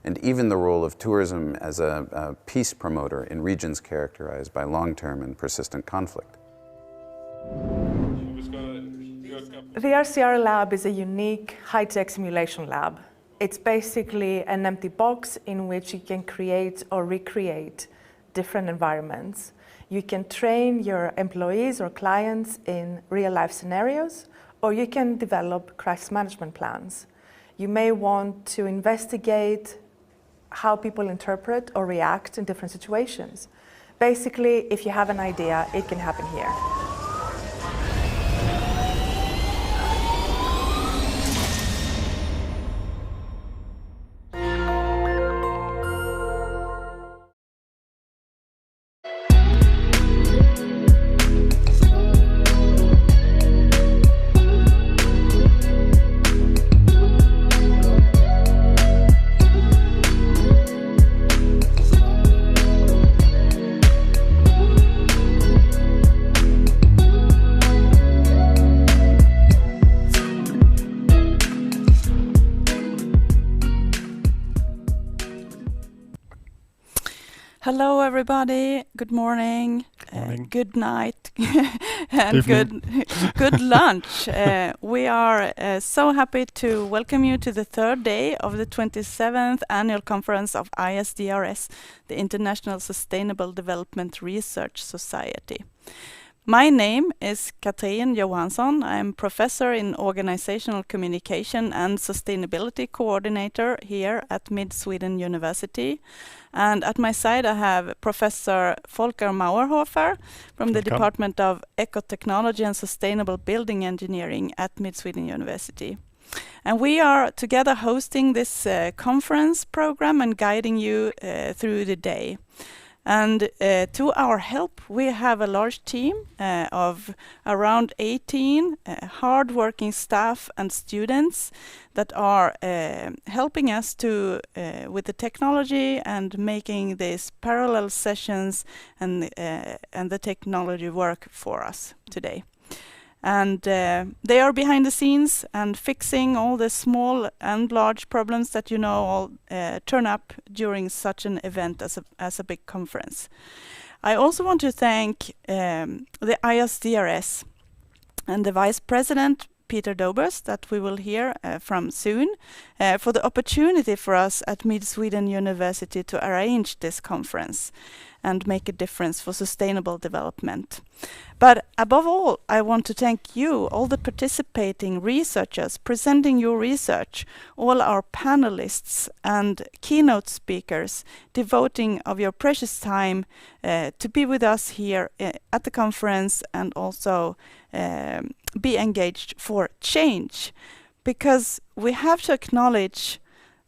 and even the role of tourism as a peace promoter in regions characterized by long-term and persistent conflict. The RCR lab is a unique high-tech simulation lab. It's basically an empty box in which you can create or recreate different environments. You can train your employees or clients in real-life scenarios, or you can develop crisis management plans. You may want to investigate how people interpret or react in different situations. Basically, if you have an idea, it can happen here. Hello everybody, good morning, good night and good lunch. We are so happy to welcome you to the third day of the 27th annual conference of ISDRS, the International Sustainable Development Research Society. My name is Katrin Johansson. I'm professor in organizational communication and sustainability coordinator here at Mid-Sweden University. And at my side I have Professor Volker Mauerhofer from the Department of Ecotechnology and Sustainable Building Engineering at Mid-Sweden University. And we are together hosting this conference program and guiding you through the day. And to our help, we have a large team of around 18 hard-working staff and students that are helping us to with the technology and making these parallel sessions and the technology work for us today. And they are behind the scenes and fixing all the small and large problems that all turn up during such an event as a big conference. I also want to thank the ISDRS and the Vice President Peter Dobers, that we will hear from soon, for the opportunity for us at Mid-Sweden University to arrange this conference and make a difference for sustainable development. But above all, I want to thank you, all the participating researchers presenting your research, all our panelists and keynote speakers devoting of your precious time to be with us here at the conference and also be engaged for change. Because we have to acknowledge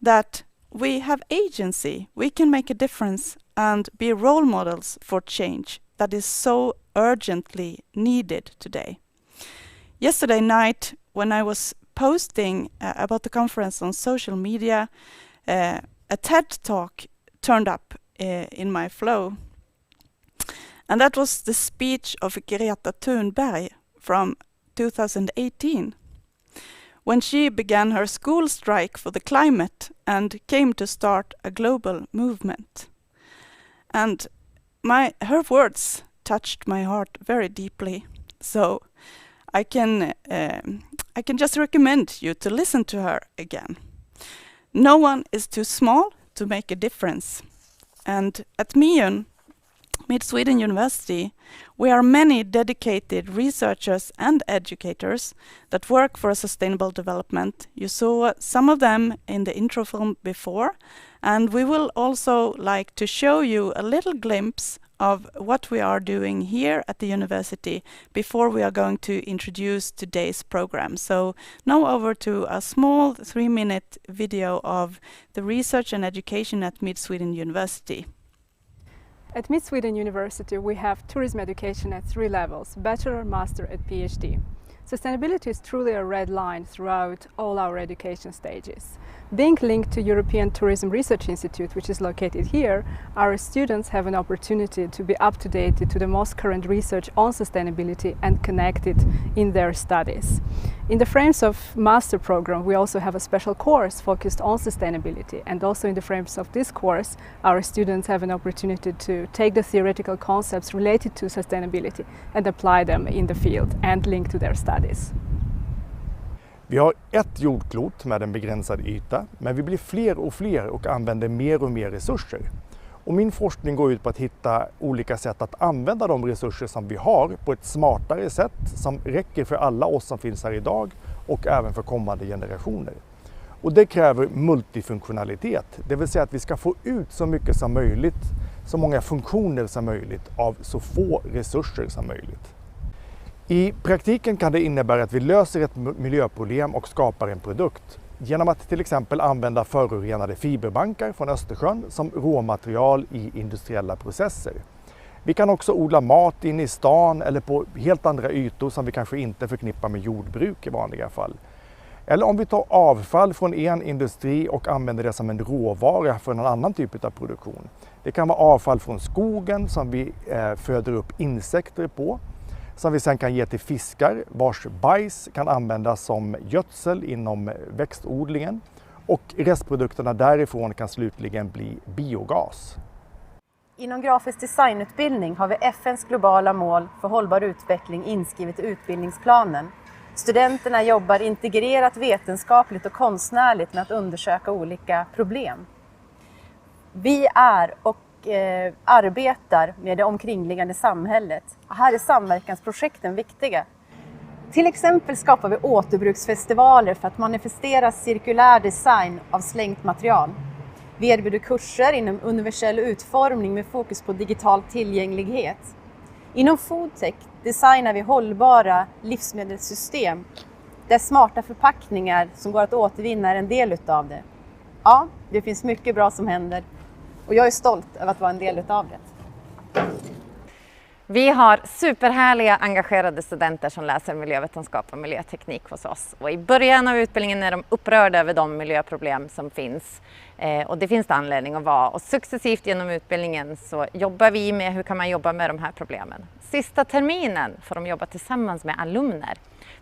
that we have agency, we can make a difference and be role models for change that is so urgently needed today. Yesterday night, when I was posting about the conference on social media, a TED talk turned up in my flow. And that was the speech of Greta Thunberg from 2018, when she began her school strike for the climate and came to start a global movement. And her words touched my heart very deeply. So I can just recommend you to listen to her again. No one is too small to make a difference. And at Mid-Sweden University, we are many dedicated researchers and educators that work for sustainable development. You saw some of them in the intro film before, and we will also like to show you a little glimpse of what we are doing here at the university before we are going to introduce today's program. So now over to a small 3-minute video of the research and education at Mid-Sweden University. At Mid-Sweden University, we have tourism education at 3 levels: bachelor, master and PhD. Sustainability is truly a red line throughout all our education stages. Being linked to European Tourism Research Institute, which is located here, our students have an opportunity to be up to date to the most current research on sustainability and connect it in their studies. In the frames of master program, we also have a special course focused on sustainability, and also in the frames of this course, our students have an opportunity to take the theoretical concepts related to sustainability and apply them in the field and link to their studies. Vi har ett jordklot med en begränsad yta, men vi blir fler och fler och använder mer och mer resurser. Och min forskning går ut på att hitta olika sätt att använda de resurser som vi har på ett smartare sätt som räcker för alla oss som finns här idag och även för kommande generationer. Och det kräver multifunktionalitet, det vill säga att vi ska få ut så mycket som möjligt, så många funktioner som möjligt av så få resurser som möjligt. I praktiken kan det innebära att vi löser ett miljöproblem och skapar en produkt genom att till exempel använda förorenade fiberbankar från Östersjön som råmaterial i industriella processer. Vi kan också odla mat inne i stan eller på helt andra ytor som vi kanske inte förknippar med jordbruk i vanliga fall. Eller om vi tar avfall från en industri och använder det som en råvara för en annan typ av produktion. Det kan vara avfall från skogen som vi föder upp insekter på, som vi sedan kan ge till fiskar vars bajs kan användas som gödsel inom växtodlingen, och restprodukterna därifrån kan slutligen bli biogas. Inom grafisk designutbildning har vi FN:s globala mål för hållbar utveckling inskrivet i utbildningsplanen. Studenterna jobbar integrerat vetenskapligt och konstnärligt med att undersöka olika problem. Vi är och arbetar med det omkringliggande samhället. Här är samverkansprojekten viktiga. Till exempel skapar vi återbruksfestivaler för att manifestera cirkulär design av slängt material. Vi erbjuder kurser inom universell utformning med fokus på digital tillgänglighet. Inom foodtech designar vi hållbara livsmedelssystem där smarta förpackningar som går att återvinna är en del utav det. Ja, det finns mycket bra som händer. Och jag är stolt över att vara en del utav det. Vi har superhärliga, engagerade studenter som läser miljövetenskap och miljöteknik hos oss. Och i början av utbildningen är de upprörda över de miljöproblem som finns. Och det finns det anledning att vara. Och successivt genom utbildningen så jobbar vi med hur kan man jobba med de här problemen. Sista terminen får de jobba tillsammans med alumner.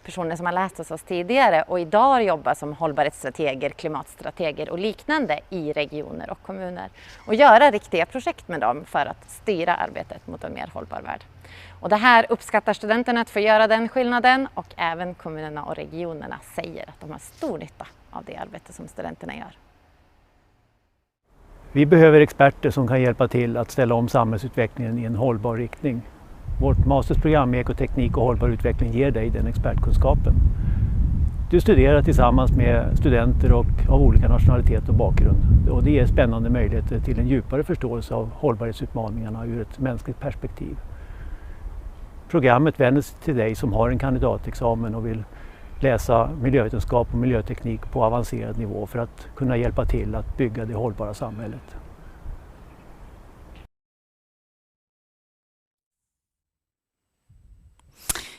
Personer som har läst hos oss tidigare och idag jobbar som hållbarhetsstrateger, klimatstrateger och liknande i regioner och kommuner. Och göra riktiga projekt med dem för att styra arbetet mot en mer hållbar värld. Och det här uppskattar studenterna att få göra den skillnaden, och även kommunerna och regionerna säger att de har stor nytta av det arbete som studenterna gör. Vi behöver experter som kan hjälpa till att ställa om samhällsutvecklingen i en hållbar riktning. Vårt mastersprogram i ekoteknik och hållbar utveckling ger dig den expertkunskapen. Du studerar tillsammans med studenter och av olika nationalitet och bakgrund. Och det ger spännande möjligheter till en djupare förståelse av hållbarhetsutmaningarna ur ett mänskligt perspektiv. Programmet vänder sig till dig som har en kandidatexamen och vill läsa miljövetenskap och miljöteknik på avancerad nivå för att kunna hjälpa till att bygga det hållbara samhället.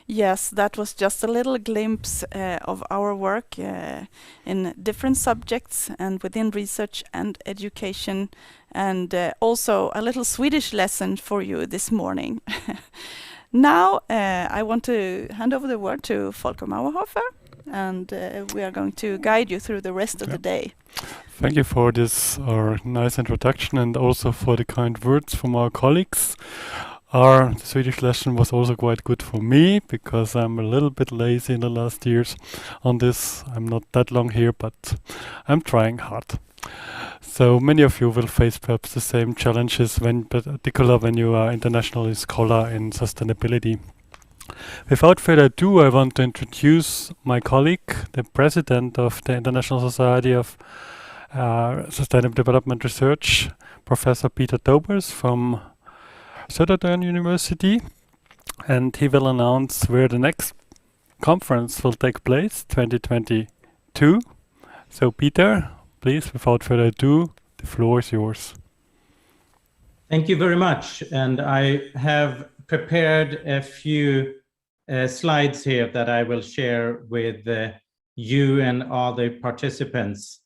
Yes, that was just a little glimpse of our work in different subjects and within research and education, and also a little Swedish lesson for you this morning. Now I want to hand over the word to Volker Mauerhofer, and we are going to guide you through the rest of the day. Thank you for this nice introduction, and also for the kind words from our colleagues. The Swedish lesson was also quite good for me, because I'm a little bit lazy in the last years on this. I'm not that long here, but I'm trying hard. So many of you will face perhaps the same challenges, particularly when you are international scholar in sustainability. Without further ado, I want to introduce my colleague, the president of the International Society of Sustainable Development Research, Professor Peter Dobers from Södertörn University, and he will announce where the next conference will take place, 2022. So Peter, please, without further ado, the floor is yours. Thank you very much, and I have prepared a few slides here that I will share with you and all the participants.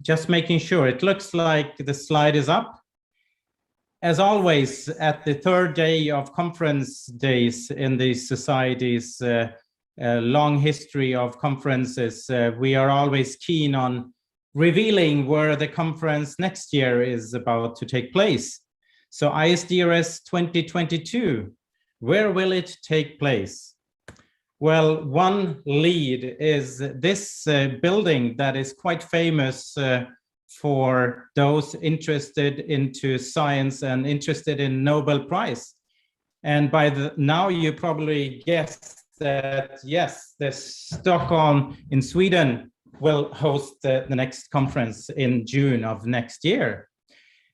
Just making sure, it looks like the slide is up. As always, at the third day of conference days in the Society's long history of conferences, we are always keen on revealing where the conference next year is about to take place. So ISDRS 2022, where will it take place? Well, one lead is this building that is quite famous for those interested into science and interested in Nobel Prize. And now you probably guessed that, yes, the Stockholm in Sweden will host the next conference in June of next year.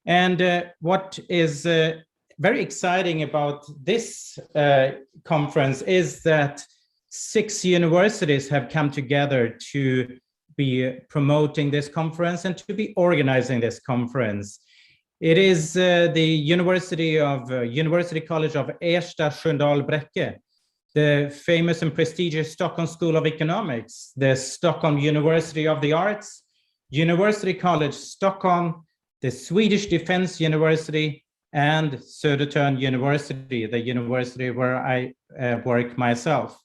And what is very exciting about this conference is that 6 universities have come together to be promoting this conference and to be organizing this conference. It is the University College of Ersta Sköndal Bräcke, the famous and prestigious Stockholm School of Economics, the Stockholm University of the Arts, University College Stockholm, the Swedish Defense University, and Södertörn University, the university where I work myself.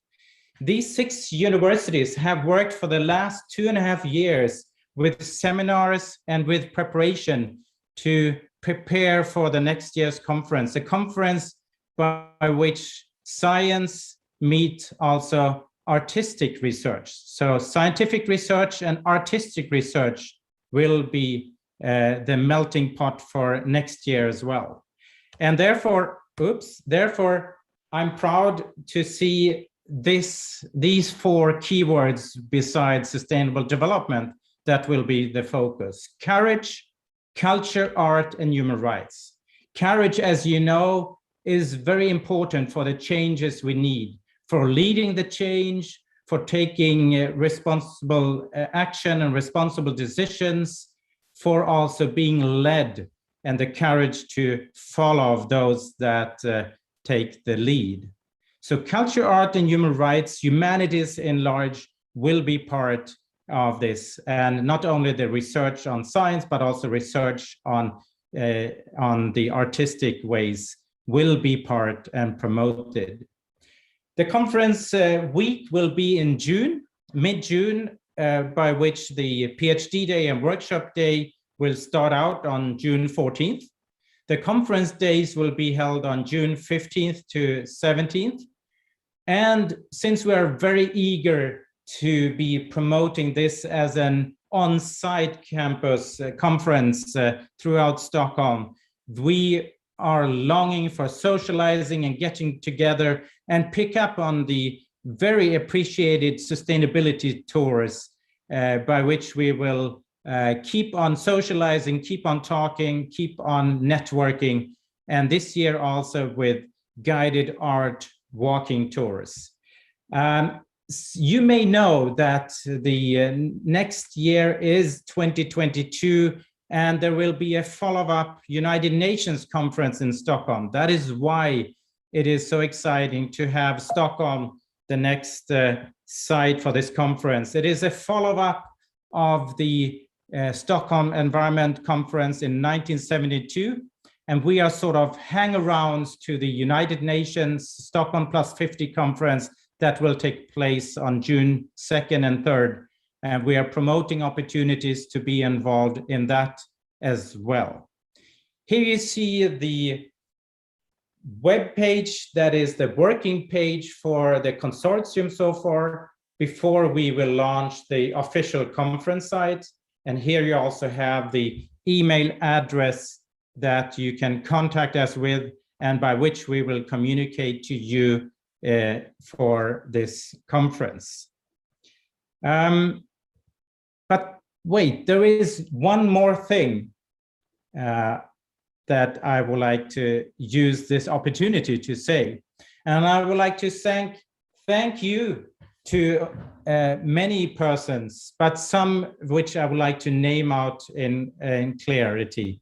These 6 universities have worked for the last 2.5 years with seminars and with preparation to prepare for the next year's conference, a conference by which science meets also artistic research. So scientific research and artistic research will be the melting pot for next year as well. And therefore, I'm proud to see these 4 keywords besides sustainable development that will be the focus: courage, culture, art, and human rights. Courage, as you know, is very important for the changes we need, for leading the change, for taking responsible action and responsible decisions, for also being led, and the courage to follow those that take the lead. So culture, art, and human rights, humanities in large, will be part of this, and not only the research on science, but also research on the artistic ways will be part and promoted. The conference week will be in June, mid-June, by which the PhD day and workshop day will start out on June 14th. The conference days will be held on June 15th to 17th. And since we are very eager to be promoting this as an on-site campus conference throughout Stockholm, we are longing for socializing and getting together and pick up on the very appreciated sustainability tours by which we will keep on socializing, keep on talking, keep on networking, and this year also with guided art walking tours. You may know that the next year is 2022, and there will be a follow-up United Nations conference in Stockholm. That is why it is so exciting to have Stockholm the next site for this conference. It is a follow-up of the Stockholm Environment Conference in 1972, and we are sort of hang-arounds to the United Nations Stockholm Plus 50 conference that will take place on June 2nd and 3rd. And we are promoting opportunities to be involved in that as well. Here you see the web page, that is the working page for the consortium so far, before we will launch the official conference site. And here you also have the email address that you can contact us with, and by which we will communicate to you for this conference. But wait, there is one more thing that I would like to use this opportunity to say. And I would like to thank you to many persons, but some which I would like to name out in clarity.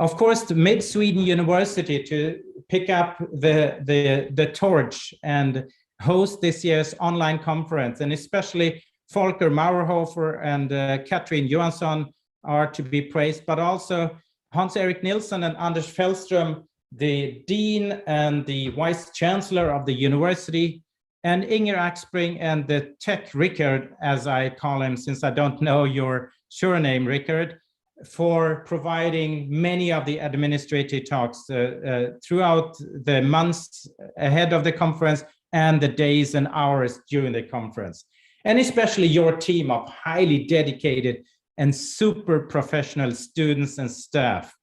of course, the Mid-Sweden University to pick up the torch and host this year's online conference, and especially Volker Mauerhofer and Katrin Johansson are to be praised, but also Hans-Erik Nilsson and Anders Fellström, the Dean and the Vice Chancellor of the university, and Inger Axbring and the Tech Rickard, as I call him, since I don't know your surname, Rickard, for providing many of the administrative talks throughout the months ahead of the conference and the days and hours during the conference. And especially your team of highly dedicated and super professional students and staff.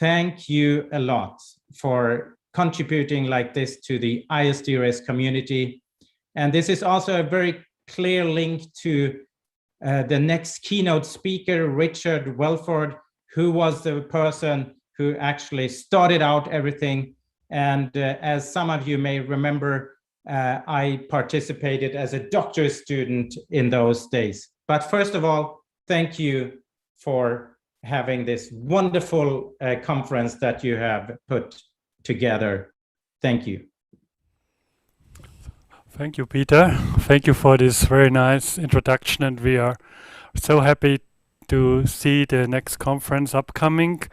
Thank you a lot for contributing like this to the ISDRS community. And this is also a very clear link to the next keynote speaker, Richard Welford, who was the person who actually started out everything. And as some of you may remember, I participated as a doctorate student in those days. But first of all, thank you for having this wonderful conference that you have put together. Thank you. Thank you, Peter. Thank you for this very nice introduction, and we are so happy to see the next conference upcoming.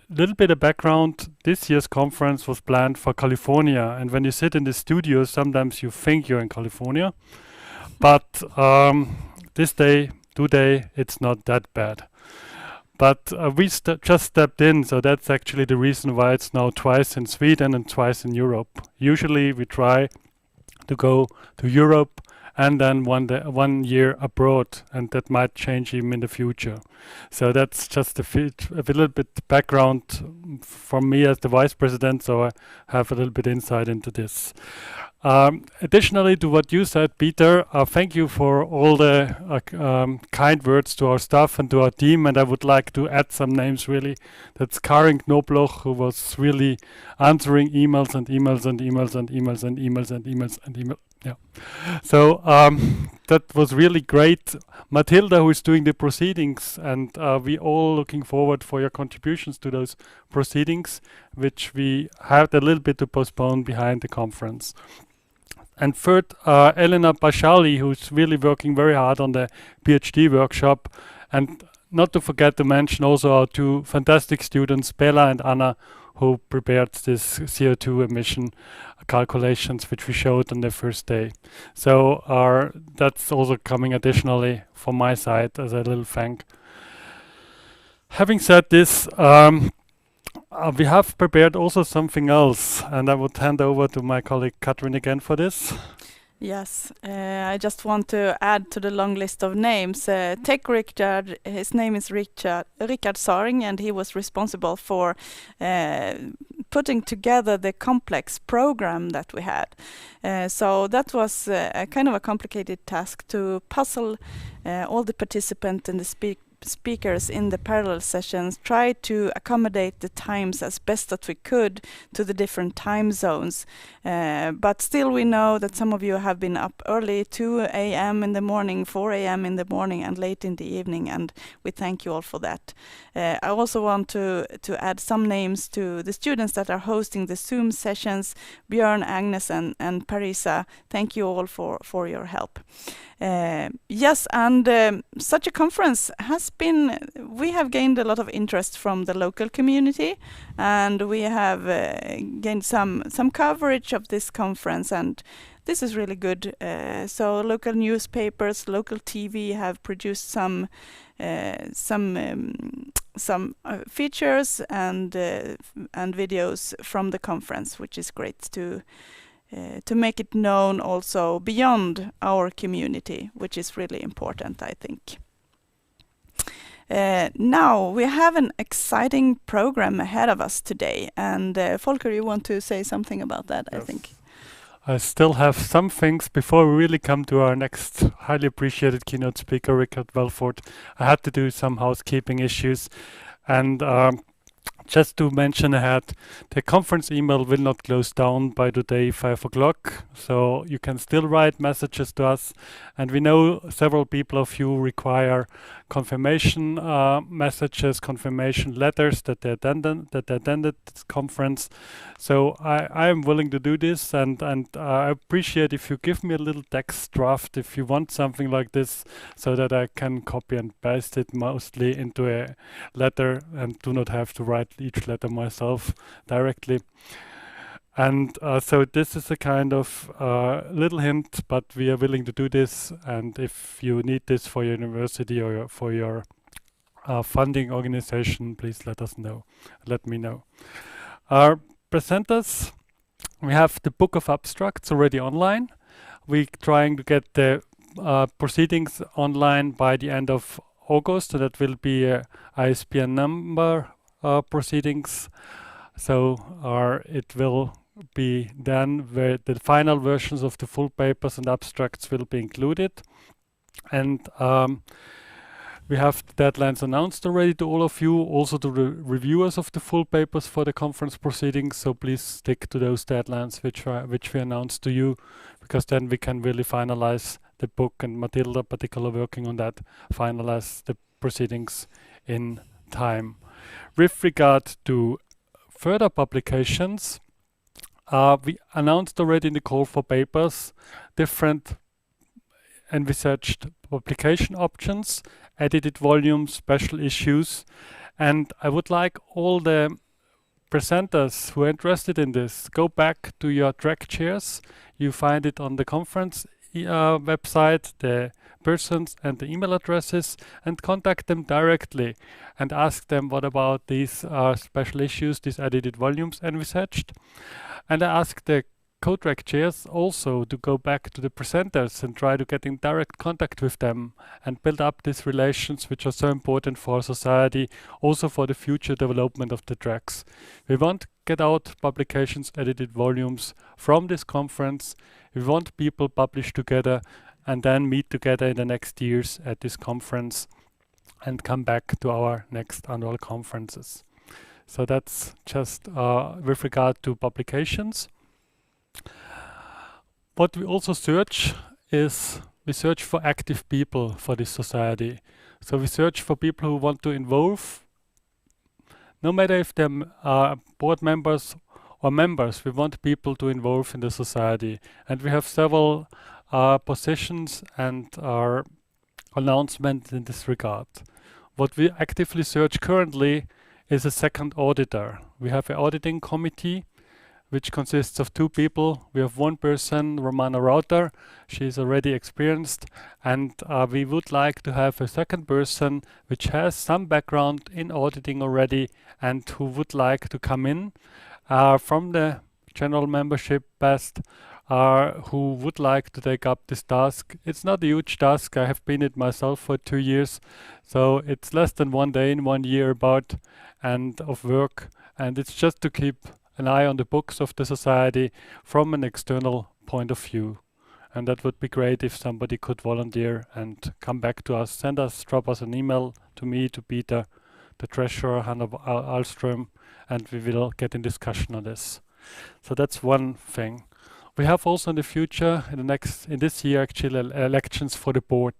Little bit of background, this year's conference was planned for California, and when you sit in the studio, sometimes you think you're in California, but today, it's not that bad. But we just stepped in, so that's actually the reason why it's now twice in Sweden and twice in Europe. Usually we try to go to Europe and then 1 year abroad, and that might change even in the future. So that's just a little bit background from me as the vice president, so I have a little bit insight into this. Additionally to what you said, Peter, thank you for all the kind words to our staff and to our team, and I would like to add some names really. That's Karin Knobloch, who was really answering emails and emails and emails and emails and emails and emails and emails. Yeah. So that was really great. Matilda, who is doing the proceedings, and we all looking forward for your contributions to those proceedings, which we had a little bit to postpone behind the conference. And third, Elena Bashali, who's really working very hard on the PhD workshop. And not to forget to mention also our two fantastic students, Bella and Anna, who prepared this CO2 emission calculations, which we showed on the first day. So that's also coming additionally from my side as a little thank. Having said this, we have prepared also something else, and I would hand over to my colleague Katrin again for this. Yes, I just want to add to the long list of names. Tech Rickard, his name is Rickard Saring, and he was responsible for putting together the complex program that we had. So that was a kind of a complicated task to puzzle all the participants and the speakers in the parallel sessions, try to accommodate the times as best that we could to the different time zones. But still we know that some of you have been up early, 2 a.m. in the morning, 4 a.m. in the morning and late in the evening, and we thank you all for that. I also want to add some names to the students that are hosting the Zoom sessions, Björn, Agnes and Parisa. Thank you all for your help. Yes, and such a conference we have gained a lot of interest from the local community, and we have gained some coverage of this conference, and this is really good. So local newspapers, local TV have produced some features and videos from the conference, which is great to make it known also beyond our community, which is really important, I think. Now we have an exciting program ahead of us today, and Volker, you want to say something about that? Yes. I think I still have some things before we really come to our next highly appreciated keynote speaker, Richard Welford. I had to do some housekeeping issues, and just to mention ahead, the conference email will not close down by today 5 o'clock, so you can still write messages to us. And we know several people of you require confirmation messages, confirmation letters that they attended this conference. So I am willing to do this, and I appreciate if you give me a little text draft if you want something like this, so that I can copy and paste it mostly into a letter and do not have to write each letter myself directly. And so this is a kind of little hint, but we are willing to do this. And if you need this for your university or for your funding organization, please let us know. Let me know. Our presenters, we have the book of abstracts already online. We're trying to get the proceedings online by the end of August. So that will be a ISBN number proceedings. So it will be then where the final versions of the full papers and abstracts will be included. And we have the deadlines announced already to all of you, also to the reviewers of the full papers for the conference proceedings. So please stick to those deadlines which we announced to you, because then we can really finalize the book, and Matilda particularly working on that, finalize the proceedings in time. With regard to further publications, we announced already in the call for papers different envisaged publication options, edited volumes, special issues, and I would like all the presenters who are interested in this, go back to your track chairs. You find it on the conference website, the persons and the email addresses, and contact them directly and ask them what about these special issues, these edited volumes envisaged. And I ask the co-track chairs also to go back to the presenters and try to get in direct contact with them and build up these relations which are so important for our society, also for the future development of the tracks. We want to get out publications, edited volumes from this conference. We want people publish together and then meet together in the next years at this conference and come back to our next annual conferences. So that's just with regard to publications. What we also search is, we search for active people for this society. So we search for people who want to involve, no matter if they're board members or members, we want people to involve in the society. And we have several positions and our announcements in this regard. What we actively search currently is a second auditor. We have an auditing committee which consists of 2 people. We have one person, Romana Rauter. She is already experienced, and we would like to have a second person which has some background in auditing already and who would like to come in from the general membership best, who would like to take up this task. It's not a huge task. I have been it myself for 2 years, so it's less than 1 day in 1 year about and of work, and it's just to keep an eye on the books of the society from an external point of view. And that would be great if somebody could volunteer and come back to us, drop us an email to me, to Peter, the treasurer, Hanna Alström, and we will get in discussion on this. So that's one thing. We have also in the future, in this year actually, elections for the board.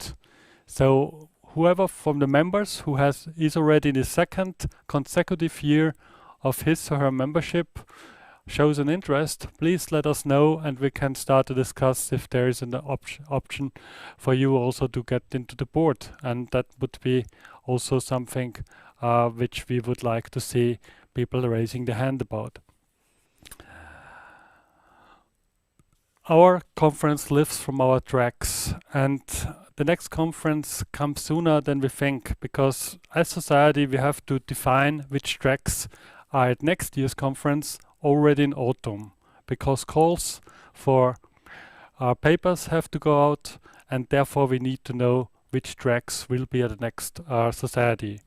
So whoever from the members who is already in the 2nd consecutive year of his or her membership shows an interest, please let us know and we can start to discuss if there is an option for you also to get into the board. And that would be also something which we would like to see people raising their hand about. Our conference lives from our tracks, and the next conference comes sooner than we think, because as society we have to define which tracks are at next year's conference already in autumn, because calls for papers have to go out, and therefore we need to know which tracks will be at the next society.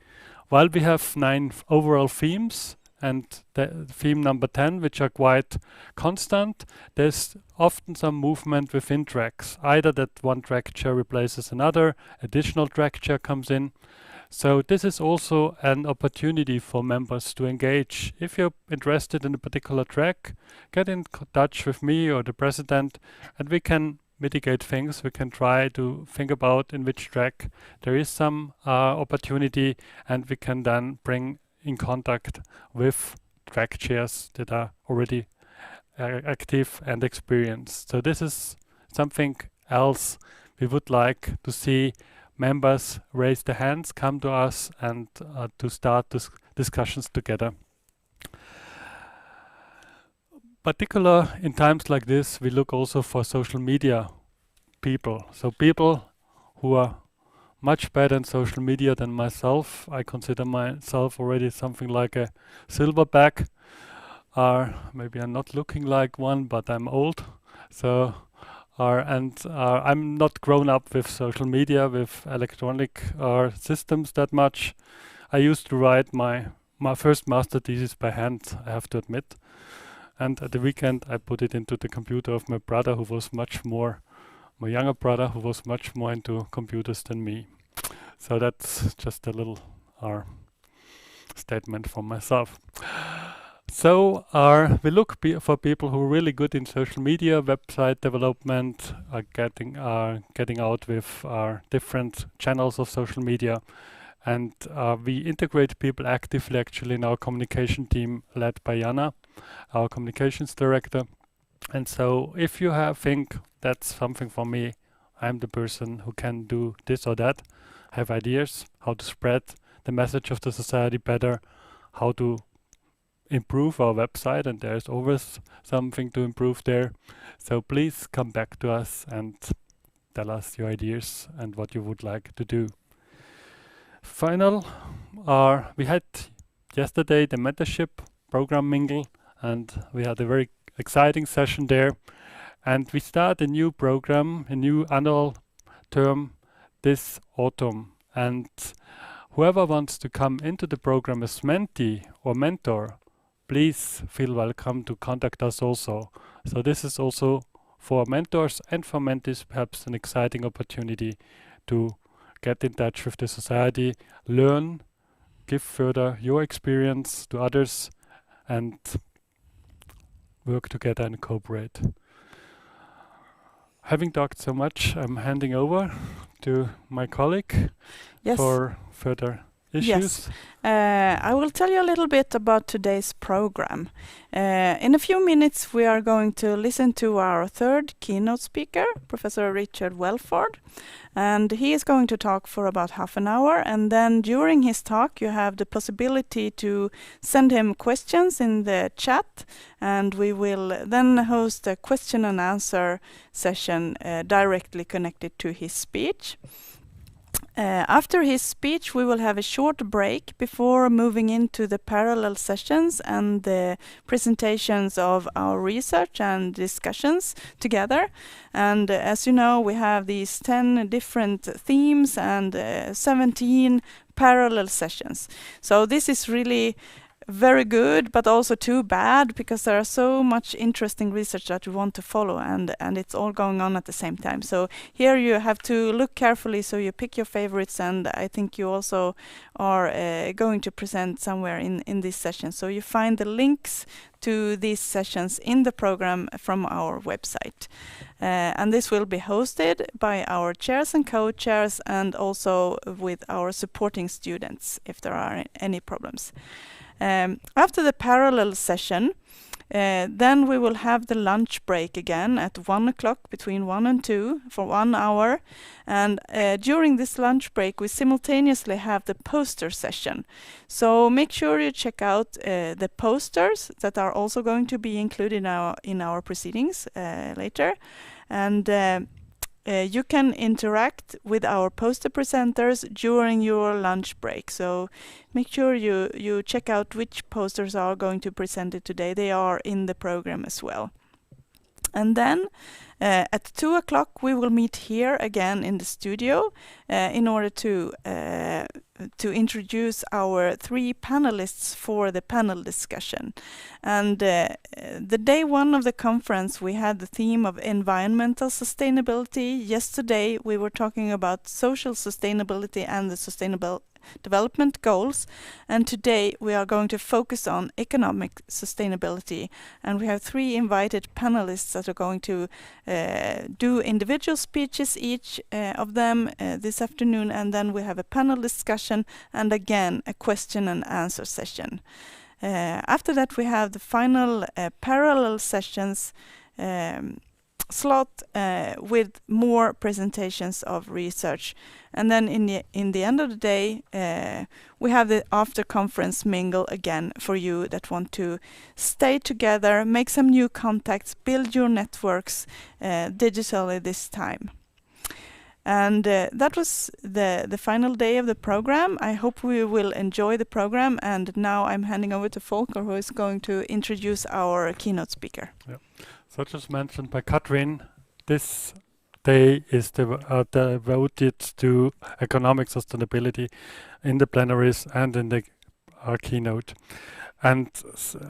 While we have 9 overall themes, and the theme number 10, which are quite constant, there's often some movement within tracks, either that one track chair replaces another, additional track chair comes in. So this is also an opportunity for members to engage. If you're interested in a particular track, get in touch with me or the president, and we can mitigate things. We can try to think about in which track there is some opportunity, and we can then bring in contact with track chairs that are already active and experienced. So this is something else we would like to see members raise their hands, come to us, and to start discussions together. Particular in times like this, we look also for social media people. So people who are much better in social media than myself. I consider myself already something like a silverback. Maybe I'm not looking like one, but I'm old. So, I'm not grown up with social media, with electronic systems that much. I used to write my first master thesis by hand, I have to admit. And at the weekend, I put it into the computer of my brother, who was my younger brother, who was much more into computers than me. So that's just a little statement from myself. So we look for people who are really good in social media, website development, getting out with different channels of social media. And we integrate people actively actually in our communication team led by Jana, our communications director. And so if you think that's something for me, I'm the person who can do this or that, have ideas, how to spread the message of the society better, how to improve our website, and there's always something to improve there. So please come back to us and tell us your ideas and what you would like to do. Final, we had yesterday the mentorship program mingle, and we had a very exciting session there. And we start a new program, a new annual term this autumn. And whoever wants to come into the program as mentee or mentor, please feel welcome to contact us also. So this is also for mentors and for mentees perhaps an exciting opportunity to get in touch with the society, learn, give further your experience to others, and work together and cooperate. Having talked so much, I'm handing over to my colleague for further issues. Yes. I will tell you a little bit about today's program. In a few minutes, we are going to listen to our third keynote speaker, Professor Richard Welford. And he is going to talk for about half an hour. And then during his talk, you have the possibility to send him questions in the chat. And we will then host a question and answer session directly connected to his speech. After his speech, we will have a short break before moving into the parallel sessions and the presentations of our research and discussions together. And as you know, we have these 10 different themes and 17 parallel sessions. So this is really very good, but also too bad, because there are so much interesting research that we want to follow, and it's all going on at the same time. So here you have to look carefully, so you pick your favorites, and I think you also are going to present somewhere in this session. So you find the links to these sessions in the program from our website. And this will be hosted by our chairs and co-chairs, and also with our supporting students if there are any problems. After the parallel session, then we will have the lunch break again at 1 o'clock, between 1 and 2 for 1 hour. And during this lunch break, we simultaneously have the poster session. So make sure you check out the posters that are also going to be included in our proceedings later. And you can interact with our poster presenters during your lunch break. So make sure you check out which posters are going to be presented today. They are in the program as well. And then at 2 o'clock we will meet here again in the studio in order to introduce our 3 panelists for the panel discussion. And the day 1 of the conference, we had the theme of environmental sustainability. Yesterday we were talking about social sustainability and the sustainable Development Goals, and today we are going to focus on economic sustainability, and we have 3 invited panelists that are going to do individual speeches, each of them this afternoon, and then we have a panel discussion and again a question and answer session. After that we have the final parallel sessions slot with more presentations of research, and then in the end of the day we have the after conference mingle again for you that want to stay together, make some new contacts, build your networks digitally this time. And that was the final day of the program. I hope we will enjoy the program, and now I'm handing over to Volker, who is going to introduce our keynote speaker. Yeah. Such as mentioned by Katrin, this day is devoted to economic sustainability in the plenaries and in our keynote. And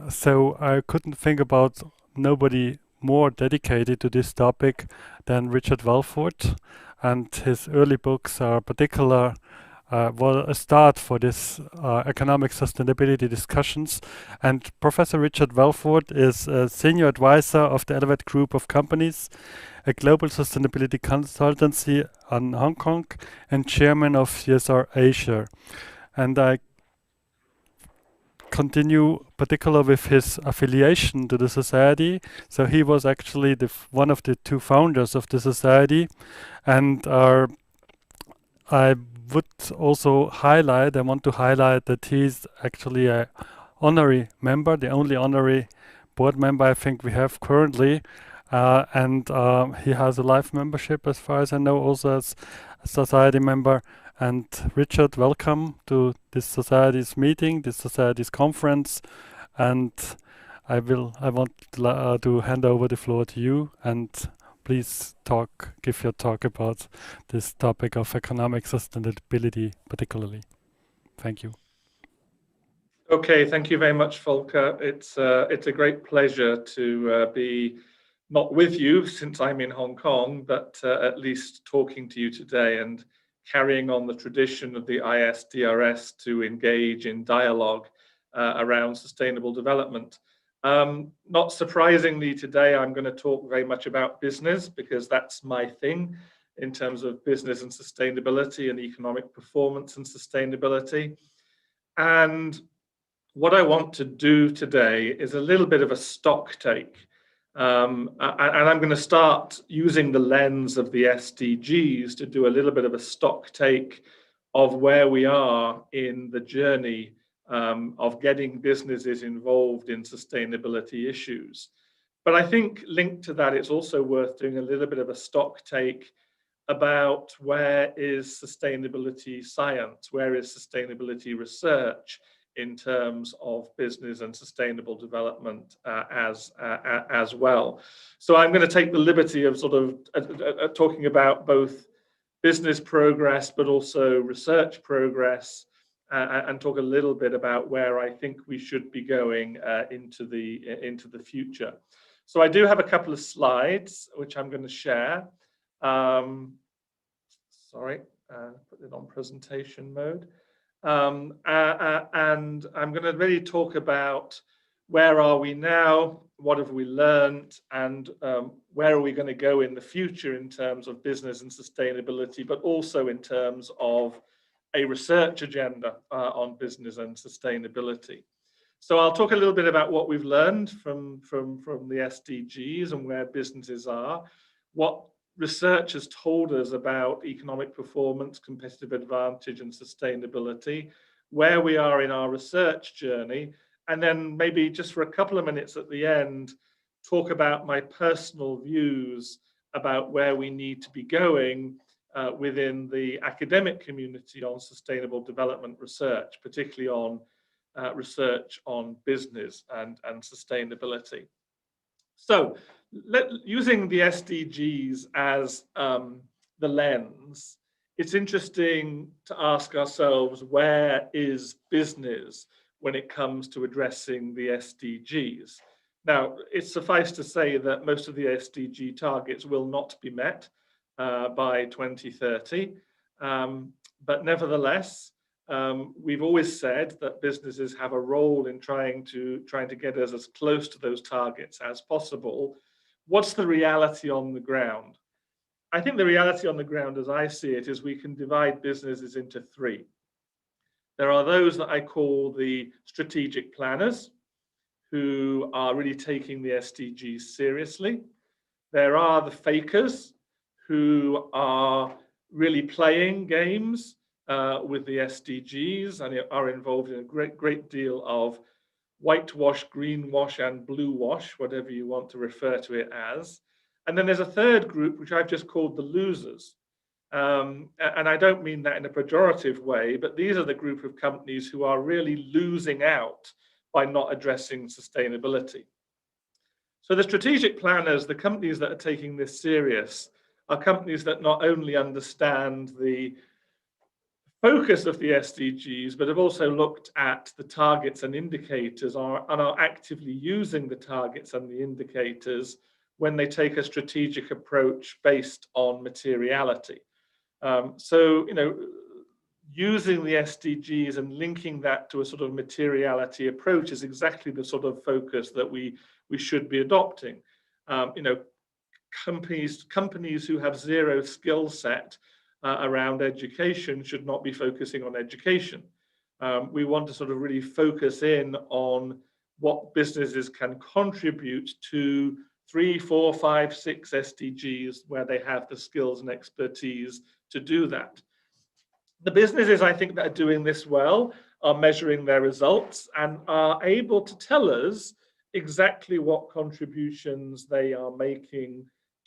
so I couldn't think about nobody more dedicated to this topic than Richard Welford, and his early books are particular a start for this economic sustainability discussions. And Professor Richard Welford is a senior advisor of the Elevate Group of Companies, a global sustainability consultancy in Hong Kong, and chairman of CSR Asia. And I continue particular with his affiliation to the society. So he was actually one of the 2 founders of the society, and I would also I want to highlight that he's actually an honorary member, the only honorary board member I think we have currently, and he has a life membership as far as I know, also as a society member. And Richard, welcome to this society's meeting, this society's conference, and I want to hand over the floor to you, and please give your talk about this topic of economic sustainability particularly. Thank you. Okay, thank you very much, Volker. It's a great pleasure to be not with you since I'm in Hong Kong, but at least talking to you today and carrying on the tradition of the ISDRS to engage in dialogue around sustainable development. Not surprisingly, today I'm going to talk very much about business, because that's my thing in terms of business and sustainability and economic performance and sustainability. And what I want to do today is a little bit of a stock take. And I'm going to start using the lens of the SDGs to do a little bit of a stock take of where we are in the journey of getting businesses involved in sustainability issues. But I think linked to that, it's also worth doing a little bit of a stock take about where is sustainability science, where is sustainability research in terms of business and sustainable development as well. So I'm going to take the liberty of sort of talking about both business progress, but also research progress, and talk a little bit about where I think we should be going into the future. So I do have a couple of slides which I'm going to share. Sorry, put it on presentation mode. And I'm going to really talk about where are we now, what have we learned, and where are we going to go in the future in terms of business and sustainability, but also in terms of a research agenda on business and sustainability. So I'll talk a little bit about what we've learned from the SDGs and where businesses are, what research has told us about economic performance, competitive advantage, and sustainability, where we are in our research journey, and then maybe just for a couple of minutes at the end, talk about my personal views about where we need to be going within the academic community on sustainable development research, particularly on research on business and sustainability. So, using the SDGs as the lens, it's interesting to ask ourselves, where is business when it comes to addressing the SDGs? Now, it's suffice to say that most of the SDG targets will not be met by 2030, but nevertheless, We've always said that businesses have a role in trying to get us as close to those targets as possible. What's the reality on the ground? I think the reality on the ground, as I see it, is we can divide businesses into three. There are those that I call the strategic planners, who are really taking the SDGs seriously. There are the fakers, who are really playing games with the SDGs and are involved in a great deal of whitewash, greenwash, and blue wash, whatever you want to refer to it as. And then there's a third group, which I've just called the losers. And I don't mean that in a pejorative way, but these are the group of companies who are really losing out by not addressing sustainability. So the strategic planners, the companies that are taking this serious, are companies that not only understand the focus of the SDGs, but have also looked at the targets and indicators and are actively using the targets and the indicators when they take a strategic approach based on materiality. So, using the SDGs and linking that to a sort of materiality approach is exactly the sort of focus that we should be adopting. Companies who have zero skill set around education should not be focusing on education. We want to sort of really focus in on what businesses can contribute to 3, 4, 5, 6 SDGs where they have the skills and expertise to do that. The businesses, I think, that are doing this well are measuring their results and are able to tell us exactly what contributions they are making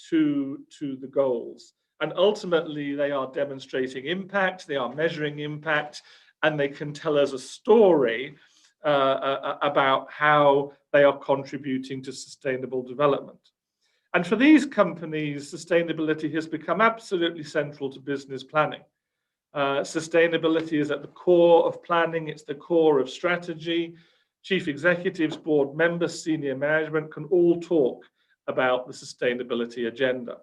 to the goals. And ultimately, they are demonstrating impact, they are measuring impact, and they can tell us a story about how they are contributing to sustainable development. And for these companies, sustainability has become absolutely central to business planning. Sustainability is at the core of planning, it's the core of strategy. Chief executives, board members, senior management can all talk about the sustainability agenda.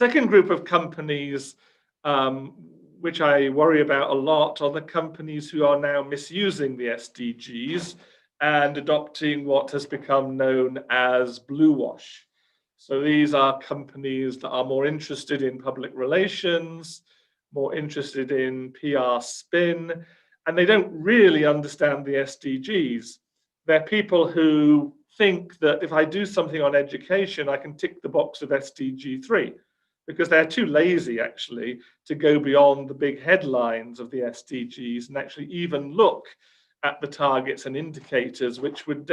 Second group of companies, which I worry about a lot, are the companies who are now misusing the SDGs and adopting what has become known as blue wash. So these are companies that are more interested in public relations, more interested in PR spin, and they don't really understand the SDGs. They're people who think that if I do something on education, I can tick the box of SDG 3, because they're too lazy actually to go beyond the big headlines of the SDGs and actually even look at the targets and indicators, which would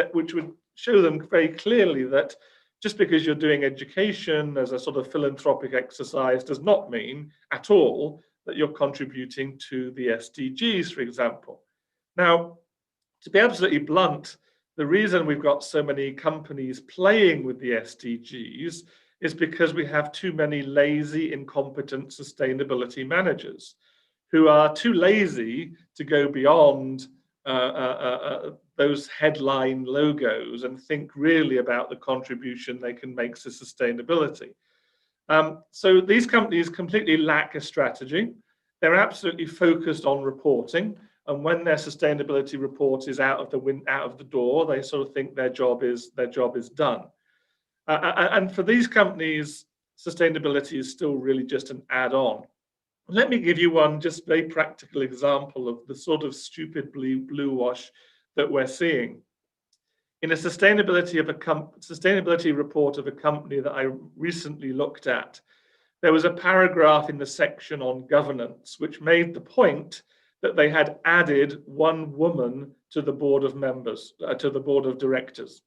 show them very clearly that just because you're doing education as a sort of philanthropic exercise does not mean at all that you're contributing to the SDGs, for example. Now, to be absolutely blunt, the reason we've got so many companies playing with the SDGs is because we have too many lazy, incompetent sustainability managers who are too lazy to go beyond those headline logos and think really about the contribution they can make to sustainability. So these companies completely lack a strategy. They're absolutely focused on reporting, and when their sustainability report is out of the door, they sort of think their job is done. And for these companies, sustainability is still really just an add-on. Let me give you one just very practical example of the sort of stupid blue wash that we're seeing. In a sustainability report of a company that I recently looked at, there was a paragraph in the section on governance which made the point that they had added one woman to the board of members, to the board of directors.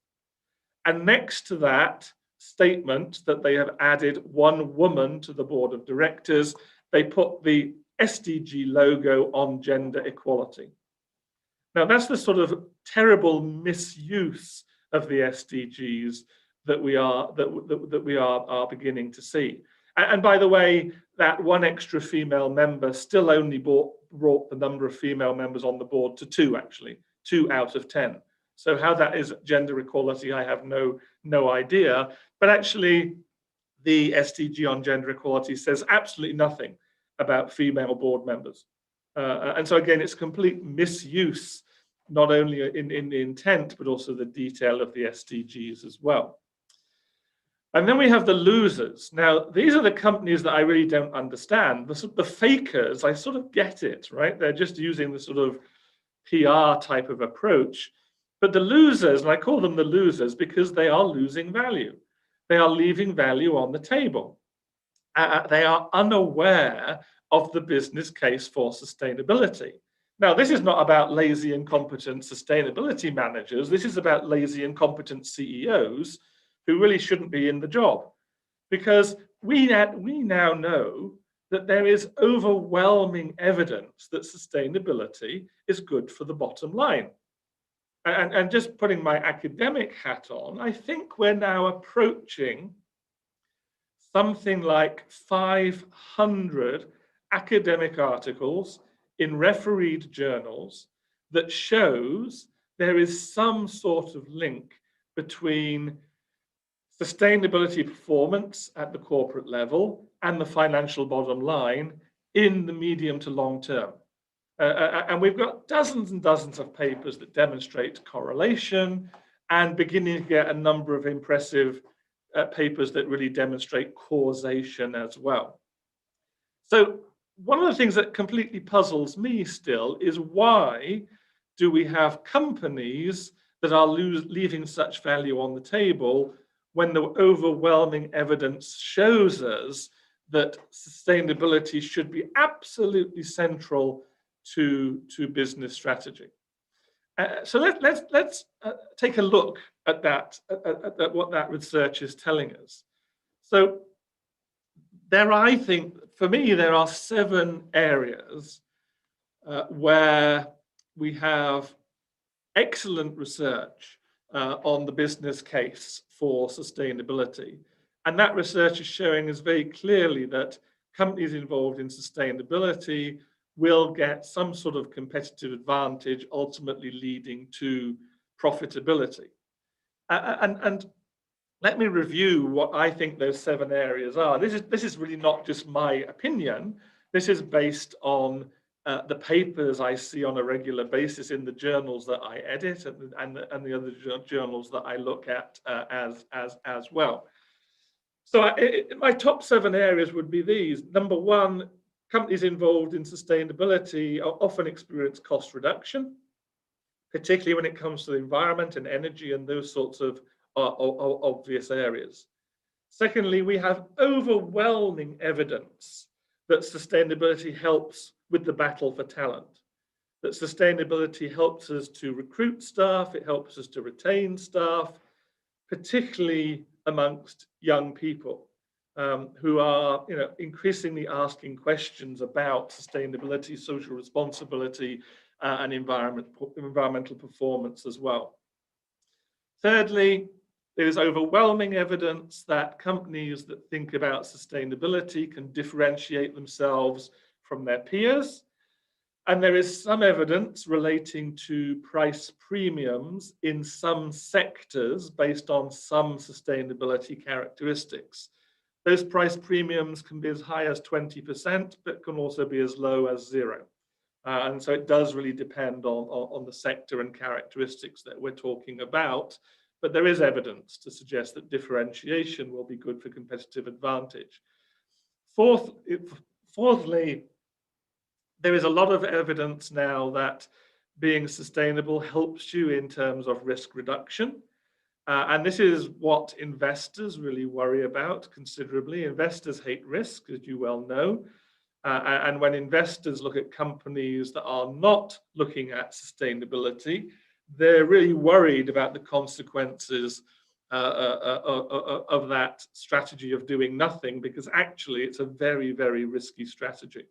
And next to that statement that they have added one woman to the board of directors, they put the SDG logo on gender equality. Now that's the sort of terrible misuse of the SDGs that we are beginning to see. And by the way, that one extra female member still only brought the number of female members on the board to 2, actually, 2 out of 10. So how that is gender equality, I have no idea. But actually, the SDG on gender equality says absolutely nothing about female board members. And so again, it's complete misuse, not only in the intent, but also the detail of the SDGs as well. And then we have the losers. Now, these are the companies that I really don't understand. The fakers, I sort of get it, right? They're just using the sort of PR type of approach. But the losers, and I call them the losers because they are losing value. They are leaving value on the table. They are unaware of the business case for sustainability. Now, this is not about lazy, incompetent sustainability managers. This is about lazy, incompetent CEOs who really shouldn't be in the job. Because we now know that there is overwhelming evidence that sustainability is good for the bottom line. And just putting my academic hat on, I think we're now approaching something like 500 academic articles in refereed journals that shows there is some sort of link between sustainability performance at the corporate level and the financial bottom line in the medium to long term. And we've got dozens and dozens of papers that demonstrate correlation and beginning to get a number of impressive papers that really demonstrate causation as well. So one of the things that completely puzzles me still is why do we have companies that are leaving such value on the table when the overwhelming evidence shows us that sustainability should be absolutely central to business strategy. So let's take a look at that, at what that research is telling us. So I think, for me, there are 7 areas where we have excellent research on the business case for sustainability. And that research is showing us very clearly that companies involved in sustainability will get some sort of competitive advantage, ultimately leading to profitability. And let me review what I think those 7 areas are. This is really not just my opinion. This is based on the papers I see on a regular basis in the journals that I edit and the other journals that I look at as well. So my top 7 areas would be these. Number 1, companies involved in sustainability often experience cost reduction, particularly when it comes to the environment and energy and those sorts of obvious areas. Secondly, we have overwhelming evidence that sustainability helps with the battle for talent, that sustainability helps us to recruit staff, it helps us to retain staff, particularly amongst young people. Who are increasingly asking questions about sustainability, social responsibility, and environmental performance as well. Thirdly, there is overwhelming evidence that companies that think about sustainability can differentiate themselves from their peers. And there is some evidence relating to price premiums in some sectors based on some sustainability characteristics. Those price premiums can be as high as 20%, but can also be as low as 0. And so it does really depend on the sector and characteristics that we're talking about. But there is evidence to suggest that differentiation will be good for competitive advantage. Fourthly, there is a lot of evidence now that being sustainable helps you in terms of risk reduction. And this is what investors really worry about considerably. Investors hate risk, as you well know. And when investors look at companies that are not looking at sustainability, they're really worried about the consequences of that strategy of doing nothing, because actually it's a very, very risky strategy.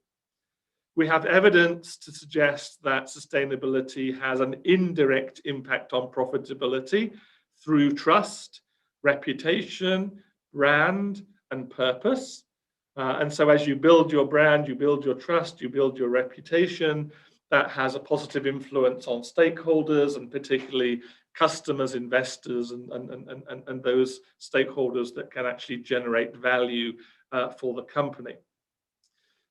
We have evidence to suggest that sustainability has an indirect impact on profitability through trust, reputation, brand, and purpose. And so as you build your brand, you build your trust, you build your reputation, that has a positive influence on stakeholders, and particularly customers, investors, and those stakeholders that can actually generate value for the company.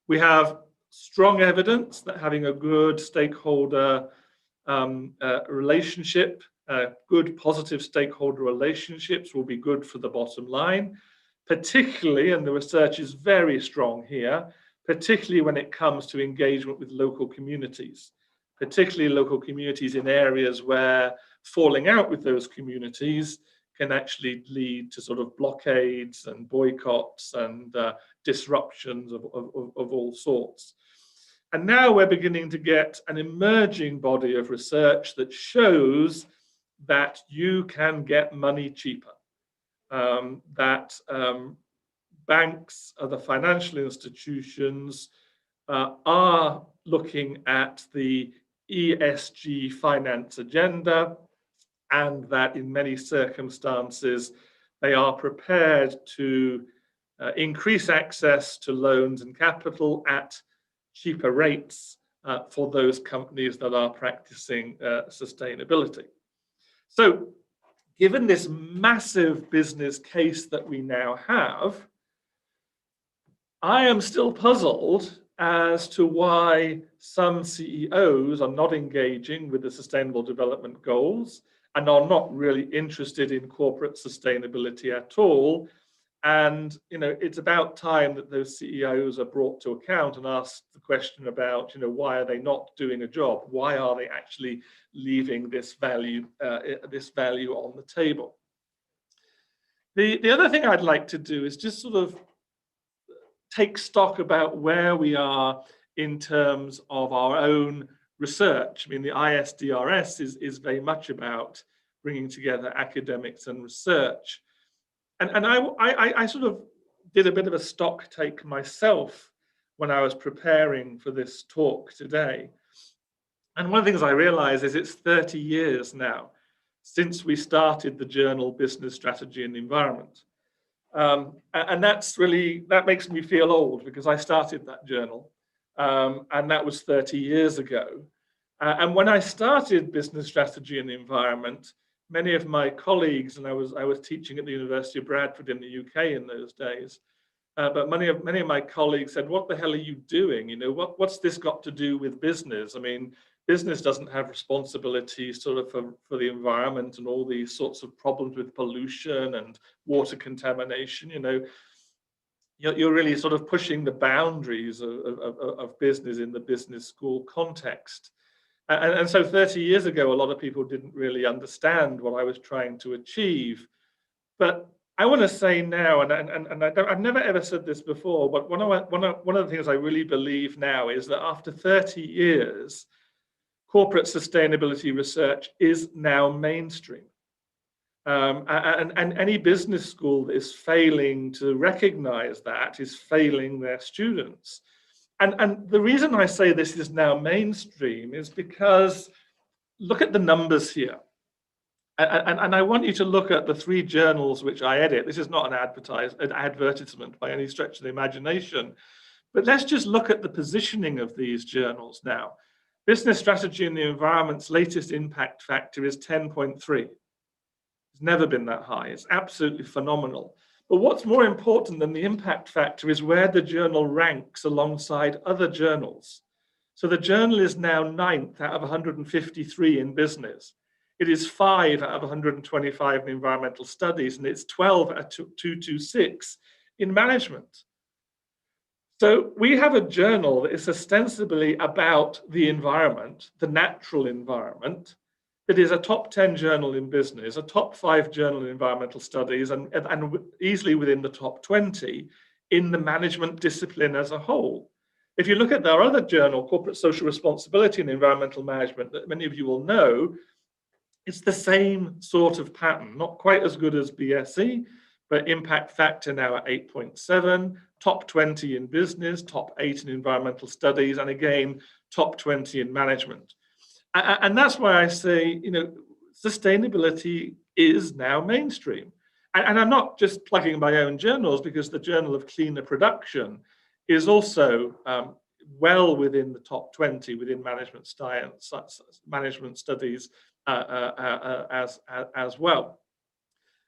We have strong evidence that having a good stakeholder relationship, good positive stakeholder relationships will be good for the bottom line, particularly, and the research is very strong here, particularly when it comes to engagement with local communities, particularly local communities in areas where falling out with those communities can actually lead to sort of blockades and boycotts and disruptions of all sorts. And now we're beginning to get an emerging body of research that shows that you can get money cheaper, that banks, other financial institutions are looking at the ESG finance agenda, and that in many circumstances they are prepared to increase access to loans and capital at cheaper rates for those companies that are practicing sustainability. So, given this massive business case that we now have, I am still puzzled as to why some CEOs are not engaging with the Sustainable Development Goals and are not really interested in corporate sustainability at all. And it's about time that those CEOs are brought to account and asked the question about, why are they not doing a job? Why are they actually leaving this value on the table? The other thing I'd like to do is just sort of take stock about where we are in terms of our own research. I mean, the ISDRS is very much about bringing together academics and research. And I sort of did a bit of a stock take myself when I was preparing for this talk today. And one of the things I realized is it's 30 years now since we started the journal Business Strategy and the Environment. And that makes me feel old because I started that journal and that was 30 years ago. And when I started Business Strategy and the Environment, many of my colleagues, and I was teaching at the University of Bradford in the UK in those days, but many of my colleagues said, "What the hell are you doing? What's this got to do with business? I mean, business doesn't have responsibilities sort of for the environment and all these sorts of problems with pollution and water contamination. You're really sort of pushing the boundaries of business in the business school context." And so 30 years ago, a lot of people didn't really understand what I was trying to achieve. But I want to say now, and I've never ever said this before, but one of the things I really believe now is that after 30 years, corporate sustainability research is now mainstream. And any business school that is failing to recognize that is failing their students. And the reason I say this is now mainstream is because look at the numbers here. And I want you to look at the 3 journals which I edit. This is not an advertisement by any stretch of the imagination. But let's just look at the positioning of these journals now. Business Strategy and the Environment's latest impact factor is 10.3. It's never been that high. It's absolutely phenomenal. But what's more important than the impact factor is where the journal ranks alongside other journals. So the journal is now 9th out of 153 in business. It is 5 out of 125 in environmental studies, and it's 12 out of 226 in management. So we have a journal that is ostensibly about the environment, the natural environment. It is a top 10 journal in business, a top 5 journal in environmental studies, and easily within the top 20 in the management discipline as a whole. If you look at our other journal, Corporate Social Responsibility and Environmental Management, that many of you will know, it's the same sort of pattern, not quite as good as BSE, but impact factor now at 8.7, top 20 in business, top 8 in environmental studies, and again, top 20 in management. And that's why I say, sustainability is now mainstream. And I'm not just plugging my own journals, because the Journal of Cleaner Production is also well within the top 20 within management science, management studies as well.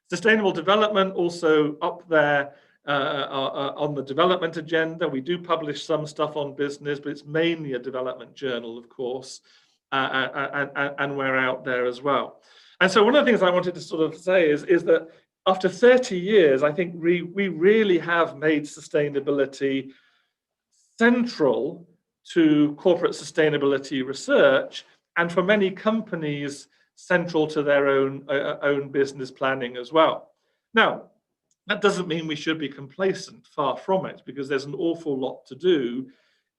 Sustainable development also up there on the development agenda. We do publish some stuff on business, but it's mainly a development journal, of course, and we're out there as well. And so one of the things I wanted to sort of say is that after 30 years, I think we really have made sustainability central to corporate sustainability research, and for many companies, central to their own business planning as well. Now, that doesn't mean we should be complacent, far from it, because there's an awful lot to do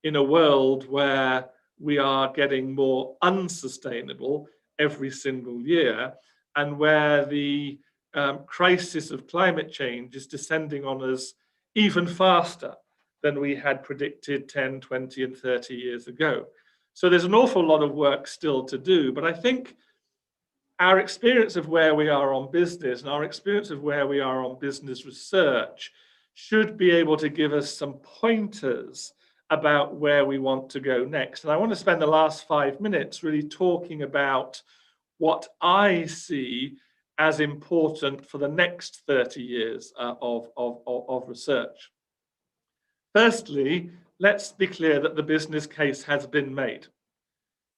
in a world where we are getting more unsustainable every single year, and where the crisis of climate change is descending on us even faster than we had predicted 10, 20, and 30 years ago. So there's an awful lot of work still to do, but I think our experience of where we are on business and our experience of where we are on business research should be able to give us some pointers about where we want to go next. And I want to spend the last 5 minutes really talking about what I see as important for the next 30 years of research. Firstly, let's be clear that the business case has been made.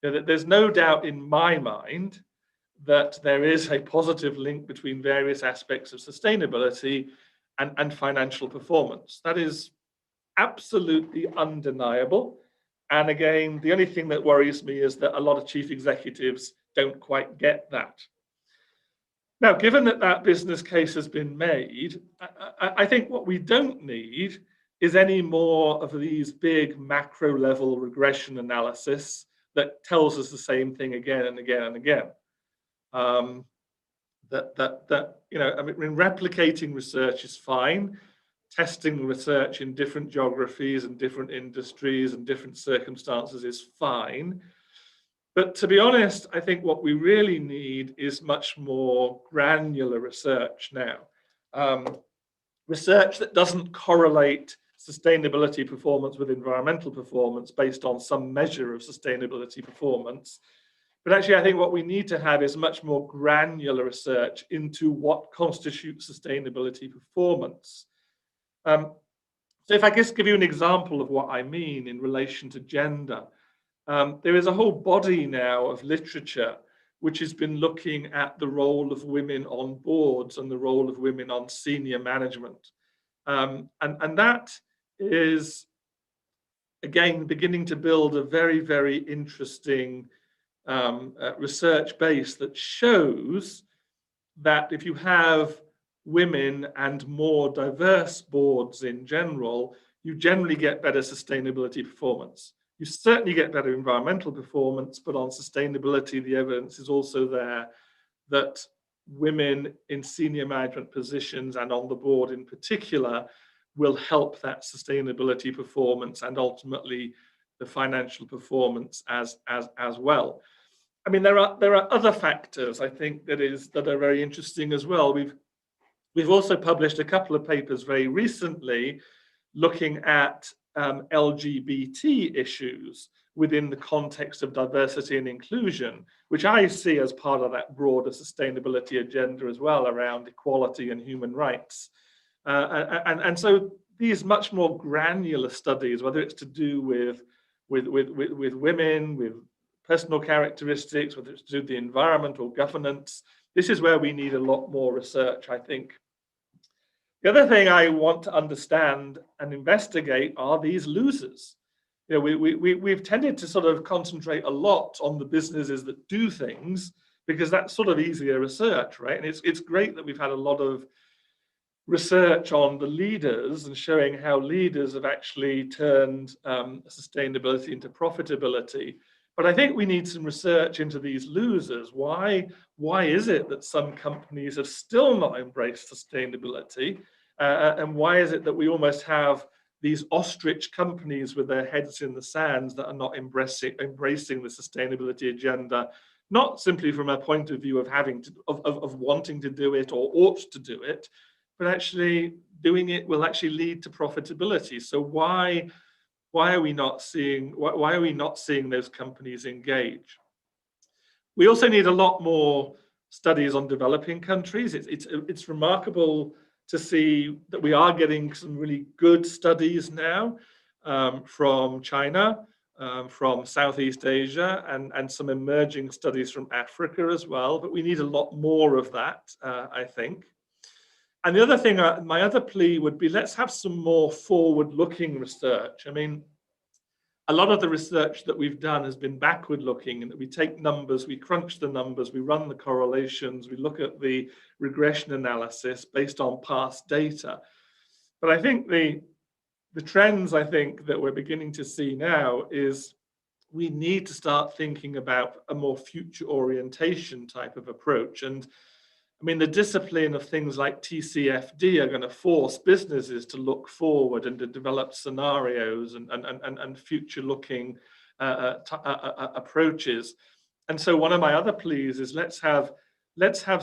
There's no doubt in my mind that there is a positive link between various aspects of sustainability and financial performance. That is absolutely undeniable. And again, the only thing that worries me is that a lot of chief executives don't quite get that. Now, given that that business case has been made, I think what we don't need is any more of these big macro level regression analysis that tells us the same thing again and again and again. Replicating research is fine. Testing research in different geographies and different industries and different circumstances is fine. But to be honest, I think what we really need is much more granular research now. Research that doesn't correlate sustainability performance with environmental performance based on some measure of sustainability performance. But actually, I think what we need to have is much more granular research into what constitutes sustainability performance. So if I just give you an example of what I mean in relation to gender, there is a whole body now of literature which has been looking at the role of women on boards and the role of women on senior management. And that is, again, beginning to build a very, very interesting research base that shows that if you have women and more diverse boards in general, you generally get better sustainability performance. You certainly get better environmental performance, but on sustainability, the evidence is also there that women in senior management positions and on the board in particular will help that sustainability performance and ultimately the financial performance as well. I mean, there are other factors I think that are very interesting as well. We've also published a couple of papers very recently looking at LGBT issues within the context of diversity and inclusion, which I see as part of that broader sustainability agenda as well around equality and human rights. And so these much more granular studies, whether it's to do with women, with personal characteristics, whether it's to do with the environment or governance, this is where we need a lot more research, I think. The other thing I want to understand and investigate are these losers. You know, we've tended to sort of concentrate a lot on the businesses that do things because that's sort of easier research, right? And it's great that we've had a lot of research on the leaders and showing how leaders have actually turned sustainability into profitability. But I think we need some research into these losers. Why is it that some companies have still not embraced sustainability? And why is it that we almost have these ostrich companies with their heads in the sands that are not embracing the sustainability agenda, not simply from a point of view of of wanting to do it or ought to do it, but actually doing it will actually lead to profitability. So why are we not seeing those companies engage? We also need a lot more studies on developing countries. It's remarkable to see that we are getting some really good studies now from China, from Southeast Asia, and some emerging studies from Africa as well. But we need a lot more of that, I think. And the other thing, my other plea would be, let's have some more forward-looking research. I mean, a lot of the research that we've done has been backward-looking, in that we take numbers, we crunch the numbers, we run the correlations, we look at the regression analysis based on past data. But I think the trends, I think, that we're beginning to see now is we need to start thinking about a more future orientation type of approach. And I mean, the discipline of things like TCFD are going to force businesses to look forward and to develop scenarios and future-looking approaches. And so one of my other pleas is let's have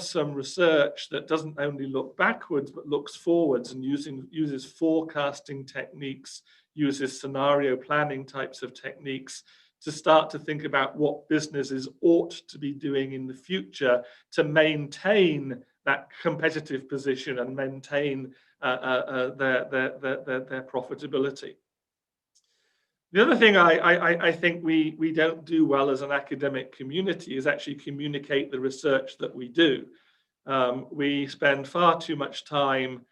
some research that doesn't only look backwards but looks forwards and uses forecasting techniques, uses scenario planning types of techniques to start to think about what businesses ought to be doing in the future to maintain that competitive position and maintain their profitability. The other thing I think we don't do well as an academic community is actually communicate the research that we do. We spend far too much time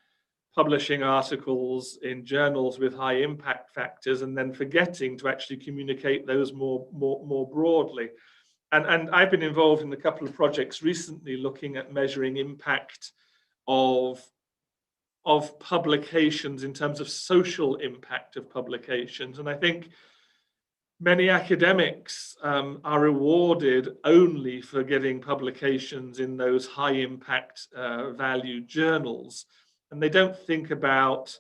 publishing articles in journals with high impact factors and then forgetting to actually communicate those more broadly. And I've been involved in a couple of projects recently looking at measuring impact of publications in terms of social impact of publications. And I think many academics are rewarded only for getting publications in those high impact value journals. And they don't think about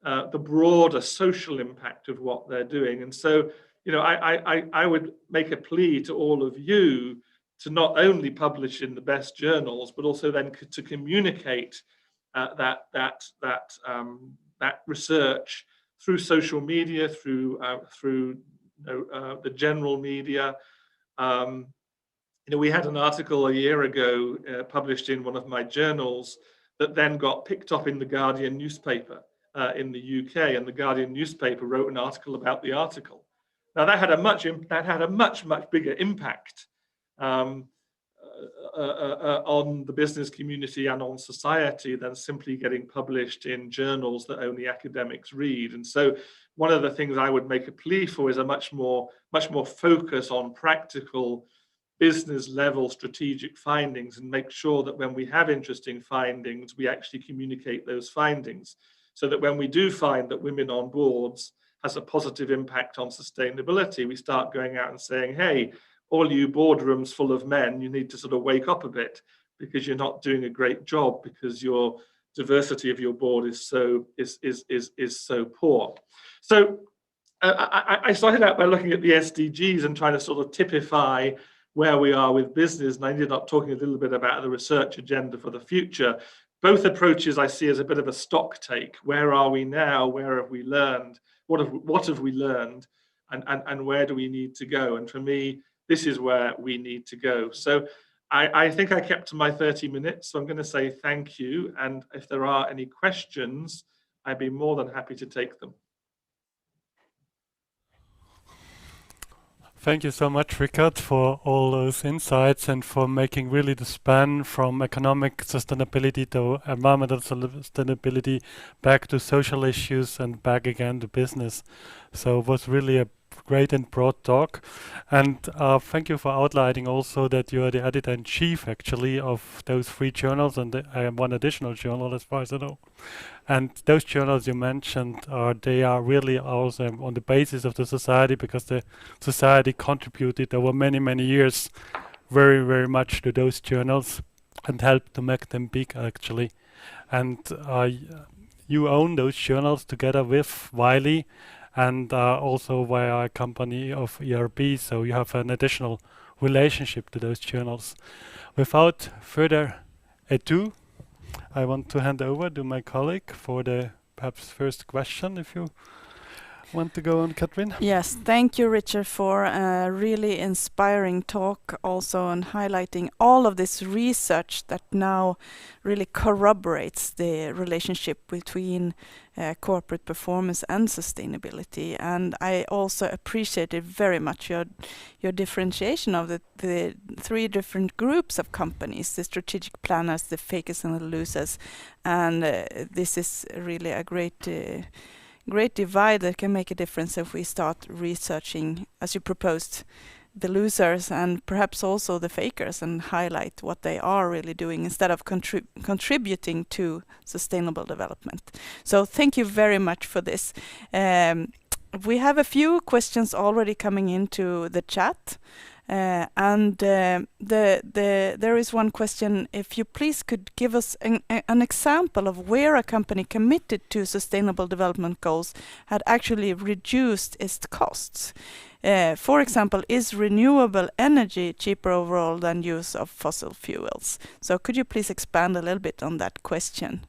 the broader social impact of what they're doing. And so, you know, I would make a plea to all of you to not only publish in the best journals, but also then to communicate that research through social media, through the general media. You know, we had an article a year ago published in one of my journals that then got picked up in the Guardian newspaper in the UK, and the Guardian newspaper wrote an article about the article. Now that had a much bigger impact on the business community and on society than simply getting published in journals that only academics read. And so one of the things I would make a plea for is a much more focus on practical business level strategic findings, and make sure that when we have interesting findings, we actually communicate those findings, so that when we do find that women on boards has a positive impact on sustainability, we start going out and saying, hey, all you boardrooms full of men, you need to sort of wake up a bit, because you're not doing a great job, because your diversity of your board is so poor. So I started out by looking at the SDGs and trying to sort of typify where we are with business, and I ended up talking a little bit about the research agenda for the future. Both approaches I see as a bit of a stock take. Where are we now? Where have we learned? What have we learned? And where do we need to go? And for me, this is where we need to go. So I think I kept to my 30 minutes, so I'm going to say thank you. And if there are any questions, I'd be more than happy to take them. Thank you so much, Rickard, for all those insights and for making really the span from economic sustainability to environmental sustainability back to social issues and back again to business. So it was really a great and broad talk. And thank you for outlining also that you are the editor-in-chief actually of those 3 journals and one additional journal as far as I know. And those journals you mentioned, they are really also on the basis of the society, because the society contributed over many, many years very, very much to those journals and helped to make them big actually. And you own those journals together with Wiley and also via a company of ERB, so you have an additional relationship to those journals. Without further ado, I want to hand over to my colleague for the perhaps first question, if you want to go on, Katrin? Yes, thank you, Richard, for a really inspiring talk, also on highlighting all of this research that now really corroborates the relationship between corporate performance and sustainability. And I also appreciated very much your differentiation of the three different groups of companies, the strategic planners, the fakers and the losers. And this is really a great divide that can make a difference if we start researching, as you proposed, the losers and perhaps also the fakers, and highlight what they are really doing instead of contributing to sustainable development. So thank you very much for this. We have a few questions already coming into the chat. There is one question: if you please could give us an example of where a company committed to sustainable development goals had actually reduced its costs. For example, is renewable energy cheaper overall than use of fossil fuels? So could you please expand a little bit on that question?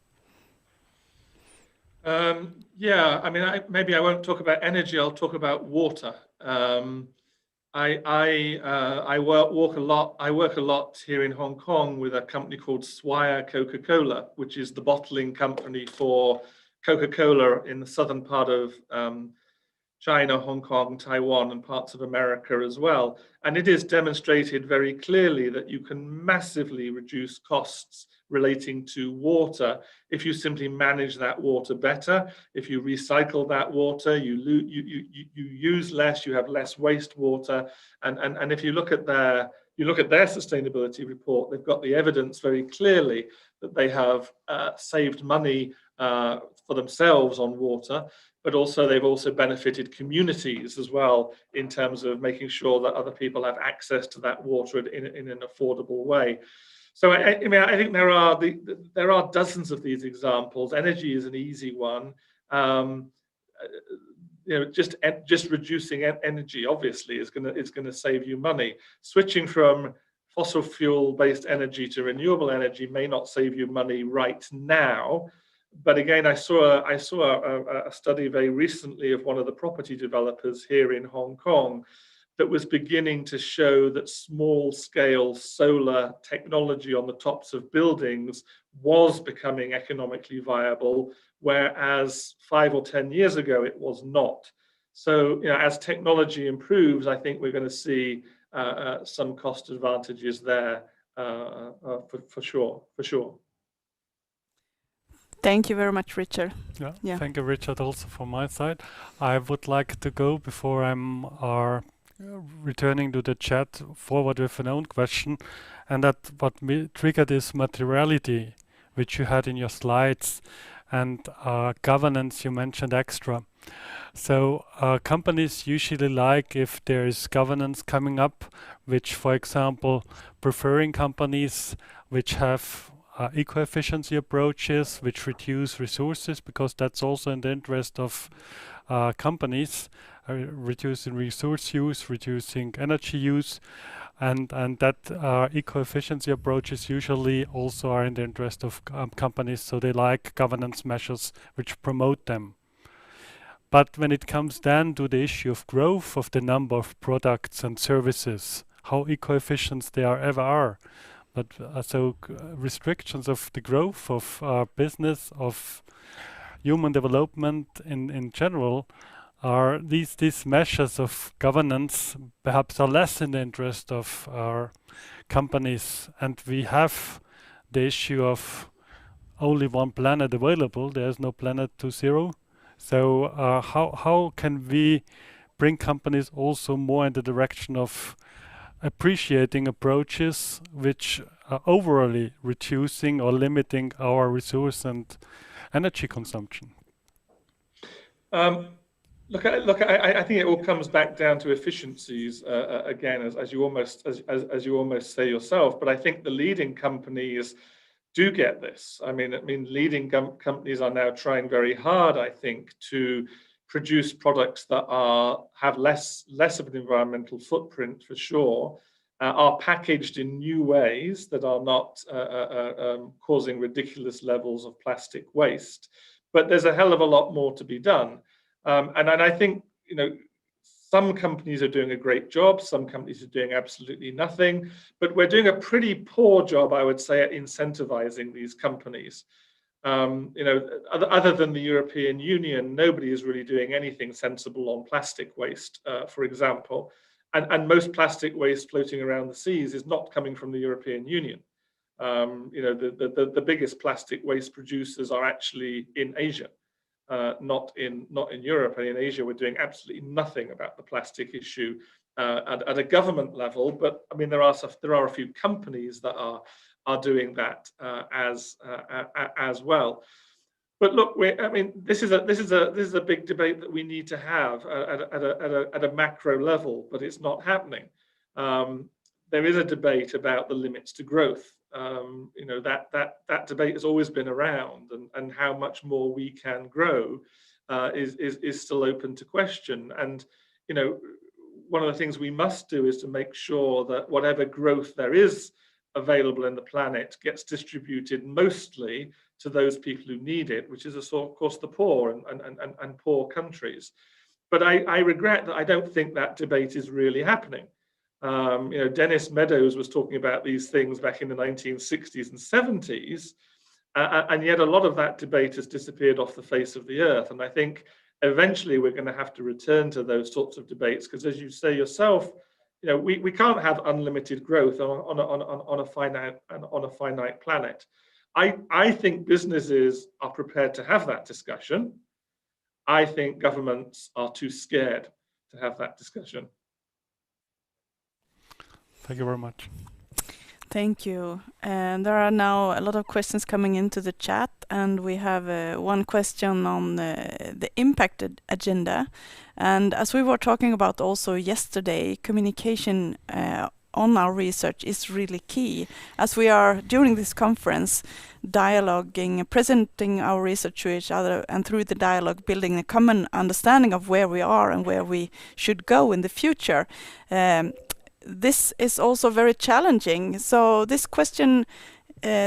Yeah, I mean, maybe I won't talk about energy. I'll talk about water. I work a lot here in Hong Kong with a company called Swire Coca-Cola, which is the bottling company for Coca-Cola in the southern part of China, Hong Kong, Taiwan, and parts of America as well. And it is demonstrated very clearly that you can massively reduce costs relating to water if you simply manage that water better. If you recycle that water, you use less, you have less wastewater. And if you look at their sustainability report, they've got the evidence very clearly that they have saved money for themselves on water, but also they've also benefited communities as well in terms of making sure that other people have access to that water in an affordable way. So I mean, I think there are dozens of these examples. Energy is an easy one. Just reducing energy obviously is going to save you money. Switching from fossil fuel based energy to renewable energy may not save you money right now. But again, I saw a study very recently of one of the property developers here in Hong Kong that was beginning to show that small-scale solar technology on the tops of buildings was becoming economically viable, whereas 5 or 10 years ago it was not. So, as technology improves, I think we're going to see some cost advantages there for sure. Thank you very much, Richard. Yeah. Thank you, Richard, also from my side. I would like to go, before I'm returning to the chat, forward with an own question, and that what triggered is materiality, which you had in your slides, and governance you mentioned extra. So companies usually like if there is governance coming up, which, for example, preferring companies which have eco-efficiency approaches, which reduce resources, because that's also in the interest of companies, reducing resource use, reducing energy use, and that eco-efficiency approaches usually also are in the interest of companies, so they like governance measures which promote them. But when it comes then to the issue of growth of the number of products and services, how eco-efficient they ever are, but so restrictions of the growth of business, of human development in general, are these measures of governance perhaps are less in the interest of our companies. And we have the issue of only one planet available. There's no planet 2.0. So how can we bring companies also more in the direction of appreciating approaches which are overly reducing or limiting our resource and energy consumption? Look, I think it all comes back down to efficiencies again, as you almost say yourself. But I think the leading companies do get this. I mean, leading companies are now trying very hard, I think, to produce products that have less of an environmental footprint for sure, are packaged in new ways that are not causing ridiculous levels of plastic waste. But there's a hell of a lot more to be done. And I think, some companies are doing a great job, some companies are doing absolutely nothing, but we're doing a pretty poor job, I would say, at incentivizing these companies. Other than the European Union, nobody is really doing anything sensible on plastic waste, for example. And most plastic waste floating around the seas is not coming from the European Union. The biggest plastic waste producers are actually in Asia, not in Europe. And in Asia, we're doing absolutely nothing about the plastic issue at a government level. But I mean, there are a few companies that are doing that as well. But look, this is a big debate that we need to have at a macro level, but it's not happening. There is a debate about the limits to growth. That debate has always been around, and how much more we can grow is still open to question. And one of the things we must do is to make sure that whatever growth there is available in the planet gets distributed mostly to those people who need it, which is of course the poor and poor countries. But I regret that I don't think that debate is really happening. Dennis Meadows was talking about these things back in the 1960s and 70s, and yet a lot of that debate has disappeared off the face of the earth. And I think eventually we're going to have to return to those sorts of debates, because as you say yourself, we can't have unlimited growth on a finite planet. I think businesses are prepared to have that discussion. I think governments are too scared to have that discussion. Thank you very much. Thank you. And there are now a lot of questions coming into the chat, and we have one question on the impact agenda. And as we were talking about also yesterday, communication on our research is really key, as we are during this conference dialoguing, presenting our research to each other, and through the dialogue building a common understanding of where we are and where we should go in the future. This is also very challenging. So this question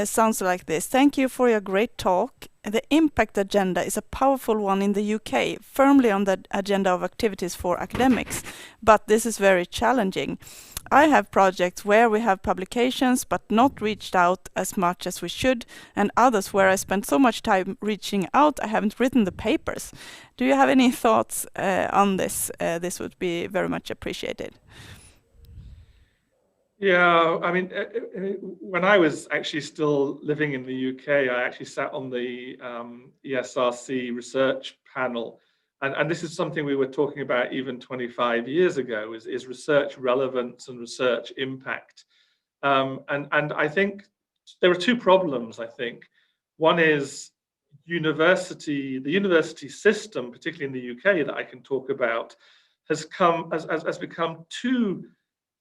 sounds like this. Thank you for your great talk. The impact agenda is a powerful one in the UK, firmly on the agenda of activities for academics, but this is very challenging. I have projects where we have publications but not reached out as much as we should, and others where I spent so much time reaching out I haven't written the papers. Do you have any thoughts on this? This would be very much appreciated. Yeah, I mean, when I was actually still living in the UK, I actually sat on the ISRC research panel. And this is something we were talking about even 25 years ago, is research relevance and research impact. And I think there are two problems, I think. One is the university system, particularly in the UK, that I can talk about, has become too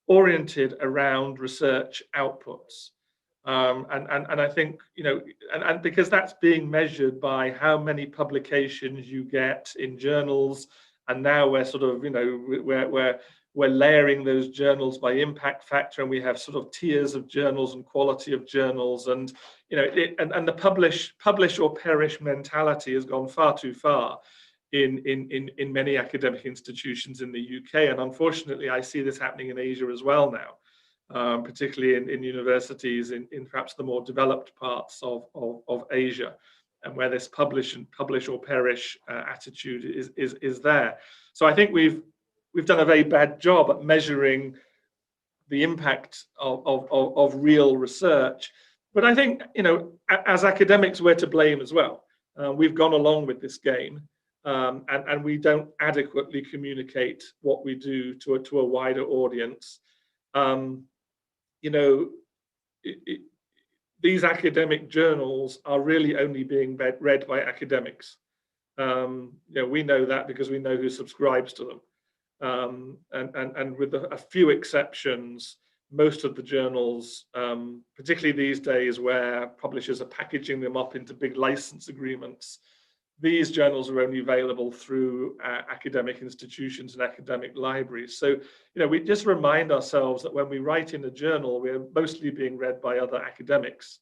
oriented around research outputs. And I think, and because that's being measured by how many publications you get in journals, and now we're sort of, we're layering those journals by impact factor, and we have sort of tiers of journals and quality of journals, and and the publish or perish mentality has gone far too far in many academic institutions in the UK. And unfortunately, I see this happening in Asia as well now, particularly in universities in perhaps the more developed parts of Asia, and where this publish or perish attitude is there. So I think we've done a very bad job at measuring the impact of real research. But I think, as academics, we're to blame as well. We've gone along with this game. And we don't adequately communicate what we do to a wider audience. These academic journals are really only being read by academics. We know that because we know who subscribes to them. And with a few exceptions, most of the journals, particularly these days where publishers are packaging them up into big license agreements, these journals are only available through academic institutions and academic libraries. So, we just remind ourselves that when we write in a journal, we're mostly being read by other academics.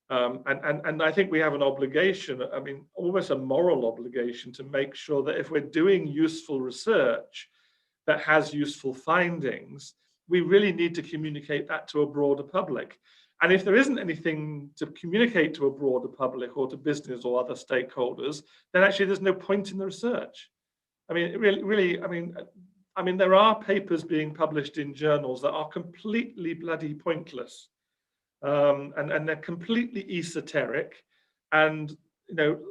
And I think we have an obligation, I mean, almost a moral obligation, to make sure that if we're doing useful research that has useful findings, we really need to communicate that to a broader public. And if there isn't anything to communicate to a broader public or to business or other stakeholders, then actually there's no point in the research. I mean, I mean, there are papers being published in journals that are completely bloody pointless. And they're completely esoteric, and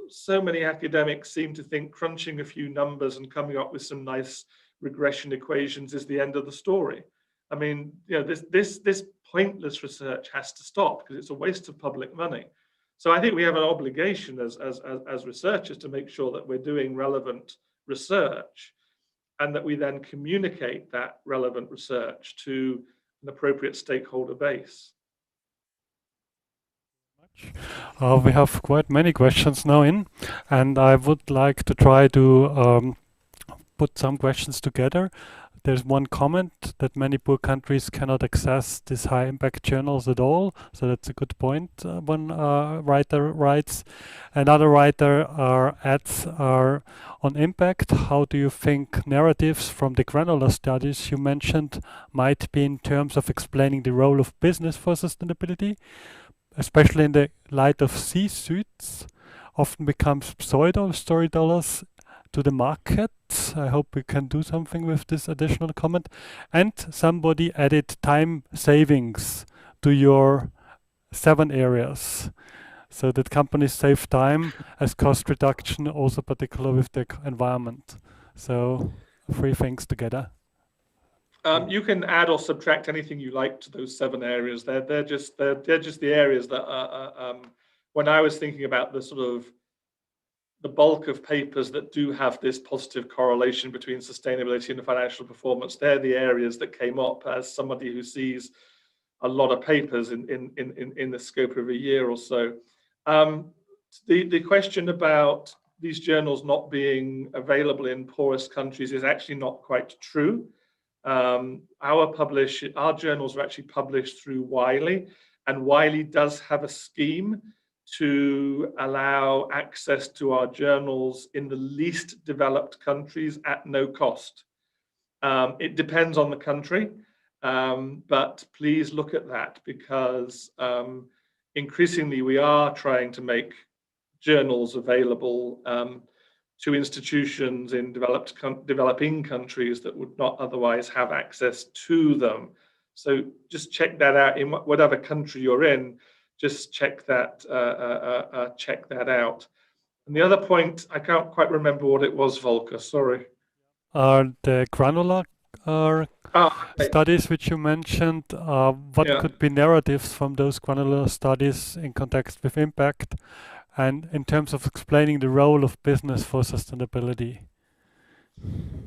so many academics seem to think crunching a few numbers and coming up with some nice regression equations is the end of the story. I mean, this pointless research has to stop because it's a waste of public money. So I think we have an obligation as researchers to make sure that we're doing relevant research, and that we then communicate that relevant research to an appropriate stakeholder base. We have quite many questions now in, and I would like to try to put some questions together. There's one comment that many poor countries cannot access these high impact journals at all. So that's a good point. One writer writes. Another writer adds on impact. How do you think narratives from the granular studies you mentioned might be in terms of explaining the role of business for sustainability, especially in the light of C-suites often becomes pseudo storytellers to the market? I hope we can do something with this additional comment. And somebody added time savings to your 7 areas, so that companies save time as cost reduction, also particular with the environment. So 3 things together. You can add or subtract anything you like to those 7 areas. They're just the areas that are, when I was thinking about the sort of the bulk of papers that do have this positive correlation between sustainability and financial performance, they're the areas that came up as somebody who sees a lot of papers in the scope of a year or so. The question about these journals not being available in poorest countries is actually not quite true. Our journals are actually published through Wiley, and Wiley does have a scheme to allow access to our journals in the least developed countries at no cost. It depends on the country, but please look at that, because increasingly we are trying to make journals available to institutions in developing countries that would not otherwise have access to them. So just check that out in whatever country you're in. Just check that out. And the other point, I can't quite remember what it was, Volker. Sorry. The granular studies which you mentioned. What could be narratives from those granular studies in context with impact, and in terms of explaining the role of business for sustainability?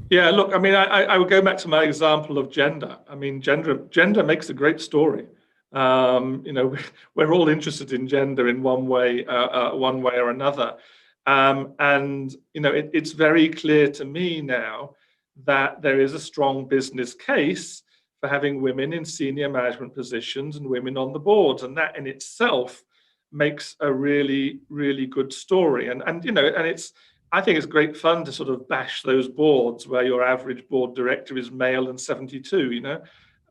Yeah, look, I mean, I would go back to my example of gender. I mean, gender makes a great story. We're all interested in gender in one way or another. And it's very clear to me now that there is a strong business case for having women in senior management positions and women on the boards, and that in itself makes a really, really good story. And I think it's great fun to sort of bash those boards where your average board director is male and 72,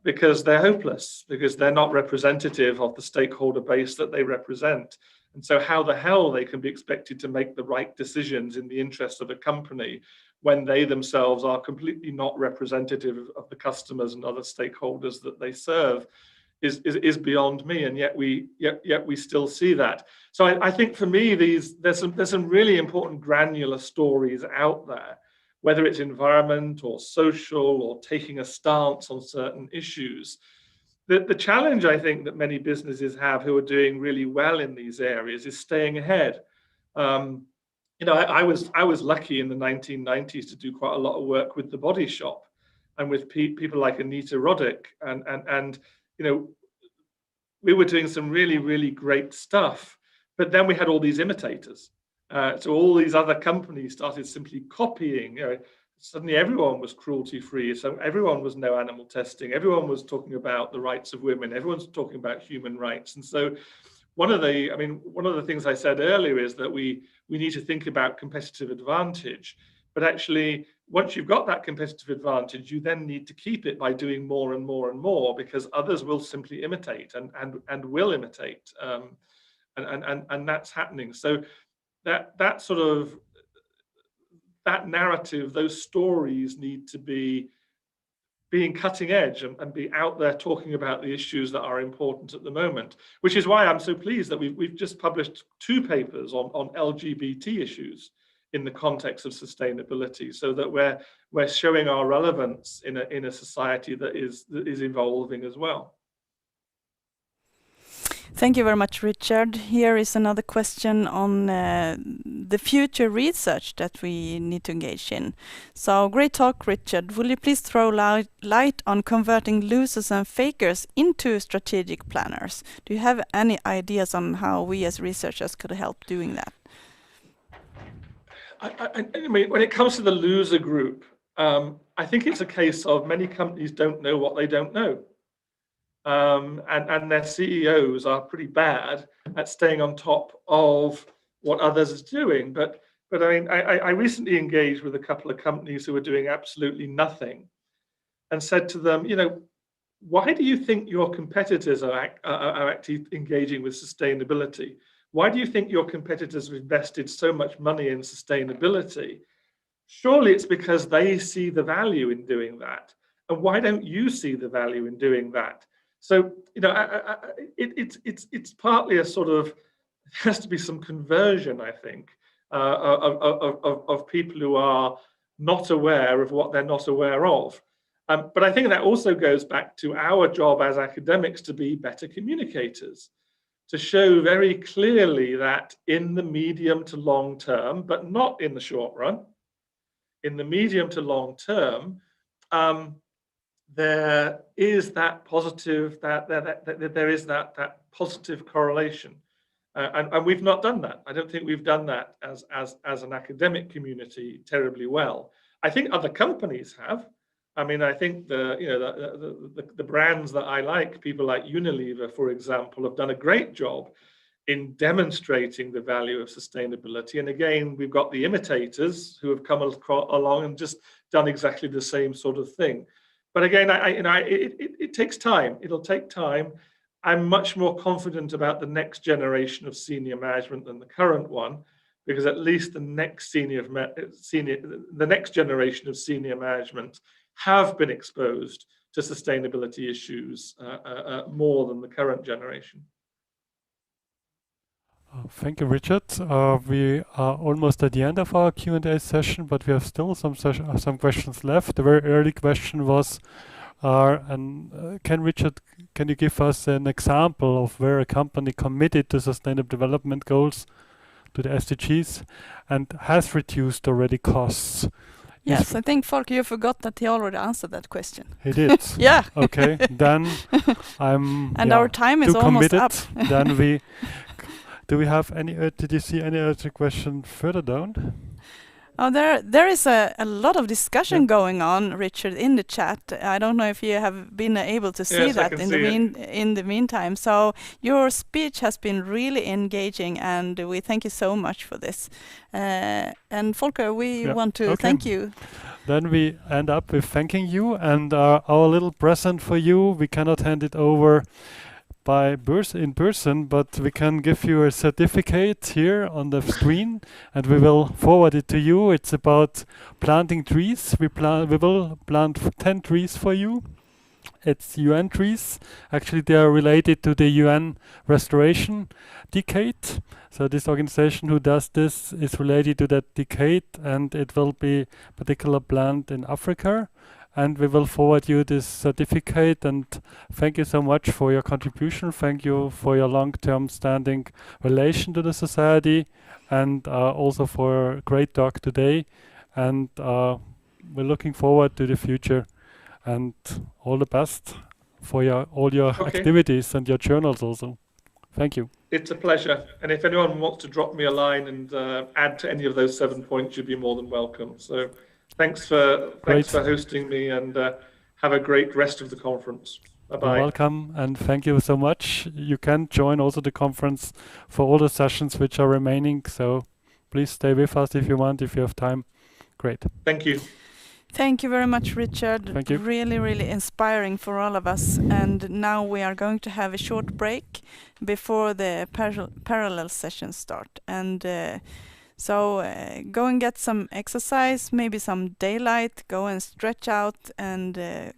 because they're hopeless, because they're not representative of the stakeholder base that they represent. And so how the hell they can be expected to make the right decisions in the interest of a company when they themselves are completely not representative of the customers and other stakeholders that they serve is beyond me. And yet we still see that. So I think for me, there's some really important granular stories out there, whether it's environment or social or taking a stance on certain issues. The challenge I think that many businesses have who are doing really well in these areas is staying ahead. I was lucky in the 1990s to do quite a lot of work with The Body Shop and with people like Anita Roddick, and we were doing some really, really great stuff. But then we had all these imitators. So all these other companies started simply copying. Suddenly everyone was cruelty-free. So everyone was no animal testing. Everyone was talking about the rights of women. Everyone's talking about human rights. And so one of the things I said earlier is that we need to think about competitive advantage, but actually once you've got that competitive advantage, you then need to keep it by doing more and more and more, because others will simply imitate and will imitate, and that's happening. So that sort of that narrative, those stories need to be being cutting edge and be out there talking about the issues that are important at the moment, which is why I'm so pleased that we've just published 2 papers on LGBT issues in the context of sustainability, so that we're showing our relevance in a society that is evolving as well. Thank you very much, Richard. Here is another question on the future research that we need to engage in. So, great talk, Richard. Will you please throw light on converting losers and fakers into strategic planners? Do you have any ideas on how we as researchers could help doing that? I mean, when it comes to the loser group, I think it's a case of many companies don't know what they don't know. And their CEOs are pretty bad at staying on top of what others are doing. But I mean, I recently engaged with a couple of companies who were doing absolutely nothing, and said to them, you know, why do you think your competitors are actually engaging with sustainability? Why do you think your competitors have invested so much money in sustainability? Surely it's because they see the value in doing that. And why don't you see the value in doing that? So, you know, it's partly a sort of, there has to be some conversion, I think, of people who are not aware of what they're not aware of. But I think that also goes back to our job as academics to be better communicators, to show very clearly that in the medium to long term, but not in the short run, in the medium to long term, there is that positive that positive correlation, and we've not done that. I don't think we've done that as an academic community terribly well. I think other companies have. I mean, I think the brands that I like, people like Unilever, for example, have done a great job in demonstrating the value of sustainability. And again, we've got the imitators who have come along and just done exactly the same sort of thing. But again, it takes time. It'll take time. I'm much more confident about the next generation of senior management than the current one, because at least the next generation of senior management have been exposed to sustainability issues more than the current generation. Thank you, Richard. We are almost at the end of our Q&A session, but we have still some questions left. The very early question was, can you give us an example of where a company committed to Sustainable Development Goals, to the SDGs, and has reduced already costs? Yes, I think, Volker, you forgot that he already answered that question. He did? Yeah. Okay, then I'm and our time is almost up. Then do we have any, did you see any other question further down? Oh, there is a lot of discussion going on, Richard, in the chat. I don't know if you have been able to see that in the meantime. So your speech has been really engaging, and we thank you so much for this. And Volker, we want to thank you. Then we end up with thanking you, and our little present for you. We cannot hand it over in person, but we can give you a certificate here on the screen, and we will forward it to you. It's about planting trees. We will plant 10 trees for you. It's UN trees. Actually, they are related to the UN Restoration Decade. So this organization who does this is related to that decade, and it will be particular plant in Africa. And we will forward you this certificate, and thank you so much for your contribution. Thank you for your long-term standing relation to the society, and also for a great talk today. And we're looking forward to the future, and all the best for all your activities and your journals also. Thank you. It's a pleasure. And if anyone wants to drop me a line and add to any of those 7 points, you'd be more than welcome. So thanks for hosting me, and have a great rest of the conference. Bye-bye. You're welcome, and thank you so much. You can join also the conference for all the sessions which are remaining, so please stay with us if you want, if you have time. Great. Thank you. Thank you very much, Richard. Thank you. Really, really inspiring for all of us. And now we are going to have a short break before the parallel sessions start. And so go and get some exercise, maybe some daylight, go and stretch out and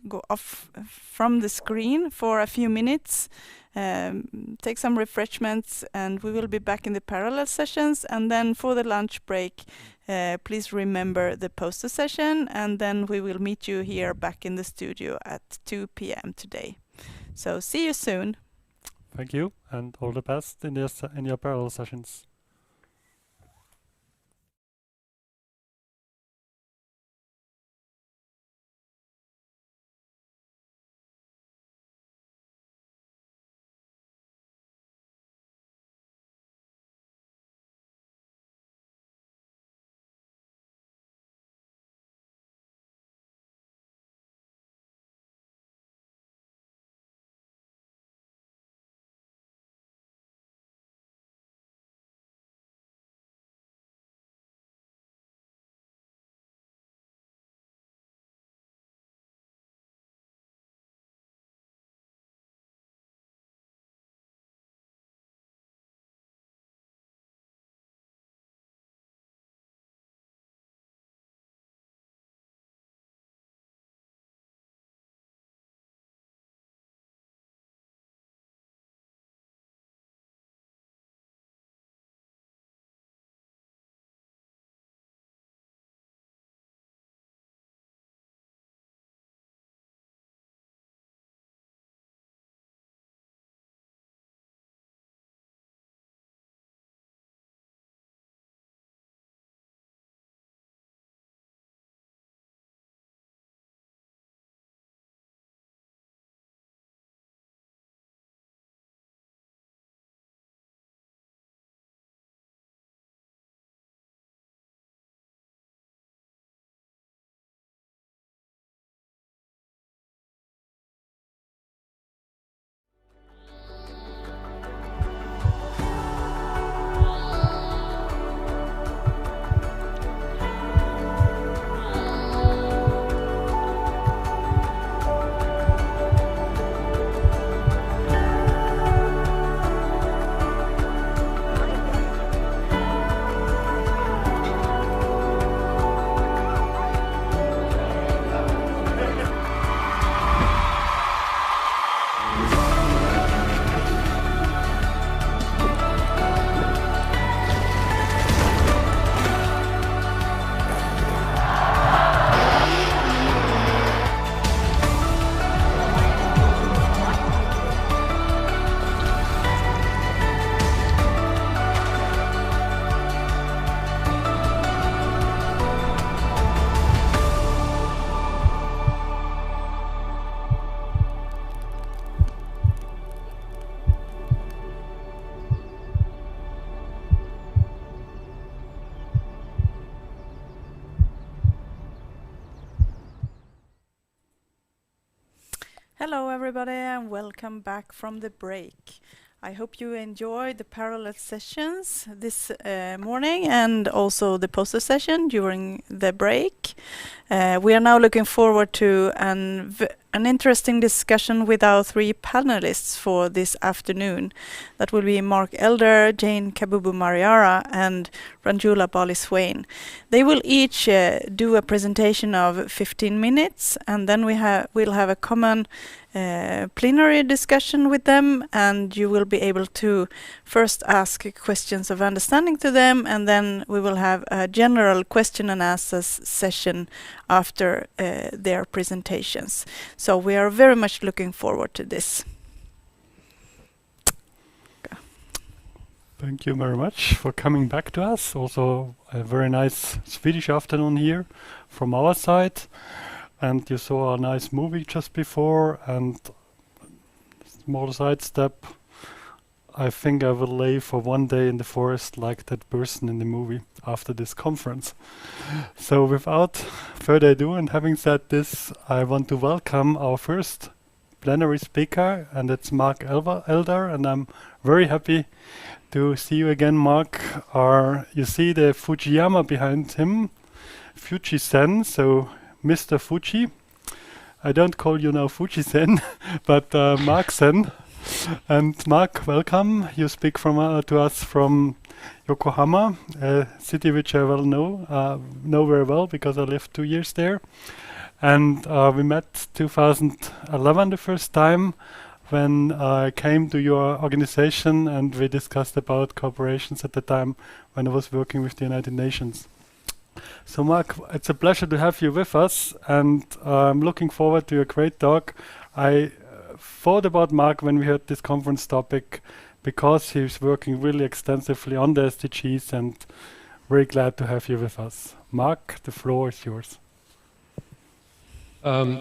go off from the screen for a few minutes. Take some refreshments, and we will be back in the parallel sessions. And then for the lunch break, please remember the poster session, and then we will meet you here back in the studio at 2 p.m. today. So see you soon. Thank you, and all the best in your parallel sessions. Hello everybody, and welcome back from the break. I hope you enjoyed the parallel sessions this morning, and also the poster session during the break. We are now looking forward to an interesting discussion with our three panelists for this afternoon. That will be Mark Elder, Jane Kabubu-Mariara, and Ranjula Bali-Swain. They will each do a presentation of 15 minutes, and then we'll have a common plenary discussion with them, and you will be able to first ask questions of understanding to them, and then we will have a general question and answers session after their presentations. So we are very much looking forward to this. Thank you very much for coming back to us. Also a very nice Swedish afternoon here from our side. And you saw a nice movie just before, and small sidestep. I think I will lay for one day in the forest like that person in the movie after this conference. So without further ado, and having said this, I want to welcome our first plenary speaker, and it's Mark Elder, and I'm very happy to see you again, Mark. You see the Fujiyama behind him, Fuji-sen, so Mr. Fuji. I don't call you now Fuji-sen, but Mark-sen. And Mark, welcome. You speak to us from Yokohama, a city which I know very well because I lived 2 years there. And we met 2011 the first time when I came to your organization, and we discussed about cooperations at the time when I was working with the United Nations. So Mark, it's a pleasure to have you with us, and I'm looking forward to your great talk. I thought about Mark when we heard this conference topic because he's working really extensively on the SDGs, and very glad to have you with us. Mark, the floor is yours.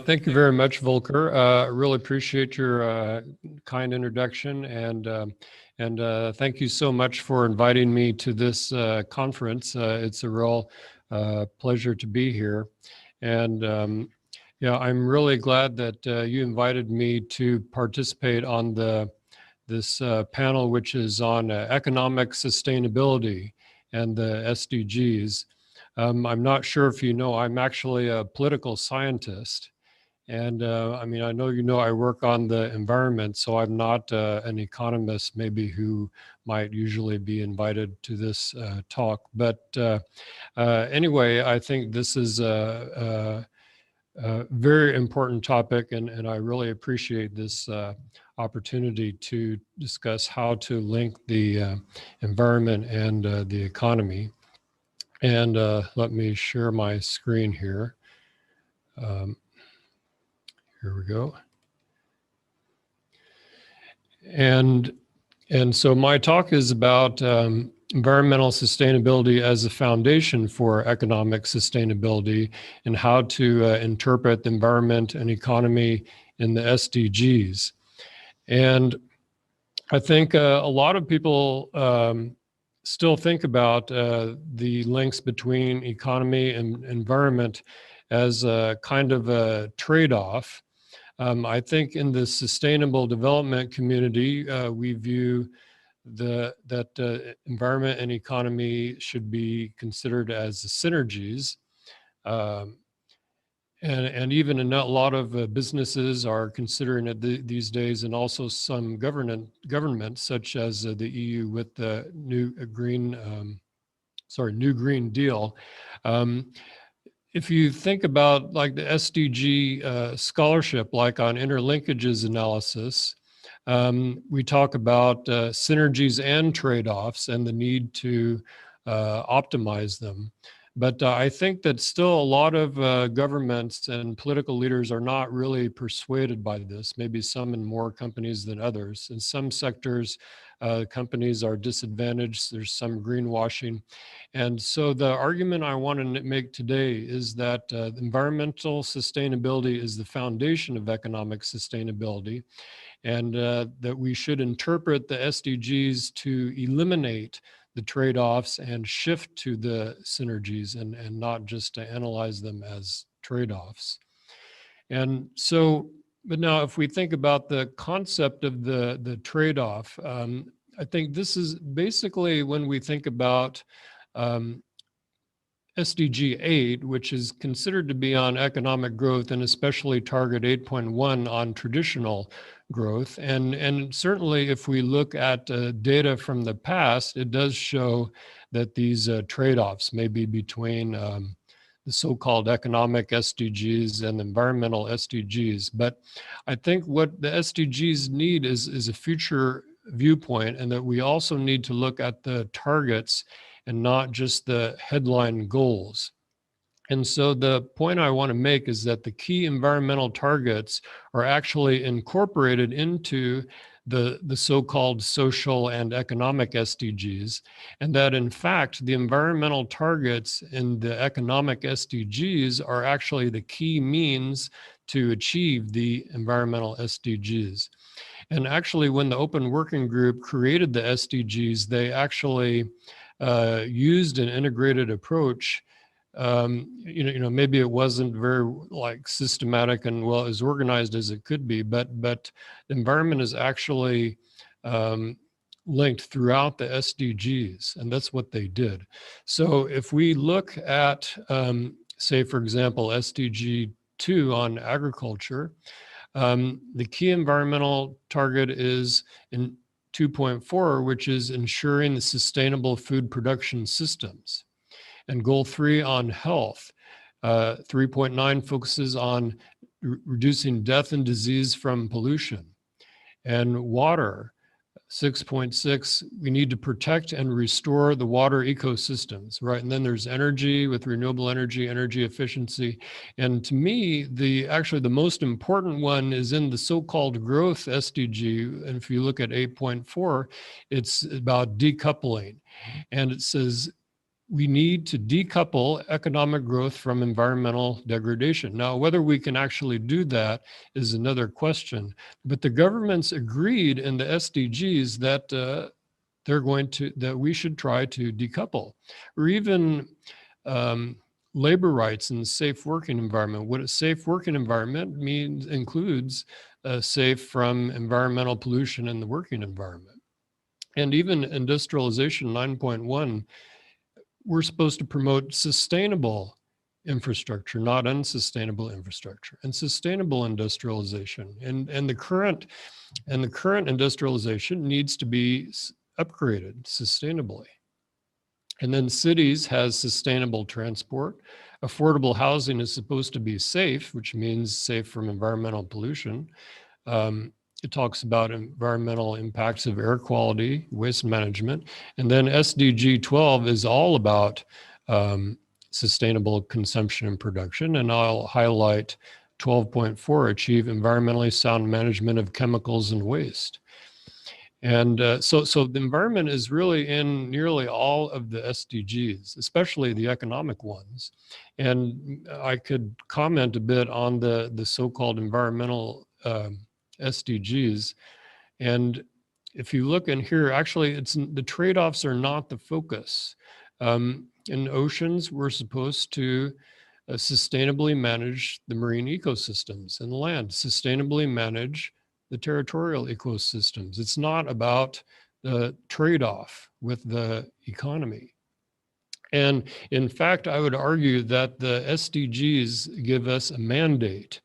Thank you very much, Volker. I really appreciate your kind introduction, and thank you so much for inviting me to this conference. It's a real pleasure to be here, and yeah, I'm really glad that you invited me to participate on this panel, which is on economic sustainability and the SDGs. I'm not sure if you know, I'm actually a political scientist. And I mean, I know you know I work on the environment, so I'm not an economist maybe who might usually be invited to this talk. But anyway, I think this is a very important topic, and I really appreciate this opportunity to discuss how to link the environment and the economy. And let me share my screen here. Here we go. And so my talk is about environmental sustainability as a foundation for economic sustainability, and how to interpret the environment and economy in the SDGs. And I think a lot of people still think about the links between economy and environment as a kind of a trade-off. I think in the sustainable development community, we view that environment and economy should be considered as synergies. And even a lot of businesses are considering it these days, and also some governments such as the EU with the new Green Deal. If you think about like the SDG scholarship, like on interlinkages analysis, we talk about synergies and trade-offs and the need to optimize them. But I think that still a lot of governments and political leaders are not really persuaded by this, maybe some in more companies than others. In some sectors, companies are disadvantaged. There's some greenwashing. And so the argument I want to make today is that environmental sustainability is the foundation of economic sustainability, and that we should interpret the SDGs to eliminate the trade-offs and shift to the synergies, and not just to analyze them as trade-offs. And so, but now if we think about the concept of the trade-off, I think this is basically when we think about SDG 8, which is considered to be on economic growth, and especially target 8.1 on traditional growth. And certainly if we look at data from the past, it does show that these trade-offs may be between the so-called economic SDGs and environmental SDGs. But I think what the SDGs need is a future viewpoint, and that we also need to look at the targets and not just the headline goals. And so the point I want to make is that the key environmental targets are actually incorporated into the so-called social and economic SDGs, and that in fact, the environmental targets in the economic SDGs are actually the key means to achieve the environmental SDGs. And actually, when the Open Working Group created the SDGs, they actually used an integrated approach maybe it wasn't very like systematic and well as organized as it could be, but the environment is actually linked throughout the SDGs, and that's what they did. So if we look at, say, for example, SDG 2 on agriculture, the key environmental target is in 2.4, which is ensuring the sustainable food production systems. And goal 3 on health, 3.9 focuses on reducing death and disease from pollution. And water, 6.6, we need to protect and restore the water ecosystems, right? And then there's energy with renewable energy, energy efficiency. And to me, actually the most important one is in the so-called growth SDG. And if you look at 8.4, it's about decoupling. And it says, we need to decouple economic growth from environmental degradation. Now, whether we can actually do that is another question, but the governments agreed in the SDGs that that we should try to decouple, or even labor rights and safe working environment. What a safe working environment means includes safe from environmental pollution in the working environment. And even industrialization 9.1, we're supposed to promote sustainable infrastructure, not unsustainable infrastructure, and sustainable industrialization. And the current industrialization needs to be upgraded sustainably. And then cities has sustainable transport. Affordable housing is supposed to be safe, which means safe from environmental pollution. It talks about environmental impacts of air quality, waste management. And then SDG 12 is all about sustainable consumption and production. And I'll highlight 12.4, achieve environmentally sound management of chemicals and waste. And so the environment is really in nearly all of the SDGs, especially the economic ones. And I could comment a bit on the so-called environmental SDGs. And if you look in here, actually, the trade-offs are not the focus. In oceans, we're supposed to sustainably manage the marine ecosystems, and land, sustainably manage the territorial ecosystems. It's not about the trade-off with the economy. And in fact, I would argue that the SDGs give us a mandate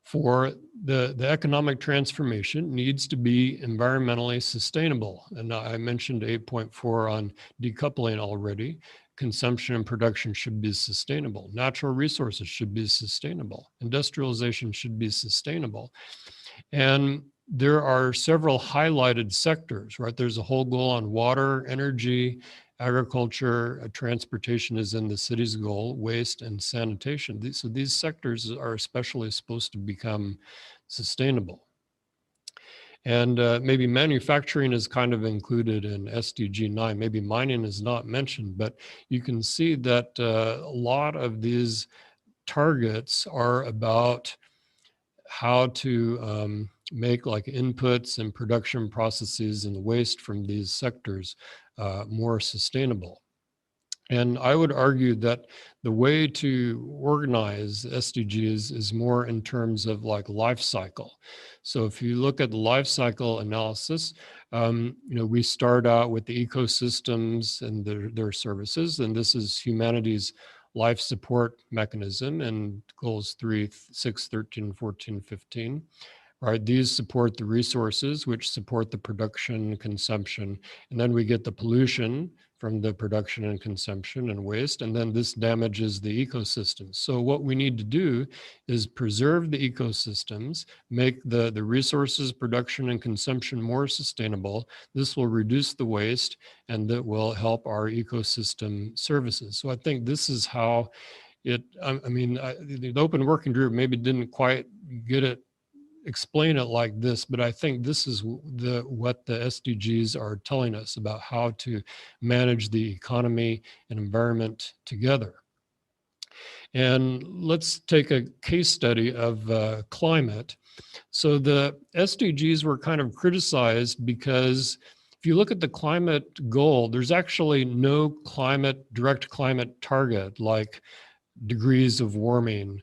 for the economic transformation needs to be environmentally sustainable. And I mentioned 8.4 on decoupling already. Consumption and production should be sustainable. Natural resources should be sustainable. Industrialization should be sustainable. And there are several highlighted sectors, right? There's a whole goal on water, energy, agriculture, transportation is in the city's goal, waste and sanitation. So these sectors are especially supposed to become sustainable. And maybe manufacturing is kind of included in SDG 9. Maybe mining is not mentioned, but you can see that a lot of these targets are about how to make like inputs and production processes and waste from these sectors more sustainable. And I would argue that the way to organize SDGs is more in terms of like life cycle. So if you look at the life cycle analysis, we start out with the ecosystems and their services, and this is humanity's life support mechanism and goals 3, 6, 13, 14, 15. Right, these support the resources, which support the production, consumption, and then we get the pollution from the production and consumption and waste, and then this damages the ecosystems. So what we need to do is preserve the ecosystems, make the resources, production, and consumption more sustainable. This will reduce the waste, and that will help our ecosystem services. So I think this is how the open working group maybe didn't quite explain it like this, but I think this is what the SDGs are telling us about how to manage the economy and environment together. And let's take a case study of climate. So the SDGs were kind of criticized because if if you look at the climate goal, there's actually no direct climate target like degrees of warming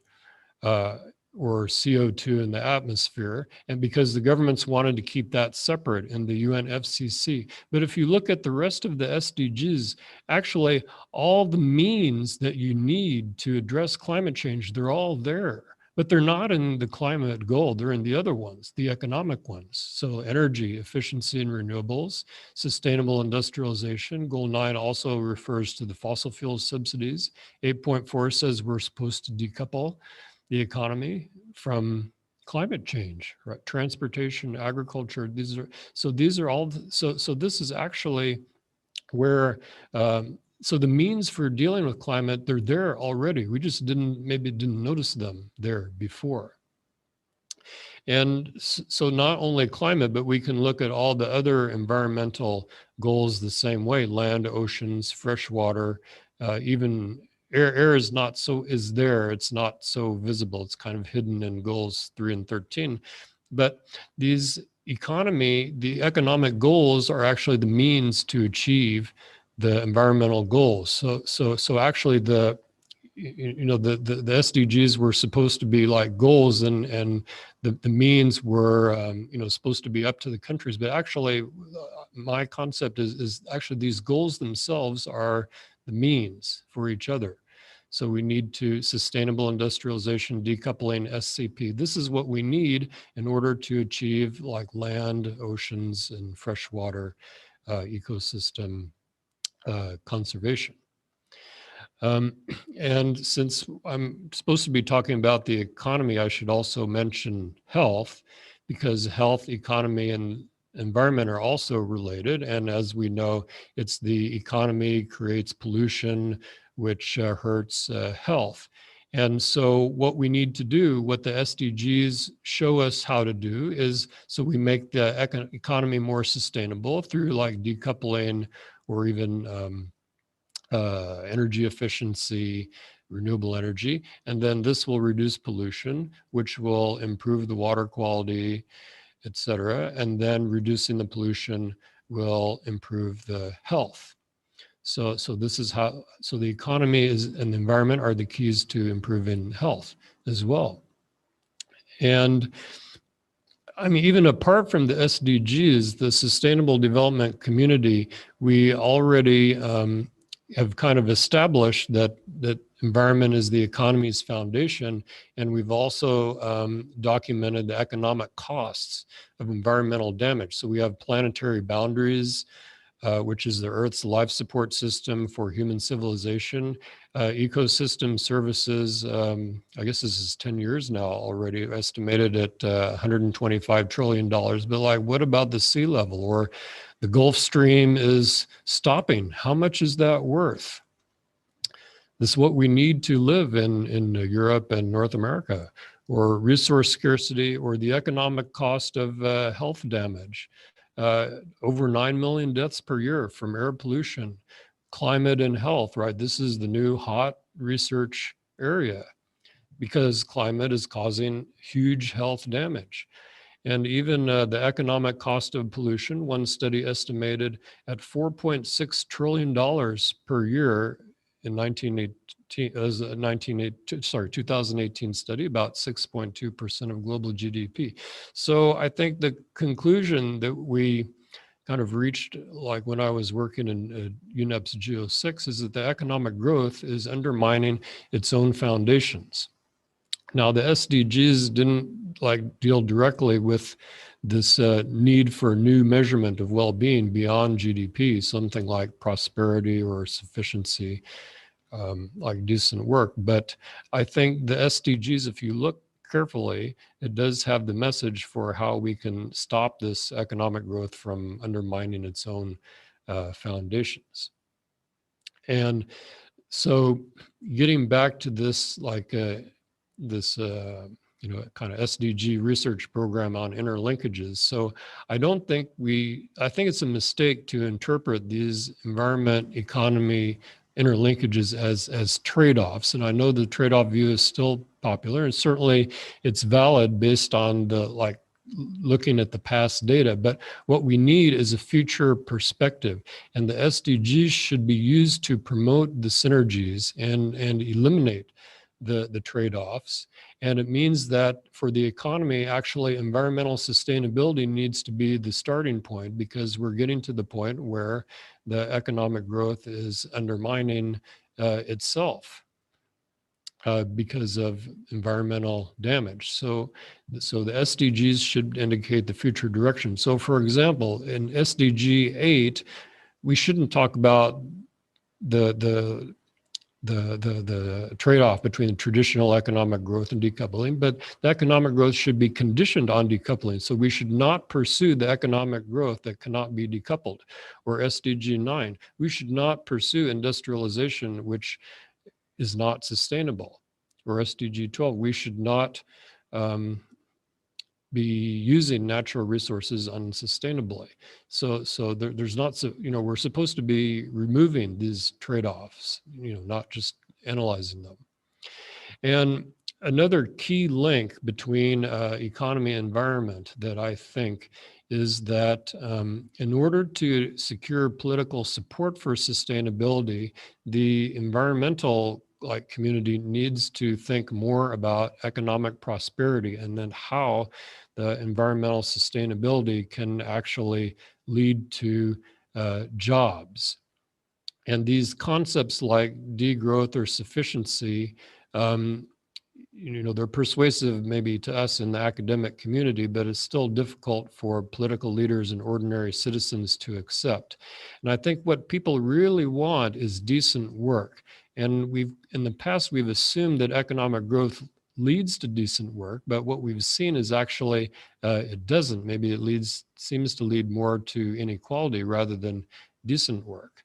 or CO2 in the atmosphere, and because the governments wanted to keep that separate in the UNFCCC. But if you look at the rest of the SDGs, actually all the means that you need to address climate change, they're all there. But they're not in the climate goal, they're in the other ones, the economic ones. So energy, efficiency and renewables, sustainable industrialization. Goal 9 also refers to the fossil fuel subsidies. 8.4 says we're supposed to decouple the economy from climate change, right? Transportation, agriculture, these are all, so this is actually where, so the means for dealing with climate, they're there already. We just maybe didn't notice them there before. And so not only climate, but we can look at all the other environmental goals the same way: land, oceans, fresh water, even air is there. It's not so visible. It's kind of hidden in goals 3 and 13. But these the economic goals are actually the means to achieve the environmental goals. So actually the SDGs were supposed to be like goals, and the means were supposed to be up to the countries. But actually, my concept is actually these goals themselves are the means for each other. So we need to sustainable industrialization, decoupling, SCP. This is what we need in order to achieve like land, oceans, and freshwater ecosystem conservation. And since I'm supposed to be talking about the economy, I should also mention health, because health, economy, and environment are also related. And as we know, it's the economy creates pollution, which hurts health. And so what we need to do, what the SDGs show us how to do, is so we make the economy more sustainable through like decoupling or even energy efficiency, renewable energy. And then this will reduce pollution, which will improve the water quality, et cetera. And then reducing the pollution will improve the health. So this is how, so the economy and the environment are the keys to improving health as well. And I mean, even apart from the SDGs, the sustainable development community, we already have kind of established that environment is the economy's foundation. And we've also documented the economic costs of environmental damage. So we have planetary boundaries, which is the Earth's life support system for human civilization. Ecosystem services, I guess this is 10 years now already, estimated at $125 trillion. But like, what about the sea level? Or the Gulf Stream is stopping. How much is that worth? This is what we need to live in Europe and North America. Or resource scarcity, or the economic cost of health damage. Over 9 million deaths per year from air pollution. Climate and health, right? This is the new hot research area because climate is causing huge health damage. And even the economic cost of pollution, one study estimated at $4.6 trillion per year in 2018 study, about 6.2% of global GDP. So I think the conclusion that we kind of reached, like when I was working in UNEP's Geo6, is that the economic growth is undermining its own foundations. Now, the SDGs didn't like deal directly with this need for new measurement of well-being beyond GDP, something like prosperity or sufficiency, like decent work. But I think the SDGs, if you look carefully, it does have the message for how we can stop this economic growth from undermining its own foundations. And so getting back to this, like this kind of SDG research program on interlinkages. So I think it's a mistake to interpret these environment, economy, interlinkages as trade-offs. And I know the trade-off view is still popular, and certainly it's valid based on the like looking at the past data, but what we need is a future perspective. And the SDGs should be used to promote the synergies and eliminate the trade-offs. And it means that for the economy, actually environmental sustainability needs to be the starting point, because we're getting to the point where the economic growth is undermining itself because of environmental damage. So the SDGs should indicate the future direction. So for example, in SDG 8, we shouldn't talk about the trade-off between traditional economic growth and decoupling, but the economic growth should be conditioned on decoupling. So we should not pursue the economic growth that cannot be decoupled. Or SDG 9, we should not pursue industrialization which is not sustainable. Or SDG 12, we should not be using natural resources unsustainably. So there's not, we're supposed to be removing these trade-offs, not just analyzing them. And another key link between economy and environment that I think is that in order to secure political support for sustainability, the environmental community needs to think more about economic prosperity, and then how the environmental sustainability can actually lead to jobs. And these concepts like degrowth or sufficiency, they're persuasive maybe to us in the academic community, but it's still difficult for political leaders and ordinary citizens to accept. And I think what people really want is decent work. And in the past, we've assumed that economic growth leads to decent work, but what we've seen is actually it doesn't. Maybe it seems to lead more to inequality rather than decent work.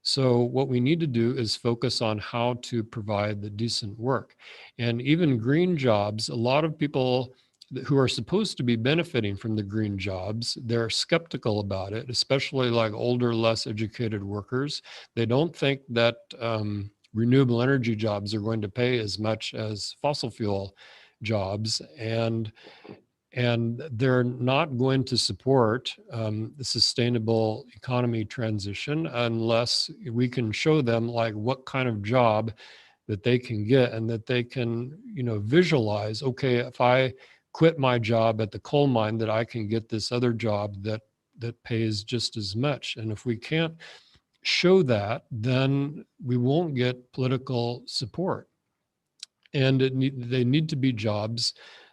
So what we need to do is focus on how to provide the decent work. And even green jobs, a lot of people who are supposed to be benefiting from the green jobs, they're skeptical about it, especially like older, less educated workers. They don't think that renewable energy jobs are going to pay as much as fossil fuel jobs, and they're not going to support the sustainable economy transition unless we can show them what kind of job that they can get, and that they can visualize, okay, if I quit my job at the coal mine, that I can get this other job that pays just as much. And if we can't show that, then we won't get political support. And they need to be jobs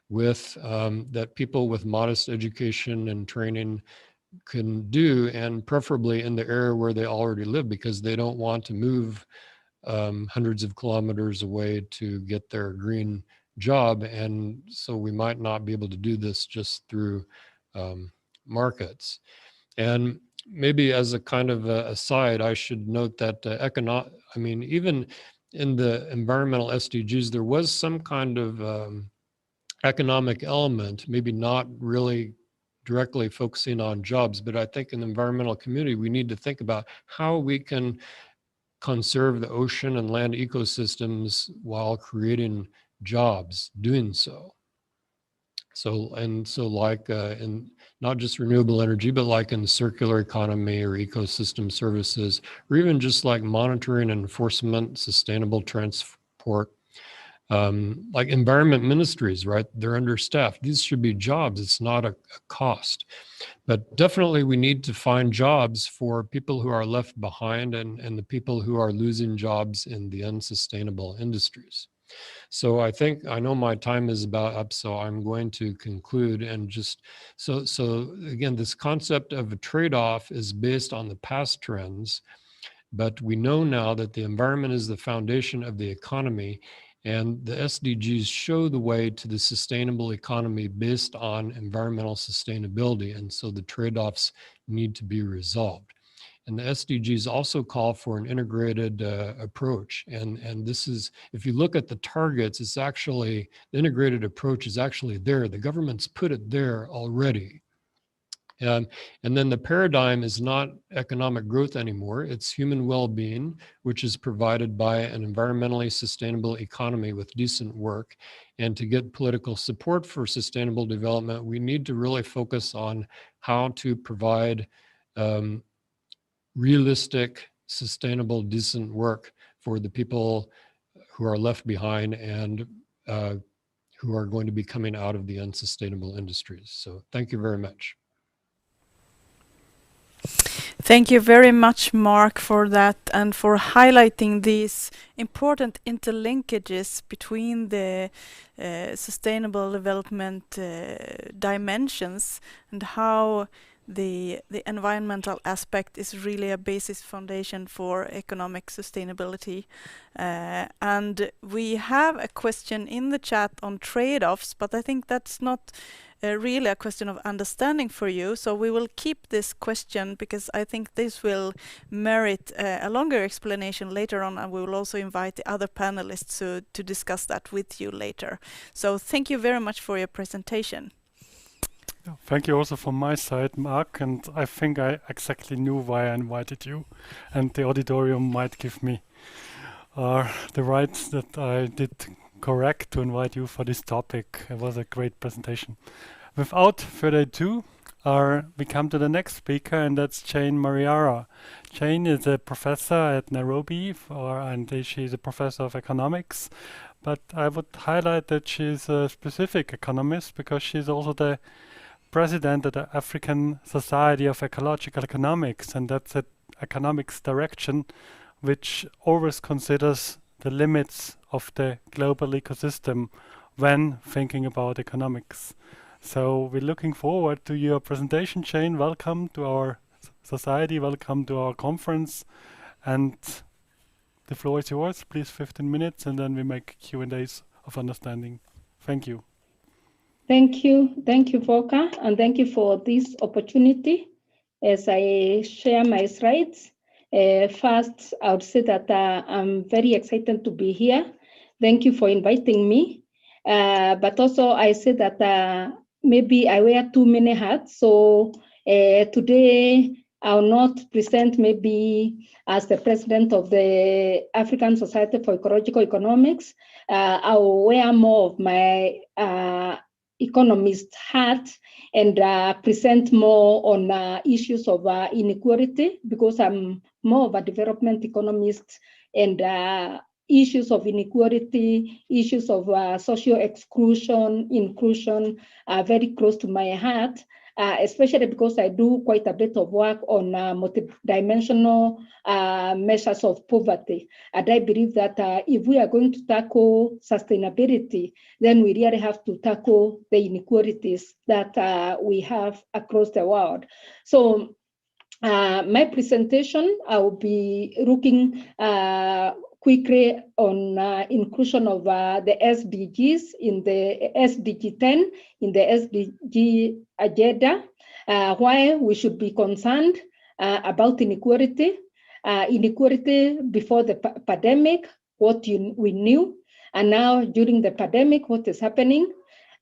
with that people with modest education and training can do, and preferably in the area where they already live, because they don't want to move hundreds of kilometers away to get their green job. And so we might not be able to do this just through markets. And maybe as a kind of aside, I should note that even in the environmental SDGs, there was some kind of economic element, maybe not really directly focusing on jobs, but I think in the environmental community, we need to think about how we can conserve the ocean and land ecosystems while creating jobs doing so. So in not just renewable energy, but like in the circular economy or ecosystem services, or even just like monitoring and enforcement, sustainable transport, like environment ministries, right? They're understaffed. These should be jobs. It's not a cost. But definitely we need to find jobs for people who are left behind, and the people who are losing jobs in the unsustainable industries. So I know my time is about up, so I'm going to conclude. And just so again, this concept of a trade-off is based on the past trends, but we know now that the environment is the foundation of the economy, and the SDGs show the way to the sustainable economy based on environmental sustainability. And so the trade-offs need to be resolved. And the SDGs also call for an integrated approach. And this is, if you look at the targets, it's actually, the integrated approach is actually there. The government's put it there already. And then the paradigm is not economic growth anymore. It's human well-being, which is provided by an environmentally sustainable economy with decent work. And to get political support for sustainable development, we need to really focus on how to provide realistic, sustainable, decent work for the people who are left behind and who are going to be coming out of the unsustainable industries. So thank you very much. Thank you very much, Mark, for that and for highlighting these important interlinkages between the sustainable development dimensions and how the environmental aspect is really a basis foundation for economic sustainability. And we have a question in the chat on trade-offs, but I think that's not really a question of understanding for you. So we will keep this question because I think this will merit a longer explanation later on, and we will also invite the other panelists to discuss that with you later. So thank you very much for your presentation. Thank you also from my side, Mark, and I think I exactly knew why I invited you, and the auditorium might give me the rights that I did correct to invite you for this topic. It was a great presentation. Without further ado, we come to the next speaker, and that's Jane Mariara. Jane is a professor at Nairobi, and she's a professor of economics. But I would highlight that she's a specific economist because she's also the president of the African Society of Ecological Economics, and that's an economics direction which always considers the limits of the global ecosystem when thinking about economics. So we're looking forward to your presentation, Jane. Welcome to our society, welcome to our conference, and the floor is yours. Please, 15 minutes, and then we make Q&As of understanding. Thank you. Thank you, Volker, and thank you for this opportunity. As I share my slides, first, I would say that I'm very excited to be here. Thank you for inviting me. But also, I say that maybe I wear too many hats. So today, I will not present maybe as the president of the African Society for Ecological Economics. I will wear more of my economist hat and present more on issues of inequality, because I'm more of a development economist, and issues of inequality, issues of social exclusion, inclusion are very close to my heart, especially because I do quite a bit of work on multidimensional measures of poverty. And I believe that if we are going to tackle sustainability, then we really have to tackle the inequalities that we have across the world. So my presentation, I will be looking quickly on inclusion of the SDGs in the SDG 10 in the SDG agenda, why we should be concerned about inequality, inequality before the pandemic, what we knew, and now during the pandemic, what is happening,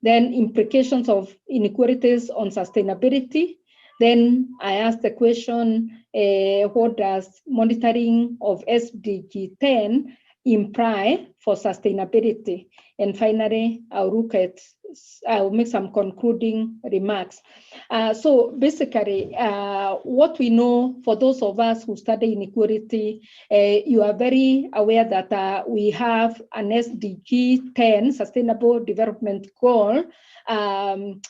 then implications of inequalities on sustainability. Then I asked the question, what does monitoring of SDG 10 imply for sustainability? And finally, I'll make some concluding remarks. So basically, what we know, for those of us who study inequality, you are very aware that we have an SDG 10, Sustainable Development Goal,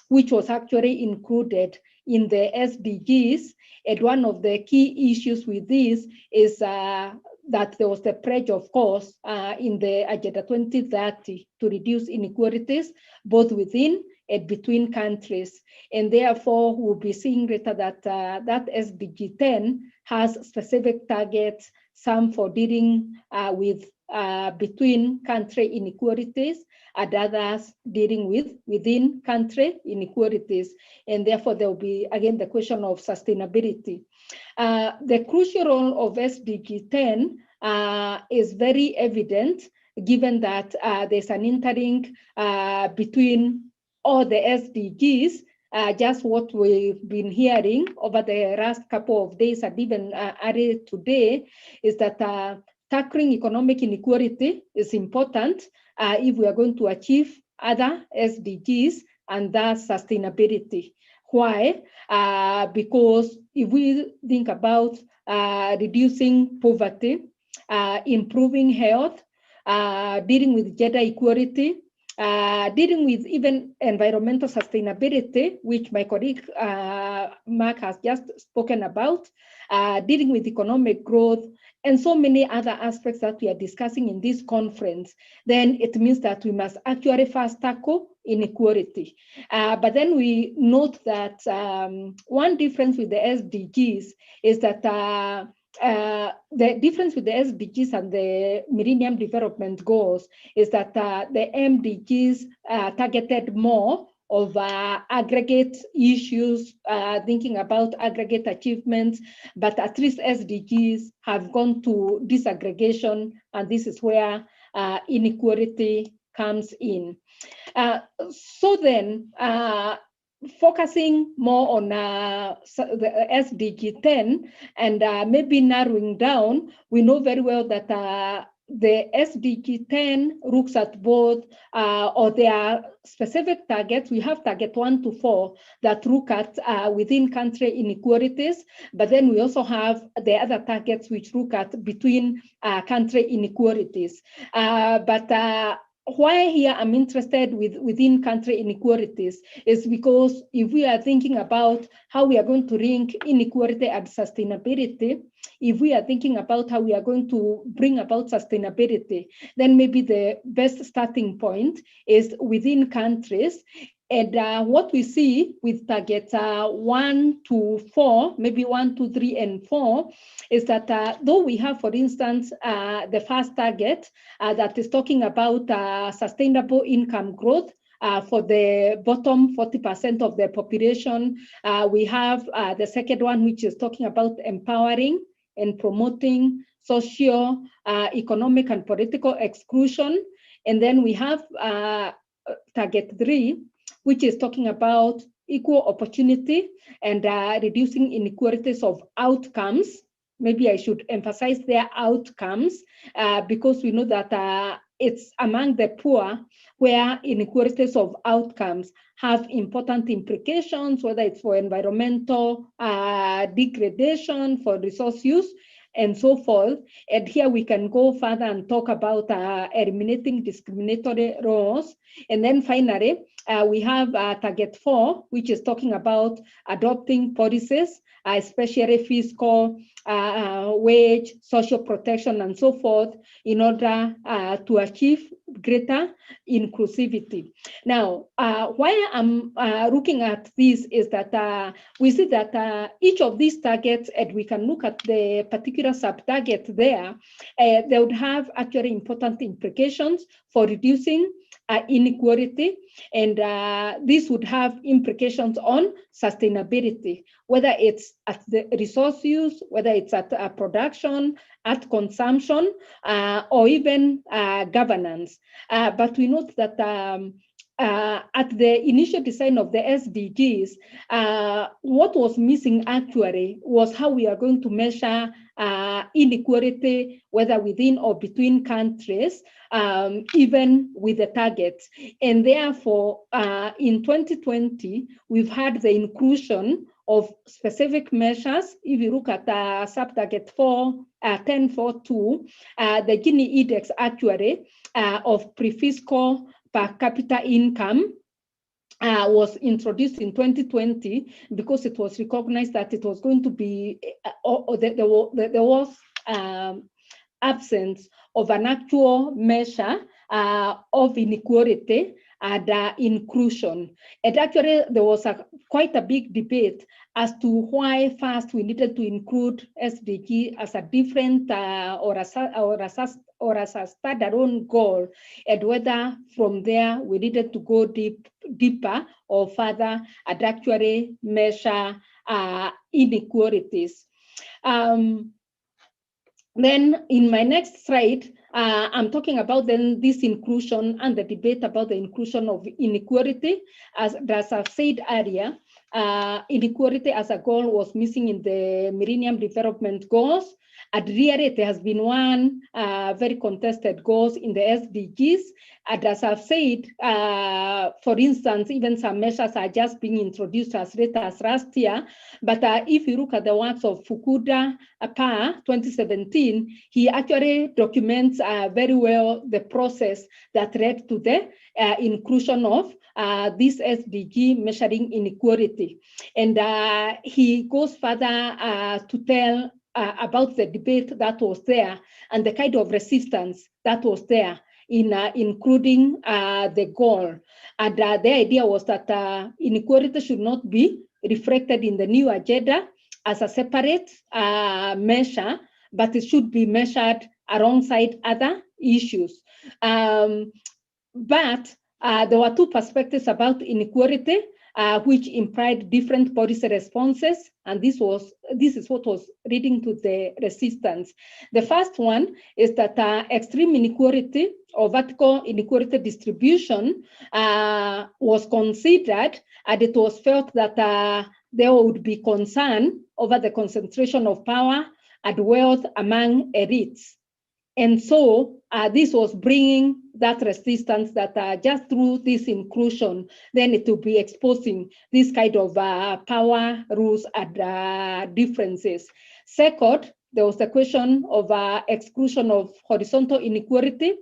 which was actually included in the SDGs. And one of the key issues with this is that there was the pledge, of course, in the Agenda 2030 to reduce inequalities, both within and between countries. And therefore, we'll be seeing later that that SDG 10 has specific targets, some for dealing with between country inequalities, and others dealing with within country inequalities. And therefore, there will be, again, the question of sustainability. The crucial role of SDG 10 is very evident, given that there's an interlink between all the SDGs just what we've been hearing over the last couple of days and even earlier today, is that tackling economic inequality is important if we are going to achieve other SDGs and thus sustainability. Why? Because if we think about reducing poverty, improving health, dealing with gender equality, dealing with even environmental sustainability, which my colleague Mark has just spoken about, dealing with economic growth, and so many other aspects that we are discussing in this conference, then it means that we must actually first tackle inequality. But then we note that one difference with the SDGs is that the difference with the SDGs and the Millennium Development Goals is that the MDGs targeted more of aggregate issues, thinking about aggregate achievements, but at least SDGs have gone to disaggregation, and this is where inequality comes in. So then, focusing more on the SDG 10 and maybe narrowing down, we know very well that the SDG 10 looks at both, or there are specific targets. We have target 1 to 4 that look at within country inequalities, but then we also have the other targets which look at between country inequalities. Why here I'm interested with within country inequalities is because if we are thinking about how we are going to link inequality and sustainability, if we are thinking about how we are going to bring about sustainability, then maybe the best starting point is within countries. And what we see with targets 1 to 4, maybe 1, 2, 3, and 4, is that though we have, for instance, the first target that is talking about sustainable income growth for the bottom 40% of the population, we have the second one, which is talking about empowering and promoting socio, economic, and political exclusion. And then we have target 3, which is talking about equal opportunity and reducing inequalities of outcomes. Maybe I should emphasize their outcomes because we know that it's among the poor where inequalities of outcomes have important implications, whether it's for environmental degradation, for resource use, and so forth. And here we can go further and talk about eliminating discriminatory laws. And then finally, we have target 4, which is talking about adopting policies, especially fiscal, wage, social protection, and so forth, in order to achieve greater inclusivity. Now, why I'm looking at this is that we see that each of these targets, and we can look at the particular sub-target there, they would have actually important implications for reducing inequality, and this would have implications on sustainability, whether it's at the resource use, whether it's at production, at consumption, or even governance. But we note that at the initial design of the SDGs, what was missing actually was how we are going to measure inequality, whether within or between countries, even with the targets. And therefore, in 2020, we've had the inclusion of specific measures. If you look at sub-target 10.4.2, the Gini index actually of pre-fiscal per capita income was introduced in 2020 because it was recognized that it was going to be, there was absence of an actual measure of inequality and inclusion. And actually, there was quite a big debate as to why first we needed to include SDG as a different or as a standalone goal, and whether from there we needed to go deeper or further and actually measure inequalities. Then in my next slide, I'm talking about then this inclusion and the debate about the inclusion of inequality. As I've said earlier, inequality as a goal was missing in the Millennium Development Goals. At really, there has been one very contested goals in the SDGs. And as I've said, for instance, even some measures are just being introduced as late as last year. But if you look at the works of Fukuda Pa 2017, he actually documents very well the process that led to the inclusion of this SDG measuring inequality. And he goes further to tell about the debate that was there and the kind of resistance that was there in including the goal. And the idea was that inequality should not be reflected in the new agenda as a separate measure, but it should be measured alongside other issues. But there were two perspectives about inequality, which implied different policy responses, and this is what was leading to the resistance. The first one is that extreme inequality or vertical inequality distribution was considered, and it was felt that there would be concern over the concentration of power and wealth among elites. And so this was bringing that resistance that just through this inclusion, then it will be exposing this kind of power, rules, and differences. Second, there was the question of exclusion of horizontal inequality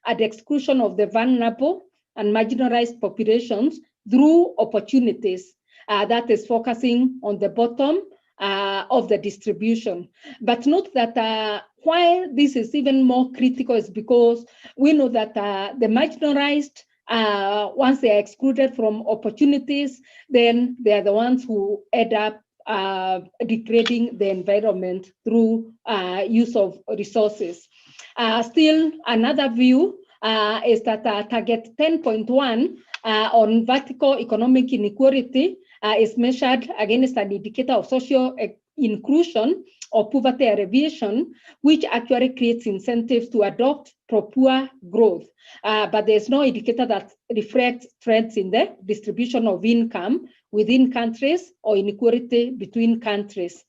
and exclusion of the vulnerable and marginalized populations through opportunities that is focusing on the bottom of the distribution. But note that why this is even more critical is because we know that the marginalized, once they are excluded from opportunities, then they are the ones who end up degrading the environment through use of resources. Still, another view is that target 10.1 on vertical economic inequality is measured against an indicator of social inclusion or poverty alleviation, which actually creates incentives to adopt pro-poor growth. But there's no indicator that reflects trends in the distribution of income within countries or inequality between countries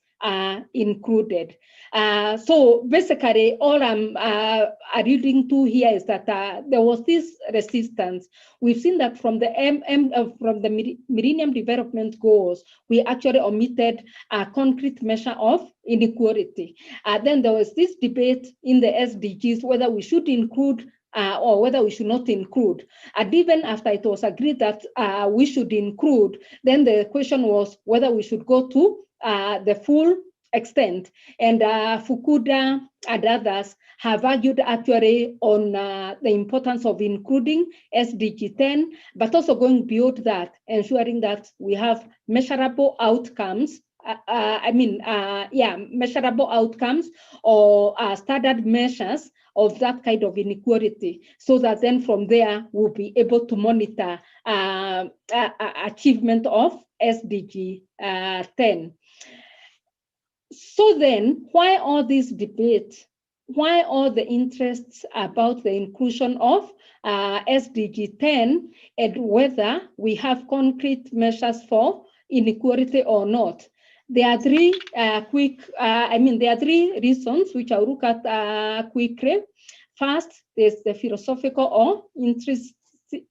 included. So basically, all I'm alluding to here is that there was this resistance. We've seen that from the Millennium Development Goals, we actually omitted a concrete measure of inequality. Then there was this debate in the SDGs whether we should include or whether we should not include. And even after it was agreed that we should include, then the question was whether we should go to the full extent. And Fukuda and others have argued actually on the importance of including SDG 10, but also going beyond that, ensuring that we have measurable outcomes. Measurable outcomes or standard measures of that kind of inequality, so that then from there we'll be able to monitor achievement of SDG 10. So then, why all this debate? Why all the interests about the inclusion of SDG 10 and whether we have concrete measures for inequality or not? There are three reasons which I'll look at quickly. First, there's the philosophical or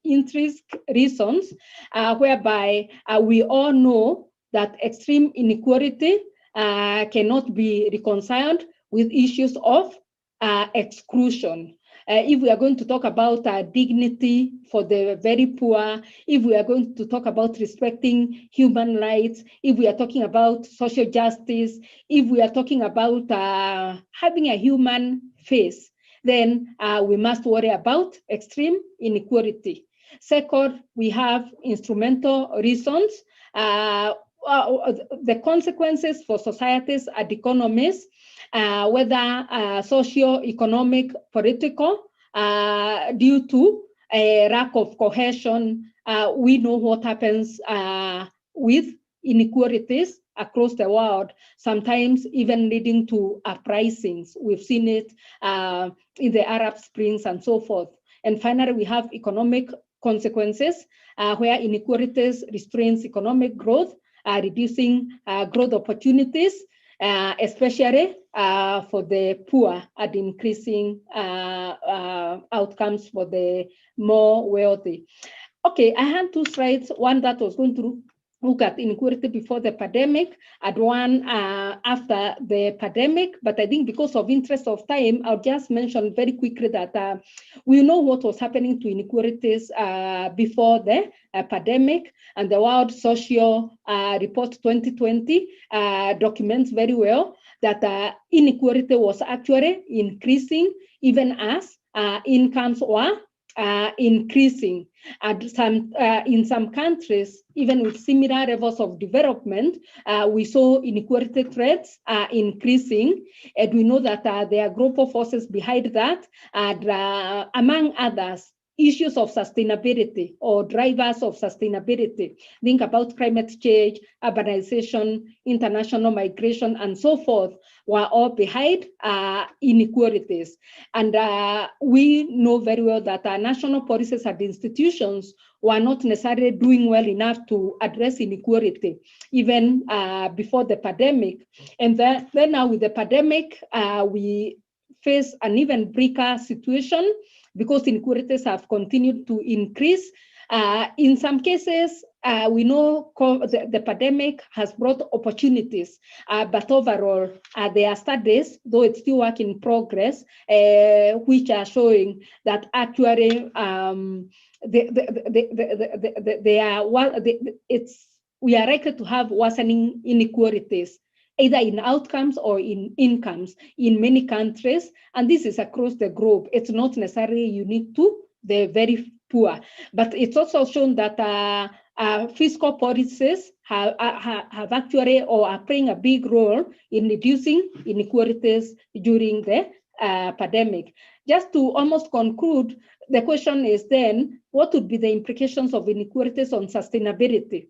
intrinsic reasons, whereby we all know that extreme inequality cannot be reconciled with issues of exclusion. If we are going to talk about dignity for the very poor, if we are going to talk about respecting human rights, if we are talking about social justice, if we are talking about having a human face, then we must worry about extreme inequality. Second, we have instrumental reasons. The consequences for societies and economies, whether socio-economic, political, due to a lack of cohesion. We know what happens with inequalities across the world, sometimes even leading to uprisings. We've seen it in the Arab Springs and so forth. And finally, we have economic consequences where inequalities restrains economic growth reducing growth opportunities, especially for the poor, and increasing outcomes for the more wealthy. Okay, I had two slides, one that was going to look at inequality before the pandemic and one after the pandemic. But I think because of interest of time, I'll just mention very quickly that we know what was happening to inequalities before the pandemic, and the World Social Report 2020 documents very well that inequality was actually increasing even as incomes were increasing. And in some countries, even with similar levels of development, we saw inequality threats increasing. And we know that there are global forces behind that, and among others, issues of sustainability or drivers of sustainability. Think about climate change, urbanization, international migration, and so forth, were all behind inequalities. And we know very well that our national policies and institutions were not necessarily doing well enough to address inequality, even before the pandemic. And then now with the pandemic, we face an even bleaker situation because inequalities have continued to increase. In some cases, we know the pandemic has brought opportunities, but overall, there are studies, though it's still work in progress, which are showing that actually we are likely to have worsening inequalities, either in outcomes or in incomes in many countries. And this is across the globe. It's not necessarily unique to the very poor, but it's also shown that fiscal policies have actually or are playing a big role in reducing inequalities during the pandemic. Just to almost conclude, the question is then, what would be the implications of inequalities on sustainability?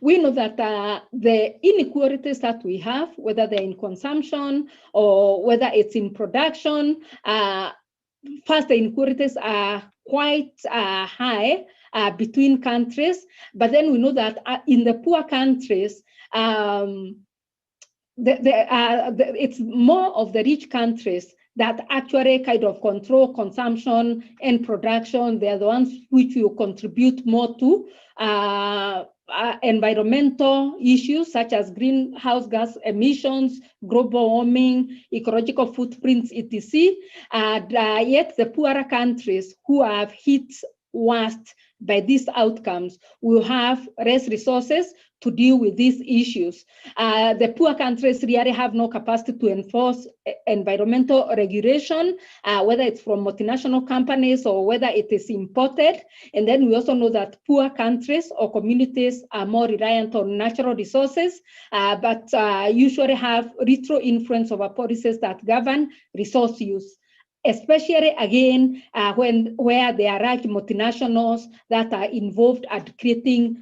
We know that the inequalities that we have, whether they're in consumption or whether it's in production, first, the inequalities are quite high between countries, but then we know that in the poor countries, it's more of the rich countries that actually kind of control consumption and production. They're the ones which will contribute more to environmental issues such as greenhouse gas emissions, global warming, ecological footprints, etc. Yet the poorer countries who have hit worst by these outcomes will have less resources to deal with these issues. The poor countries really have no capacity to enforce environmental regulation, whether it's from multinational companies or whether it is imported. And then we also know that poor countries or communities are more reliant on natural resources, but usually have retro influence over policies that govern resource use, especially again where there are large multinationals that are involved at creating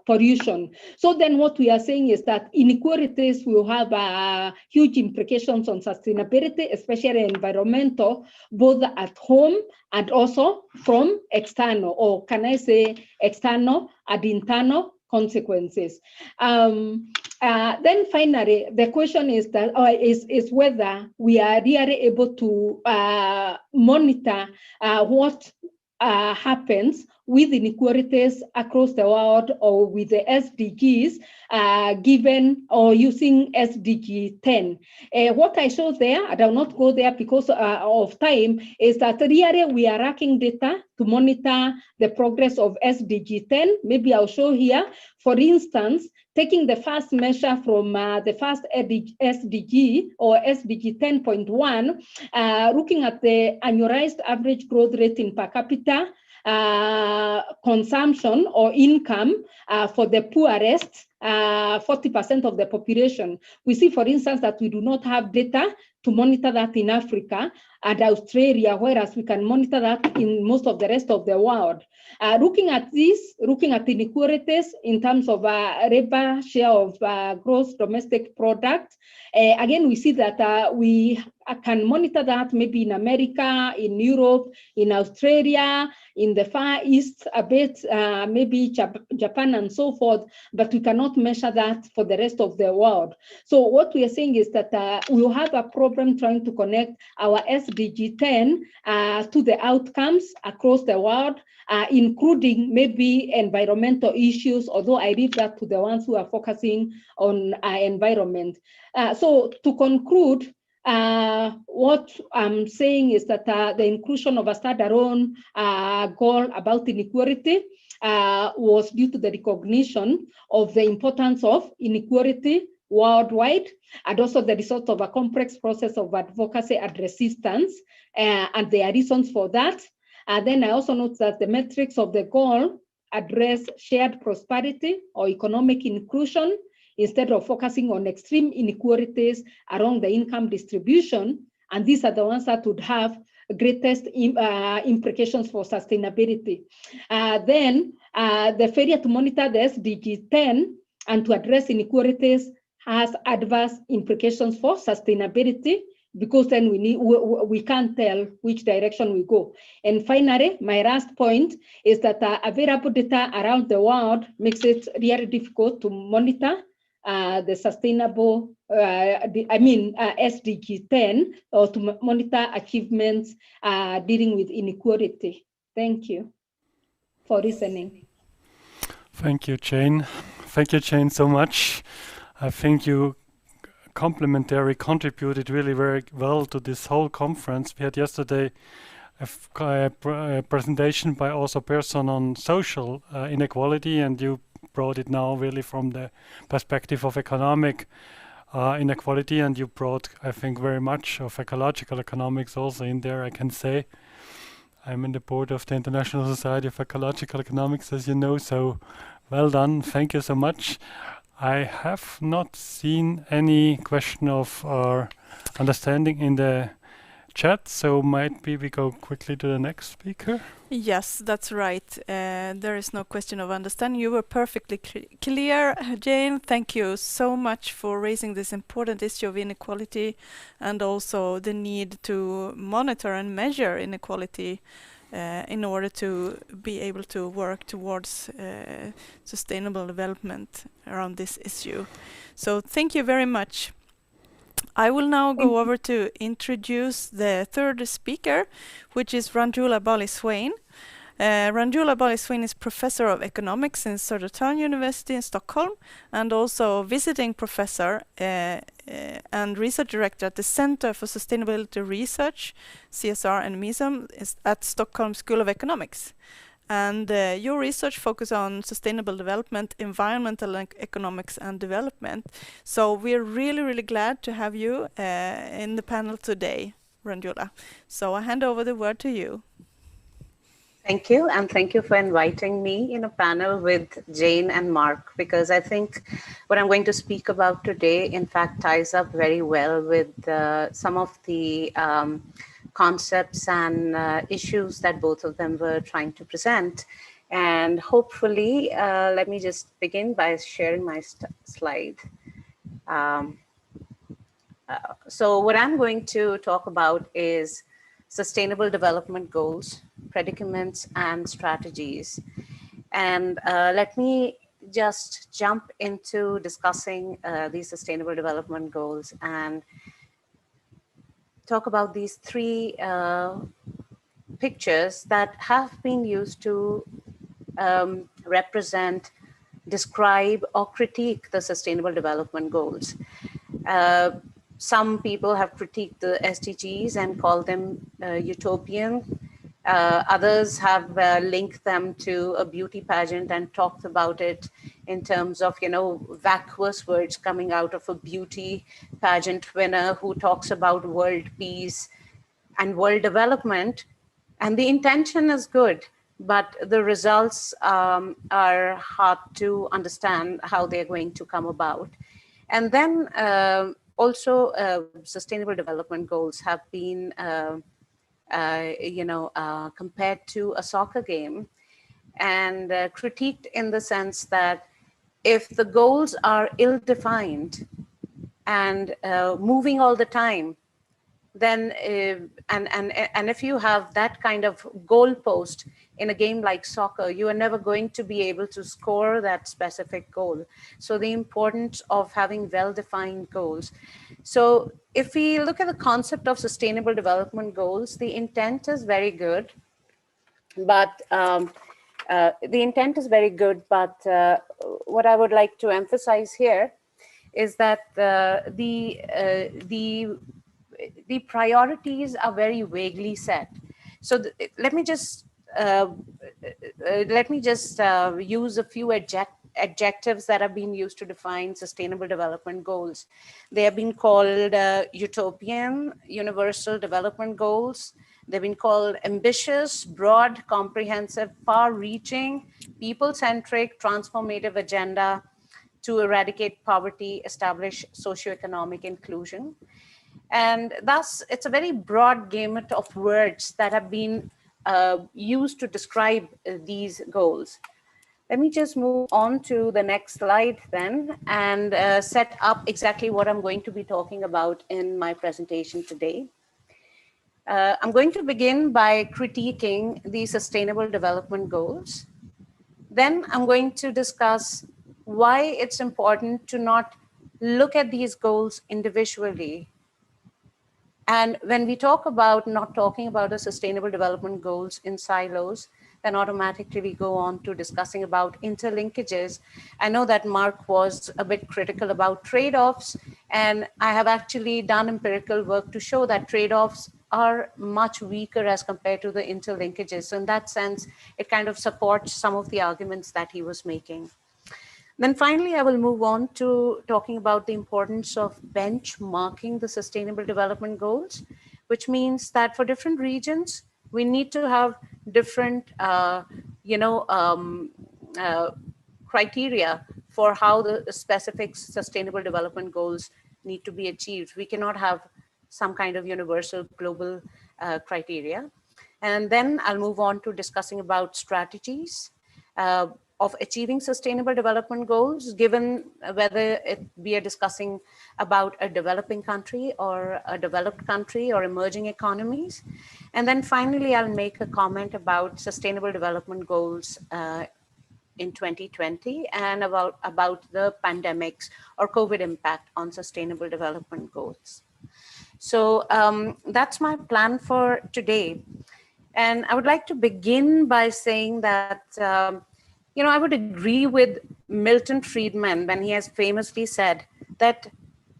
pollution. So then what we are saying is that inequalities will have huge implications on sustainability, especially environmental, both at home and also from external, or can I say external and internal consequences. Then finally, the question is that is whether we are really able to monitor what happens with inequalities across the world or with the SDGs given or using SDG 10. What I show there, I will not go there because of time, is that really we are lacking data to monitor the progress of SDG 10. Maybe I'll show here, for instance, taking the first measure from the first SDG or SDG 10.1, looking at the annualized average growth rate in per capita consumption or income for the poorest 40% of the population. We see, for instance, that we do not have data to monitor that in Africa and Australia, whereas we can monitor that in most of the rest of the world. Looking at this, looking at inequalities in terms of labor share of gross domestic product, again, we see that we can monitor that maybe in America, in Europe, in Australia, in the Far East, a bit, maybe Japan and so forth, but we cannot measure that for the rest of the world. So what we are saying is that we will have a problem trying to connect our SDG 10 to the outcomes across the world, including maybe environmental issues, although I leave that to the ones who are focusing on environment. So to conclude, what I'm saying is that the inclusion of a standalone goal about inequality was due to the recognition of the importance of inequality worldwide, and also the result of a complex process of advocacy and resistance, and there are reasons for that. Then I also note that the metrics of the goal address shared prosperity or economic inclusion, instead of focusing on extreme inequalities around the income distribution. And these are the ones that would have greatest implications for sustainability. Then the failure to monitor the SDG 10 and to address inequalities has adverse implications for sustainability, because then we can't tell which direction we go. And finally, my last point is that available data around the world makes it really difficult to monitor the sustainable, SDG 10, or to monitor achievements dealing with inequality. Thank you for listening. Thank you, Jane. Thank you, Jane, so much. I think you contributed really very well to this whole conference. We had yesterday a presentation by also a person on social inequality, and you brought it now really from the perspective of economic inequality, and you brought, I think, very much of ecological economics also in there. I can say I'm in the board of the International Society of Ecological Economics, as you know, so well done. Thank you so much. I have not seen any question of understanding in the chat, so might be we go quickly to the next speaker. Yes, that's right. There is no question of understanding. You were perfectly clear, Jane. Thank you so much for raising this important issue of inequality, and also the need to monitor and measure inequality in order to be able to work towards sustainable development around this issue. So thank you very much. I will now go over to introduce the third speaker, which is Ranjula Bali-Swain. Ranjula Bali-Swain is Professor of Economics in Södertörn University in Stockholm, and also visiting professor and research director at the Center for Sustainability Research, CSR and MISM, at Stockholm School of Economics. And your research focuses on sustainable development, environmental economics and development. So we're really, really glad to have you in the panel today, Ranjula. So I hand over the word to you. Thank you, and thank you for inviting me in a panel with Jane and Mark, because I think what I'm going to speak about today, in fact, ties up very well with some of the concepts and issues that both of them were trying to present. And hopefully, let me just begin by sharing my slide. So what I'm going to talk about is Sustainable Development Goals, predicaments and strategies. And let me just jump into discussing these Sustainable Development Goals and talk about these three pictures that have been used to represent, describe, or critique the Sustainable Development Goals. Some people have critiqued the SDGs and called them utopian. Others have linked them to a beauty pageant and talked about it in terms of, vacuous words coming out of a beauty pageant winner who talks about world peace and world development. And the intention is good, but the results are hard to understand how they're going to come about. And then also Sustainable Development Goals have been compared to a soccer game and critiqued in the sense that if the goals are ill-defined and moving all the time, then and if you have that kind of goal post in a game like soccer, you are never going to be able to score that specific goal. So the importance of having well-defined goals. So if we look at the concept of sustainable development goals, the intent is very good, but what I would like to emphasize here is that the priorities are very vaguely set. So let me just use a few adjectives that have been used to define sustainable development goals. They have been called utopian, universal development goals. They've been called ambitious, broad, comprehensive, far-reaching, people-centric, transformative agenda to eradicate poverty, establish socioeconomic inclusion. And thus, it's a very broad gamut of words that have been used to describe these goals. Let me just move on to the next slide then and set up exactly what I'm going to be talking about in my presentation today. I'm going to begin by critiquing the Sustainable Development Goals. Then I'm going to discuss why it's important to not look at these goals individually. And when we talk about not talking about the Sustainable Development Goals in silos, then automatically we go on to discussing about interlinkages. I know that Mark was a bit critical about trade-offs, and I have actually done empirical work to show that trade-offs are much weaker as compared to the interlinkages. So in that sense, it kind of supports some of the arguments that he was making. Then finally, I will move on to talking about the importance of benchmarking the Sustainable Development Goals, which means that for different regions, we need to have different, criteria for how the specific Sustainable Development Goals need to be achieved. We cannot have some kind of universal global criteria. And then I'll move on to discussing about strategies of achieving Sustainable Development Goals, given whether we are discussing about a developing country or a developed country or emerging economies. And then finally, I'll make a comment about Sustainable Development Goals in 2020 and about the pandemics or COVID impact on Sustainable Development Goals. So that's my plan for today. And I would like to begin by saying that I would agree with Milton Friedman when he has famously said that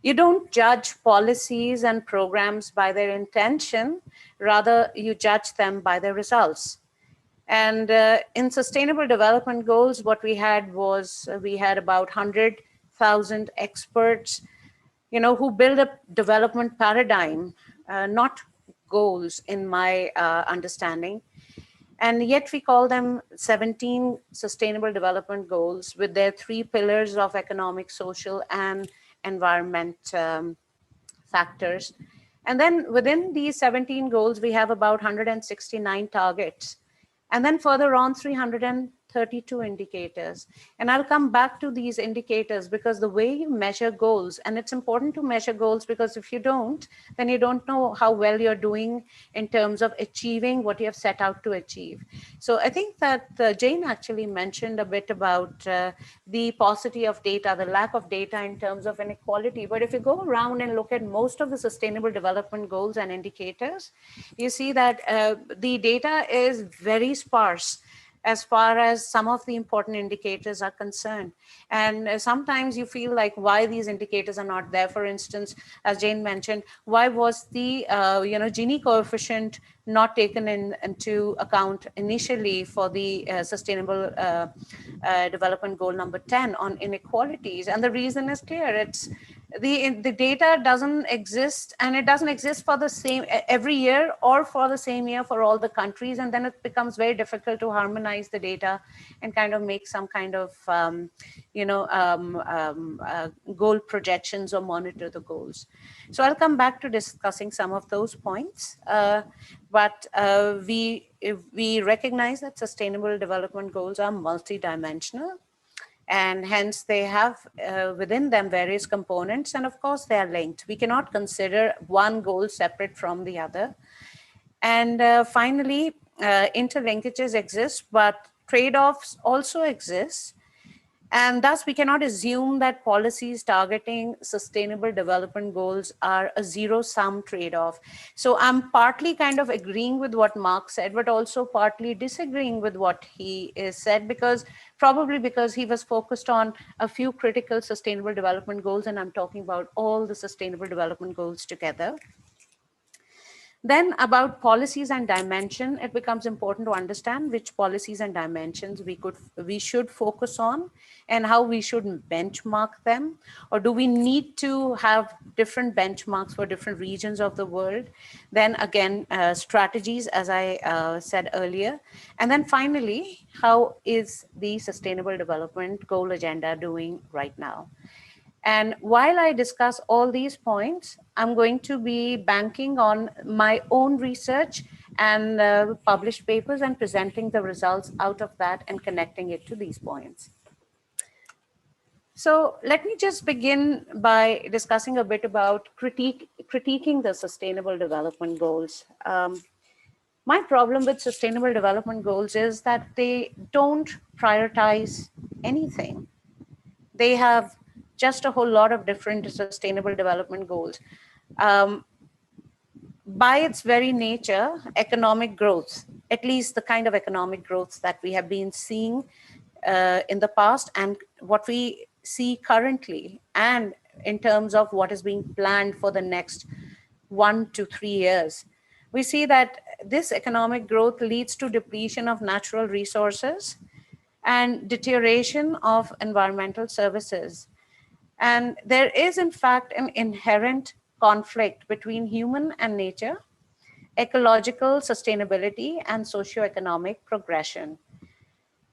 you don't judge policies and programs by their intention, rather you judge them by their results. And in Sustainable Development Goals, what we had was we had about 100,000 experts, who build a development paradigm, not goals in my understanding. And yet we call them 17 Sustainable Development Goals with their 3 pillars of economic, social, and environment factors. And then within these 17 goals, we have about 169 targets. And then further on, 332 indicators. And I'll come back to these indicators because the way you measure goals, and it's important to measure goals because if you don't, then you don't know how well you're doing in terms of achieving what you have set out to achieve. So I think that Jane actually mentioned a bit about the paucity of data, the lack of data in terms of inequality. But if you go around and look at most of the Sustainable Development Goals and indicators, you see that the data is very sparse as far as some of the important indicators are concerned. And sometimes you feel like why these indicators are not there. For instance, as Jane mentioned, why was the Gini coefficient not taken into account initially for the Sustainable Development Goal number 10 on inequalities? And the reason is clear. It's the data doesn't exist, and it doesn't exist for the same every year or for the same year for all the countries, and then it becomes very difficult to harmonize the data and kind of make some kind of goal projections or monitor the goals. So I'll come back to discussing some of those points, but we recognize that Sustainable Development Goals are multidimensional. And hence they have within them various components, and of course they are linked. We cannot consider one goal separate from the other. And finally, interlinkages exist, but trade-offs also exist. And thus, we cannot assume that policies targeting sustainable development goals are a zero-sum trade-off. So I'm partly kind of agreeing with what Mark said, but also partly disagreeing with what he said, probably because he was focused on a few critical sustainable development goals, and I'm talking about all the sustainable development goals together. Then about policies and dimension, it becomes important to understand which policies and dimensions we should focus on and how we should benchmark them. Or do we need to have different benchmarks for different regions of the world? Then again, strategies, as I said earlier. And then finally, how is the Sustainable Development Goal Agenda doing right now? And while I discuss all these points, I'm going to be banking on my own research and published papers and presenting the results out of that and connecting it to these points. So let me just begin by discussing a bit about critiquing the Sustainable Development Goals. My problem with Sustainable Development Goals is that they don't prioritize anything. They have just a whole lot of different sustainable development goals. By its very nature, economic growth, at least the kind of economic growth that we have been seeing in the past and what we see currently, and in terms of what is being planned for the next 1 to 3 years, we see that this economic growth leads to depletion of natural resources and deterioration of environmental services. And there is, in fact, an inherent conflict between human and nature, ecological sustainability, and socioeconomic progression.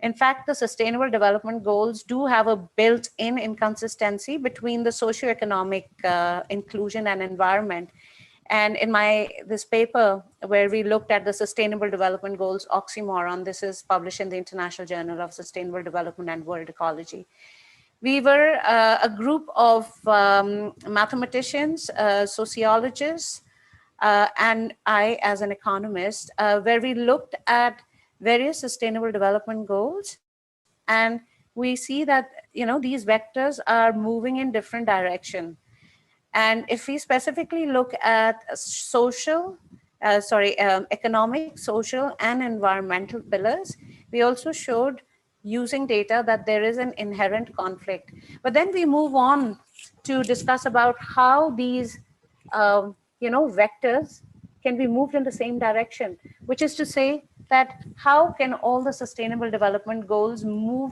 In fact, the Sustainable Development Goals do have a built-in inconsistency between the socioeconomic inclusion and environment. And in this paper, where we looked at the Sustainable Development Goals oxymoron, this is published in the International Journal of Sustainable Development and World Ecology. We were a group of mathematicians, sociologists, and I as an economist, where we looked at various sustainable development goals. And we see that these vectors are moving in different direction. And if we specifically look at economic, social, and environmental pillars, we also showed using data that there is an inherent conflict. But then we move on to discuss about how these vectors can be moved in the same direction, which is to say that how can all the sustainable development goals move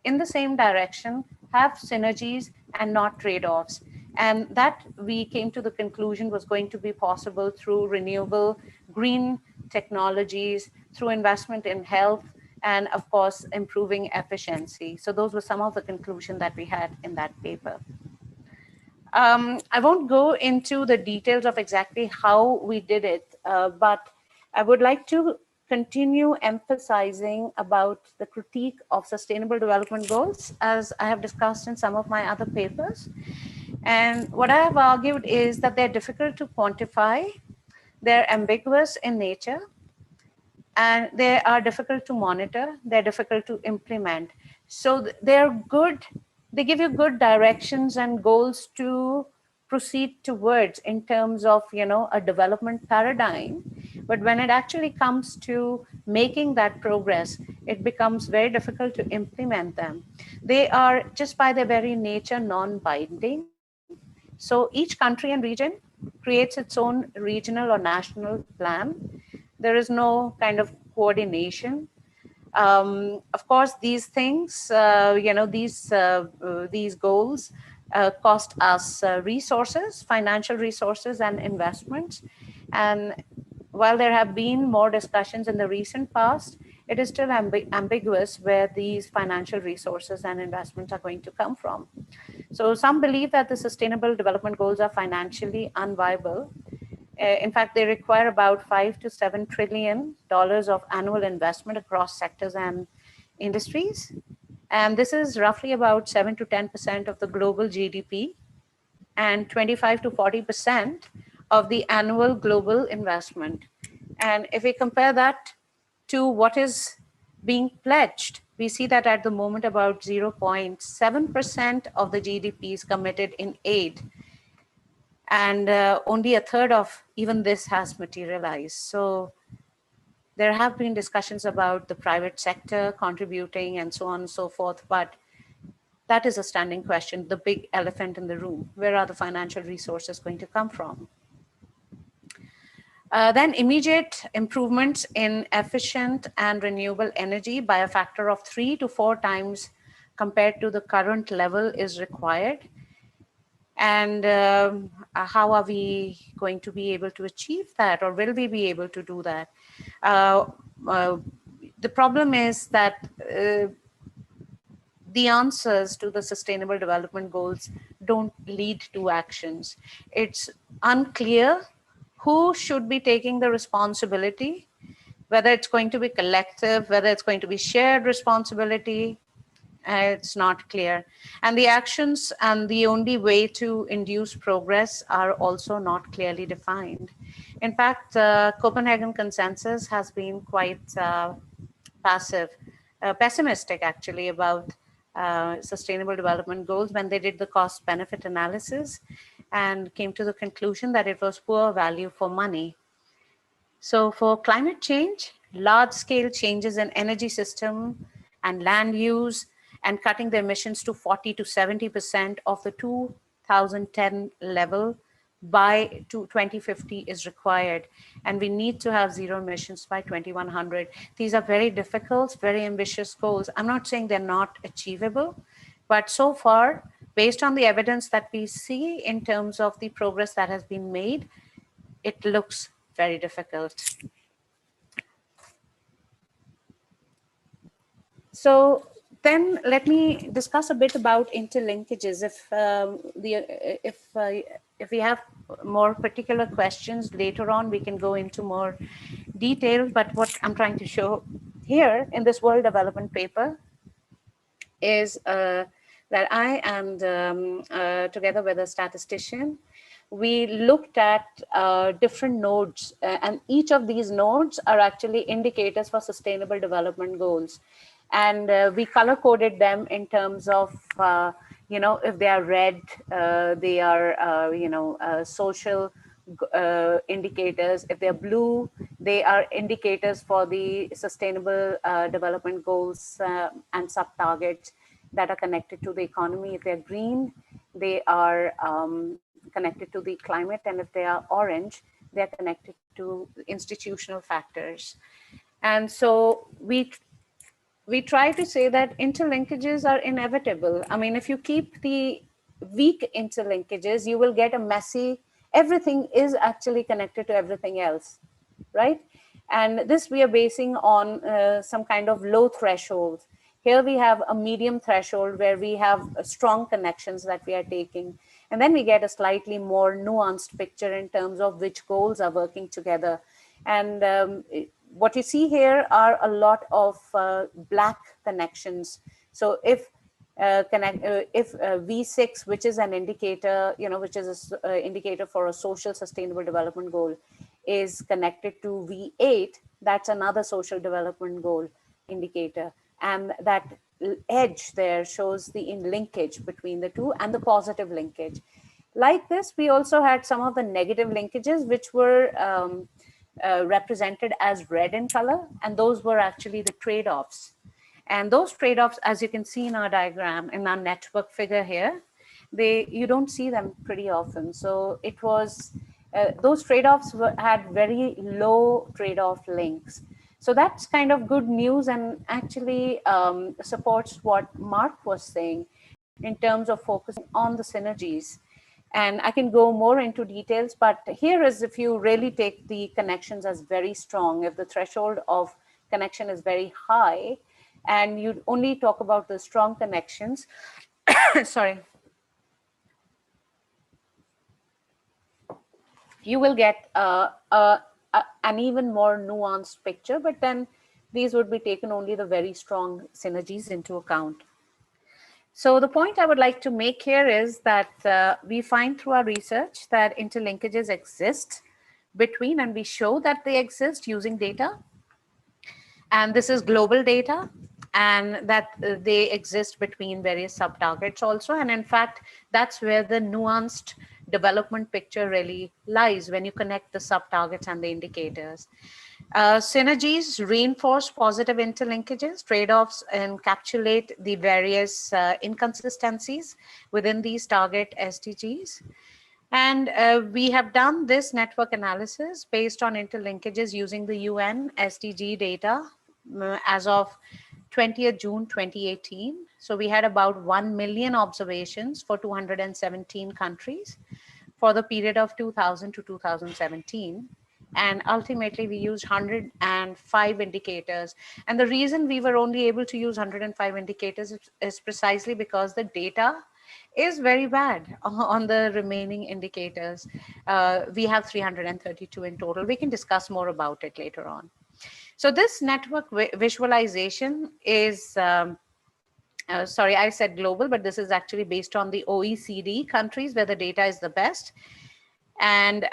in the same direction, have synergies and not trade-offs. And that we came to the conclusion was going to be possible through renewable green technologies, through investment in health, and of course, improving efficiency. So those were some of the conclusions that we had in that paper. I won't go into the details of exactly how we did it, but I would like to continue emphasizing about the critique of sustainable development goals, as I have discussed in some of my other papers. And what I have argued is that they're difficult to quantify, they're ambiguous in nature, and they are difficult to monitor, they're difficult to implement. So they're good, they give you good directions and goals to proceed towards in terms of a development paradigm. But when it actually comes to making that progress, it becomes very difficult to implement them. They are, just by their very nature, non-binding. So each country and region creates its own regional or national plan. There is no kind of coordination. Of course, these things, these goals cost us resources, financial resources and investments. And while there have been more discussions in the recent past, it is still ambiguous where these financial resources and investments are going to come from. So some believe that the Sustainable Development Goals are financially unviable. In fact, they require about $5 to $7 trillion of annual investment across sectors and industries. And this is roughly about 7 to 10% of the global GDP and 25 to 40% of the annual global investment. And if we compare that to what is being pledged, we see that at the moment about 0.7% of the GDP is committed in aid. And only a third of even this has materialized. So there have been discussions about the private sector contributing and so on and so forth, but that is a standing question, the big elephant in the room. Where are the financial resources going to come from? Then immediate improvements in efficient and renewable energy by a factor of 3 to 4 times compared to the current level is required. And how are we going to be able to achieve that, or will we be able to do that? The problem is that the answers to the Sustainable Development Goals don't lead to actions. It's unclear who should be taking the responsibility, whether it's going to be collective, whether it's going to be shared responsibility. It's not clear. And the actions and the only way to induce progress are also not clearly defined. In fact, Copenhagen consensus has been quite pessimistic actually about Sustainable Development Goals when they did the cost benefit analysis and came to the conclusion that it was poor value for money. So for climate change, large scale changes in energy system and land use and cutting the emissions to 40 to 70% of the 2010 level by 2050 is required. And we need to have zero emissions by 2100. These are very difficult, very ambitious goals. I'm not saying they're not achievable, but so far, based on the evidence that we see in terms of the progress that has been made, it looks very difficult. So then let me discuss a bit about interlinkages. If we have more particular questions later on, we can go into more detail. But what I'm trying to show here in this World Development Paper is that I and together with a statistician, we looked at different nodes, and each of these nodes are actually indicators for Sustainable Development Goals. And we color coded them in terms of, if they are red, they are, social indicators. If they're blue, they are indicators for the Sustainable Development Goals and sub-targets that are connected to the economy. If they're green, they are connected to the climate. And if they are orange, they're connected to institutional factors. And so we try to say that interlinkages are inevitable. I mean, if you keep the weak interlinkages, you will get a messy, everything is actually connected to everything else, right? And this we are basing on some kind of low threshold. Here we have a medium threshold where we have strong connections that we are taking. And then we get a slightly more nuanced picture in terms of which goals are working together. And what you see here are a lot of black connections. So if V6, which is an indicator, which is an indicator for a social sustainable development goal, is connected to V8, that's another social development goal indicator. And that edge there shows the linkage between the two and the positive linkage. Like this, we also had some of the negative linkages, which were represented as red in color, and those were actually the trade-offs. And those trade-offs, as you can see in our diagram, in our network figure here, you don't see them pretty often. So it was, those trade-offs had very low trade-off links. So that's kind of good news and actually supports what Mark was saying in terms of focusing on the synergies. And I can go more into details, but here is if you really take the connections as very strong, if the threshold of connection is very high, and you only talk about the strong connections, sorry, you will get an even more nuanced picture, but then these would be taken only the very strong synergies into account. So the point I would like to make here is that we find through our research that interlinkages exist between, and we show that they exist using data. And this is global data, and that they exist between various sub-targets also. And in fact, that's where the nuanced development picture really lies when you connect the sub-targets and the indicators. Synergies reinforce positive interlinkages, trade-offs encapsulate the various inconsistencies within these target SDGs. And we have done this network analysis based on interlinkages using the UN SDG data as of 20th June 2018. So we had about 1 million observations for 217 countries for the period of 2000 to 2017. And ultimately, we used 105 indicators. And the reason we were only able to use 105 indicators is precisely because the data is very bad on the remaining indicators. We have 332 in total. We can discuss more about it later on. So this network visualization is, sorry, I said global, but this is actually based on the OECD countries where the data is the best. And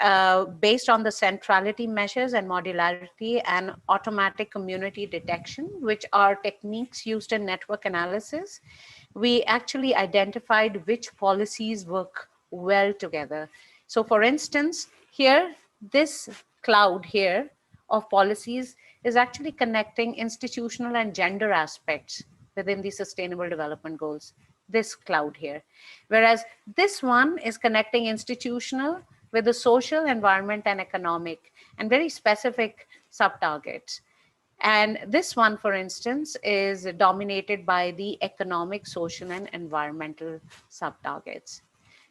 based on the centrality measures and modularity and automatic community detection, which are techniques used in network analysis, we actually identified which policies work well together. So for instance, here, this cloud here of policies is actually connecting institutional and gender aspects within the Sustainable Development Goals, this cloud here. Whereas this one is connecting institutional with the social, environment, and economic, and very specific sub-targets. And this one, for instance, is dominated by the economic, social, and environmental sub-targets.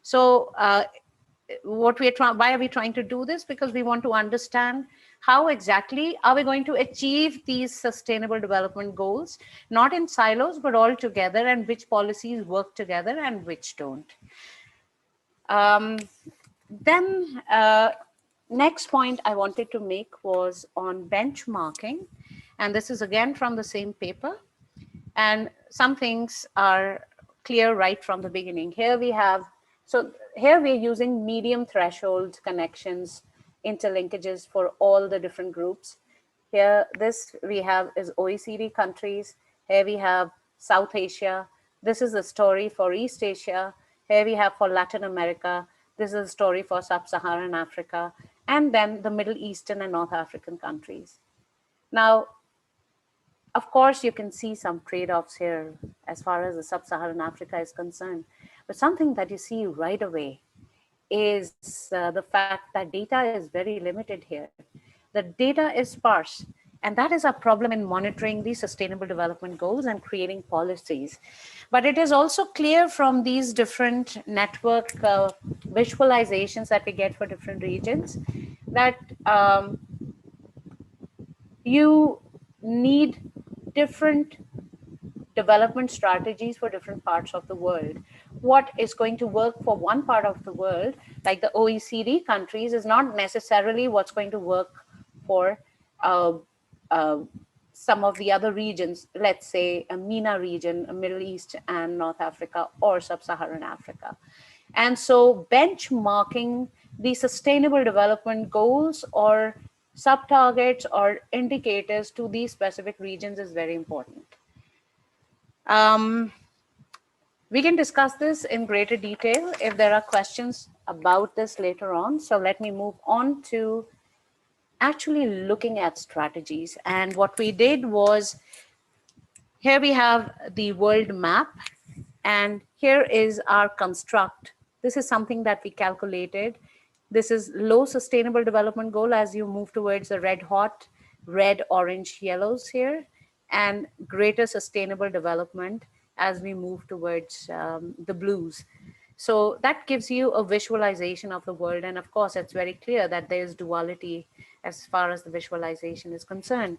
So why are we trying to do this? Because we want to understand how exactly are we going to achieve these sustainable development goals, not in silos, but all together, and which policies work together and which don't. Then next point I wanted to make was on benchmarking. And this is again from the same paper. And some things are clear right from the beginning. Here we have, so here we're using medium threshold connections, interlinkages for all the different groups. Here, this we have is OECD countries. Here we have South Asia. This is the story for East Asia. Here we have for Latin America. This is a story for Sub-Saharan Africa, and then the Middle Eastern and North African countries. Now, of course, you can see some trade-offs here as far as the Sub-Saharan Africa is concerned. But something that you see right away is the fact that data is very limited here. The data is sparse. And that is a problem in monitoring the Sustainable Development Goals and creating policies. But it is also clear from these different network visualizations that we get for different regions that you need different development strategies for different parts of the world. What is going to work for one part of the world, like the OECD countries, is not necessarily what's going to work for some of the other regions, let's say a MENA region, Middle East and North Africa, or Sub-Saharan Africa. And so benchmarking the Sustainable Development Goals or sub-targets or indicators to these specific regions is very important. We can discuss this in greater detail if there are questions about this later on. So let me move on to actually looking at strategies. And what we did was, here we have the world map, and here is our construct. This is something that we calculated. This is low sustainable development goal as you move towards the red hot, red, orange, yellows here, and greater sustainable development as we move towards the blues. So that gives you a visualization of the world. And of course, it's very clear that there's duality as far as the visualization is concerned.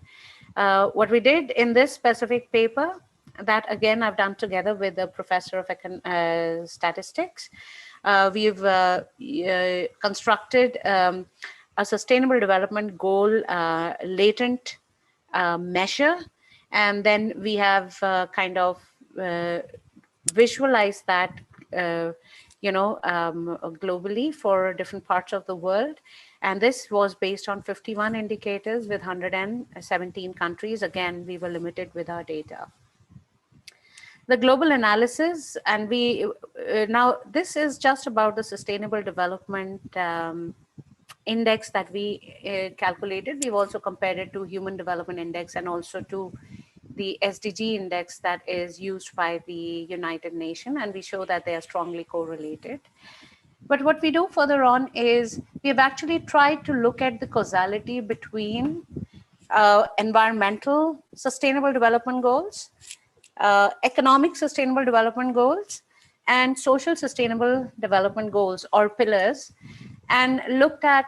What we did in this specific paper, that again, I've done together with a professor of statistics, we've constructed a sustainable development goal latent measure. And then we have kind of visualize that, globally for different parts of the world. And this was based on 51 indicators with 117 countries. Again, we were limited with our data. The global analysis, and now this is just about the Sustainable Development Index that we calculated. We've also compared it to Human Development Index and also to the SDG index that is used by the United Nations, and we show that they are strongly correlated. But what we do further on is we've actually tried to look at the causality between environmental sustainable development goals, economic sustainable development goals, and social sustainable development goals or pillars, and looked at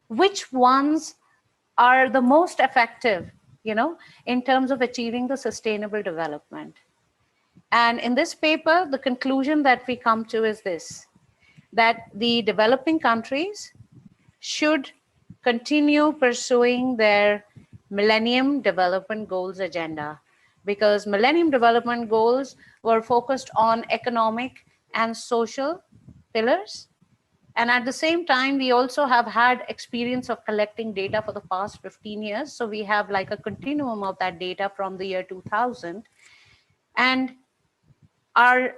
which ones are the most effective, in terms of achieving the sustainable development. And in this paper, the conclusion that we come to is this, that the developing countries should continue pursuing their Millennium Development Goals agenda, because Millennium Development Goals were focused on economic and social pillars. And at the same time, we also have had experience of collecting data for the past 15 years. So we have like a continuum of that data from the year 2000. And our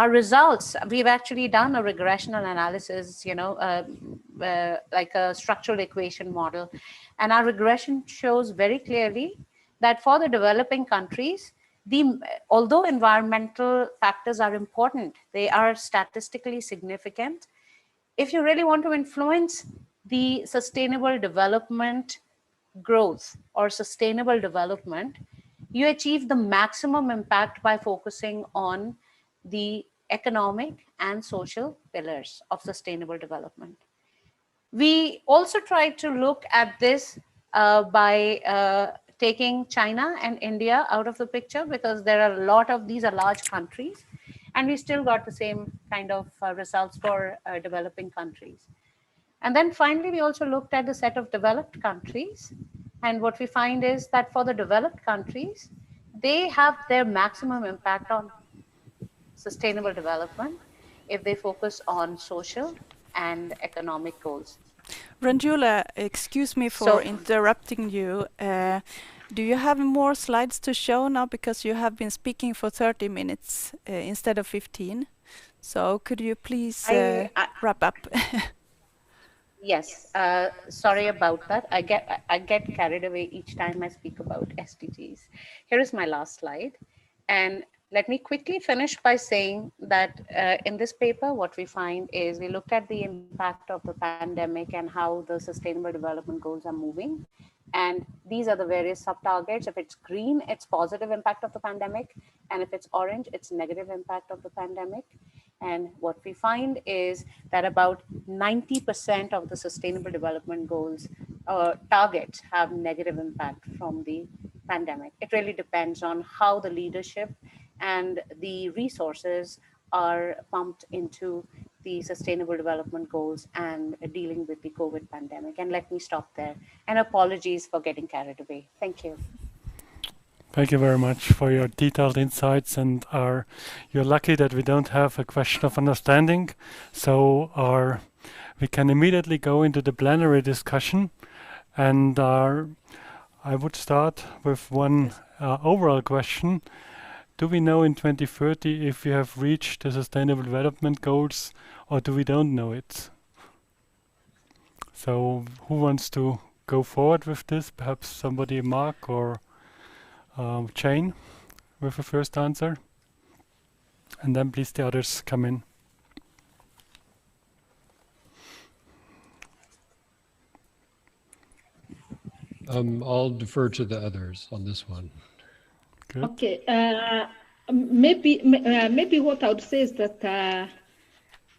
results, we've actually done a regressional analysis, like a structural equation model. And our regression shows very clearly that for the developing countries, although environmental factors are important, they are statistically significant. If you really want to influence the sustainable development growth or sustainable development, you achieve the maximum impact by focusing on the economic and social pillars of sustainable development. We also tried to look at this by taking China and India out of the picture, because there are a lot of, these are large countries, and we still got the same kind of results for developing countries. And then finally, we also looked at the set of developed countries. And what we find is that for the developed countries, they have their maximum impact on sustainable development if they focus on social and economic goals. Ranjula, excuse me for interrupting you. Do you have more slides to show now, because you have been speaking for 30 minutes instead of 15? So could you please wrap up? Yes, sorry about that. I get carried away each time I speak about SDGs. Here is my last slide. And let me quickly finish by saying that in this paper, what we find is we looked at the impact of the pandemic and how the Sustainable Development Goals are moving. And these are the various sub-targets. If it's green, it's positive impact of the pandemic. And if it's orange, it's negative impact of the pandemic. And what we find is that about 90% of the Sustainable Development Goals targets have negative impact from the pandemic. It really depends on how the leadership and the resources are pumped into the Sustainable Development Goals and dealing with the COVID pandemic. And let me stop there. And apologies for getting carried away. Thank you. Thank you very much for your detailed insights, and you're lucky that we don't have a question of understanding. So we can immediately go into the plenary discussion. And I would start with one overall question. Do we know in 2030 if we have reached the Sustainable Development Goals, or do we don't know it? So who wants to go forward with this? Perhaps somebody, Mark or Jane, with the first answer. And then please the others come in. I'll defer to the others on this one. Good. Okay, maybe what I would say is that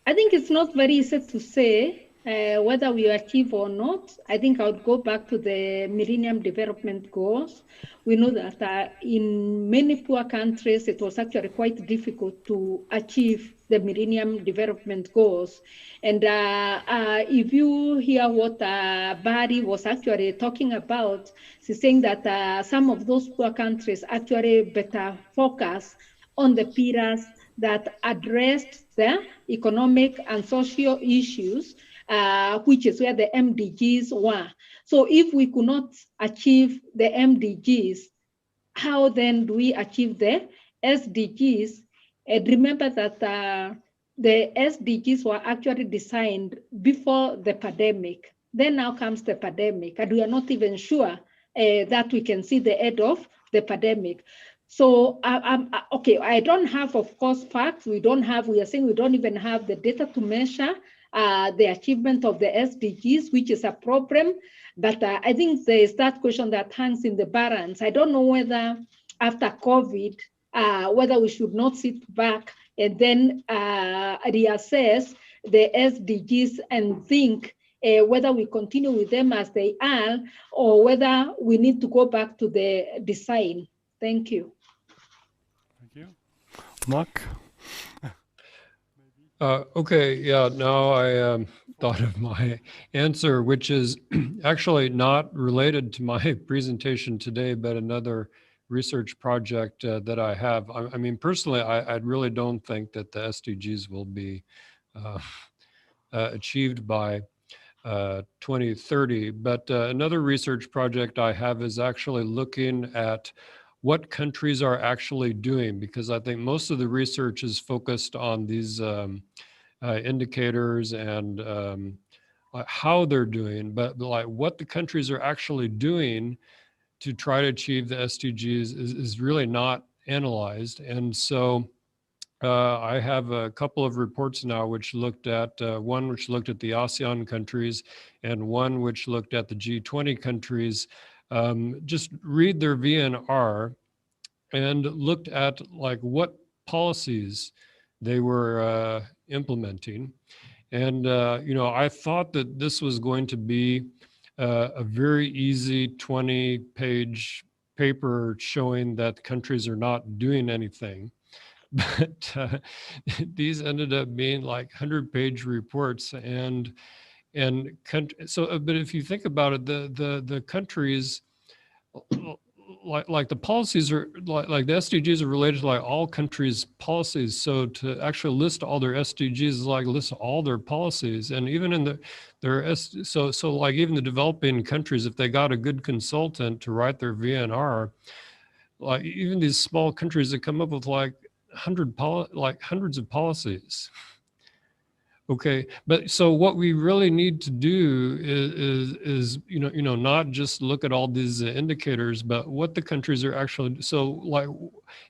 I think it's not very easy to say whether we achieve or not. I think I would go back to the Millennium Development Goals. We know that in many poor countries, it was actually quite difficult to achieve the Millennium Development Goals. And if you hear what Barry was actually talking about, she's saying that some of those poor countries actually better focus on the pillars that addressed the economic and social issues, which is where the MDGs were. So if we could not achieve the MDGs, how then do we achieve the SDGs? And remember that the SDGs were actually designed before the pandemic. Then now comes the pandemic, and we are not even sure that we can see the end of the pandemic. So, okay, I don't have, of course, facts. We are saying we don't even have the data to measure the achievement of the SDGs, which is a problem. But I think there is that question that hangs in the balance. I don't know whether after COVID, whether we should not sit back and then reassess the SDGs and think whether we continue with them as they are, or whether we need to go back to the design. Thank you. Thank you. Mark? Okay, yeah, now I thought of my answer, which is actually not related to my presentation today, but another research project that I have. I mean, personally, I really don't think that the SDGs will be achieved by 2030, but another research project I have is actually looking at what countries are actually doing, because I think most of the research is focused on these indicators and how they're doing, but like what the countries are actually doing to try to achieve the SDGs is really not analyzed. And so I have a couple of reports now which looked at, one which looked at the ASEAN countries and one which looked at the G20 countries. Just read their VNR and looked at like what policies they were implementing. And, you know, I thought that this was going to be a very easy 20-page paper showing that countries are not doing anything. But these ended up being like 100-page reports, and so. But if you think about it, the countries, like the policies are like the SDGs are related to like all countries' policies. So to actually list all their SDGs is like list all their policies, and even in so like even the developing countries, if they got a good consultant to write their VNR, like even these small countries that come up with like hundreds of policies. Okay, but so what we really need to do is you know not just look at all these indicators, but what the countries are actually. So like,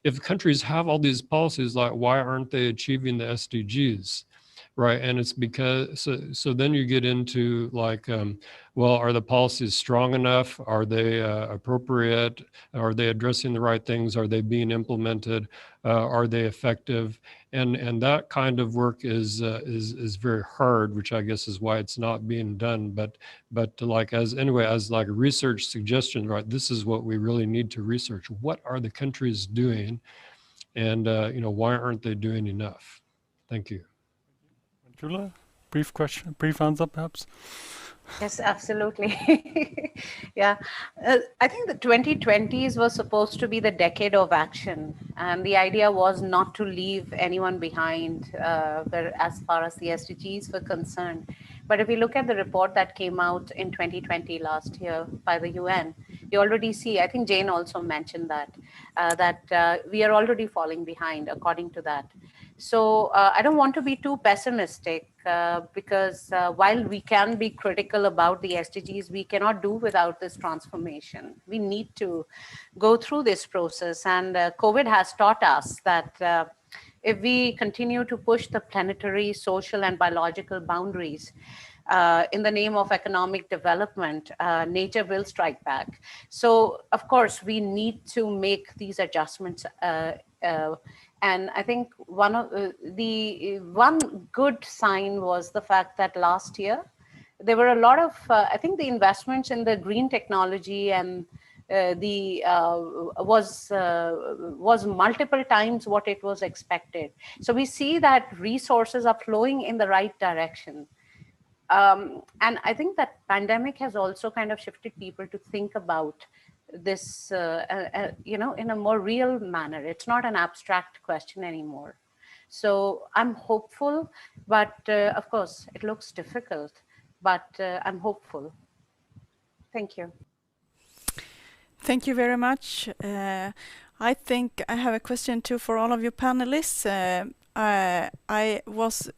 if countries have all these policies, like why aren't they achieving the SDGs? Right, and it's because so then you get into like, well, are the policies strong enough? Are they appropriate? Are they addressing the right things? Are they being implemented? Are they effective? And that kind of work is very hard, which I guess is why it's not being done. But like as like a research suggestion, right? This is what we really need to research. What are the countries doing, and you know, why aren't they doing enough? Thank you. Jula, brief question, brief answer perhaps? Yes, absolutely. Yeah, I think the 2020s was supposed to be the decade of action. And the idea was not to leave anyone behind as far as the SDGs were concerned. But if you look at the report that came out in 2020 last year by the UN, you already see, I think Jane also mentioned that we are already falling behind according to that. So I don't want to be too pessimistic because while we can be critical about the SDGs, we cannot do without this transformation. We need to go through this process, and COVID has taught us that if we continue to push the planetary, social, and biological boundaries in the name of economic development, nature will strike back. So, of course, we need to make these adjustments. And I think one good sign was the fact that last year there were a lot of, I think the investments in the green technology and was multiple times what it was expected. So we see that resources are flowing in the right direction. And I think that pandemic has also kind of shifted people to think about this, in a more real manner. It's not an abstract question anymore. So I'm hopeful, but of course it looks difficult, but I'm hopeful. Thank you. Thank you very much. I think I have a question too for all of you panelists. I was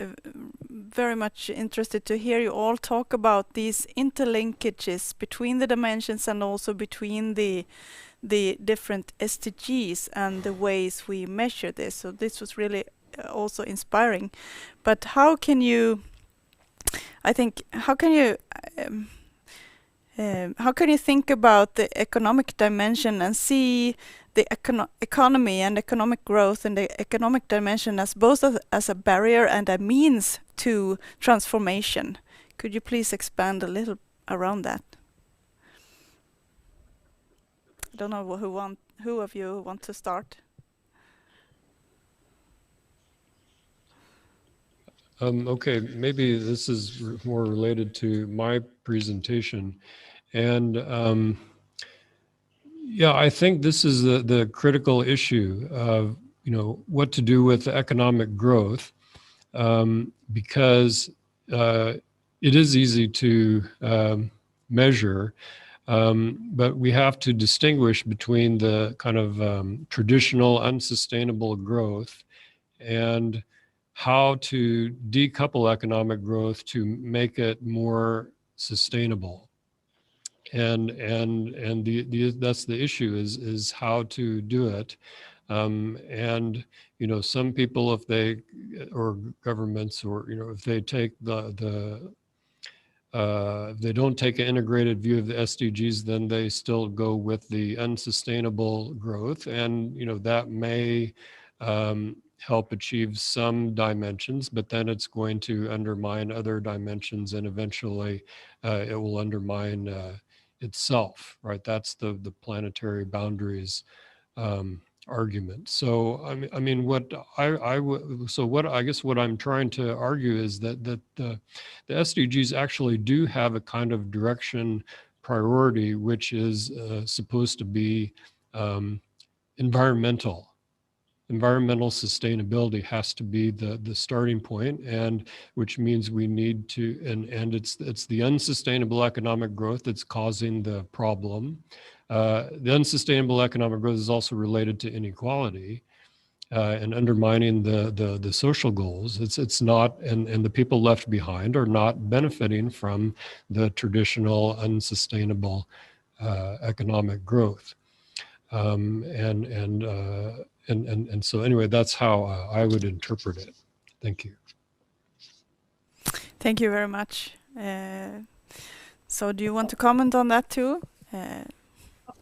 very much interested to hear you all talk about these interlinkages between the dimensions and also between the different SDGs and the ways we measure this. So this was really also inspiring. But how can you think about the economic dimension and see the economy and economic growth and the economic dimension as both as a barrier and a means to transformation? Could you please expand a little around that? I don't know who of you want to start. Okay, maybe this is more related to my presentation. And yeah, I think this is the critical issue of, what to do with economic growth, because it is easy to measure, but we have to distinguish between the kind of traditional unsustainable growth and how to decouple economic growth to make it more sustainable. And that's the issue is how to do it. And some people, if they, or governments, or if they take if they don't take an integrated view of the SDGs, then they still go with the unsustainable growth, and that may help achieve some dimensions, but then it's going to undermine other dimensions, and eventually it will undermine itself, right? That's the planetary boundaries argument. So I mean, what I guess what I'm trying to argue is that the SDGs actually do have a kind of direction priority, which is supposed to be environmental. Environmental sustainability has to be the starting point, and which means we need to, and it's the unsustainable economic growth that's causing the problem. The unsustainable economic growth is also related to inequality and undermining the social goals. It's not, and the people left behind are not benefiting from the traditional unsustainable economic growth. And so anyway, that's how I would interpret it. Thank you. Thank you very much. So do you want to comment on that too?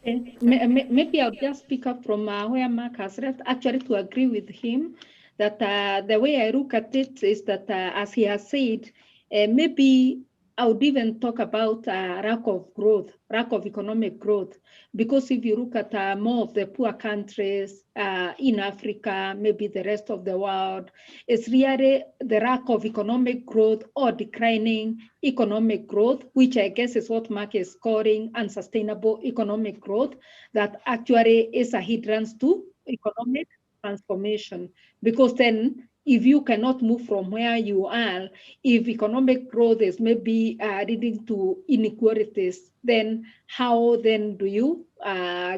Maybe I'll just pick up from where Mark has left, actually to agree with him that the way I look at it is that, as he has said, maybe I would even talk about lack of growth, lack of economic growth, because if you look at more of the poor countries in Africa, maybe the rest of the world, it's really the lack of economic growth or declining economic growth, which I guess is what Mark is calling unsustainable economic growth, that actually is a hindrance to economic transformation. Because then, if you cannot move from where you are, if economic growth is maybe leading to inequalities, then how then do you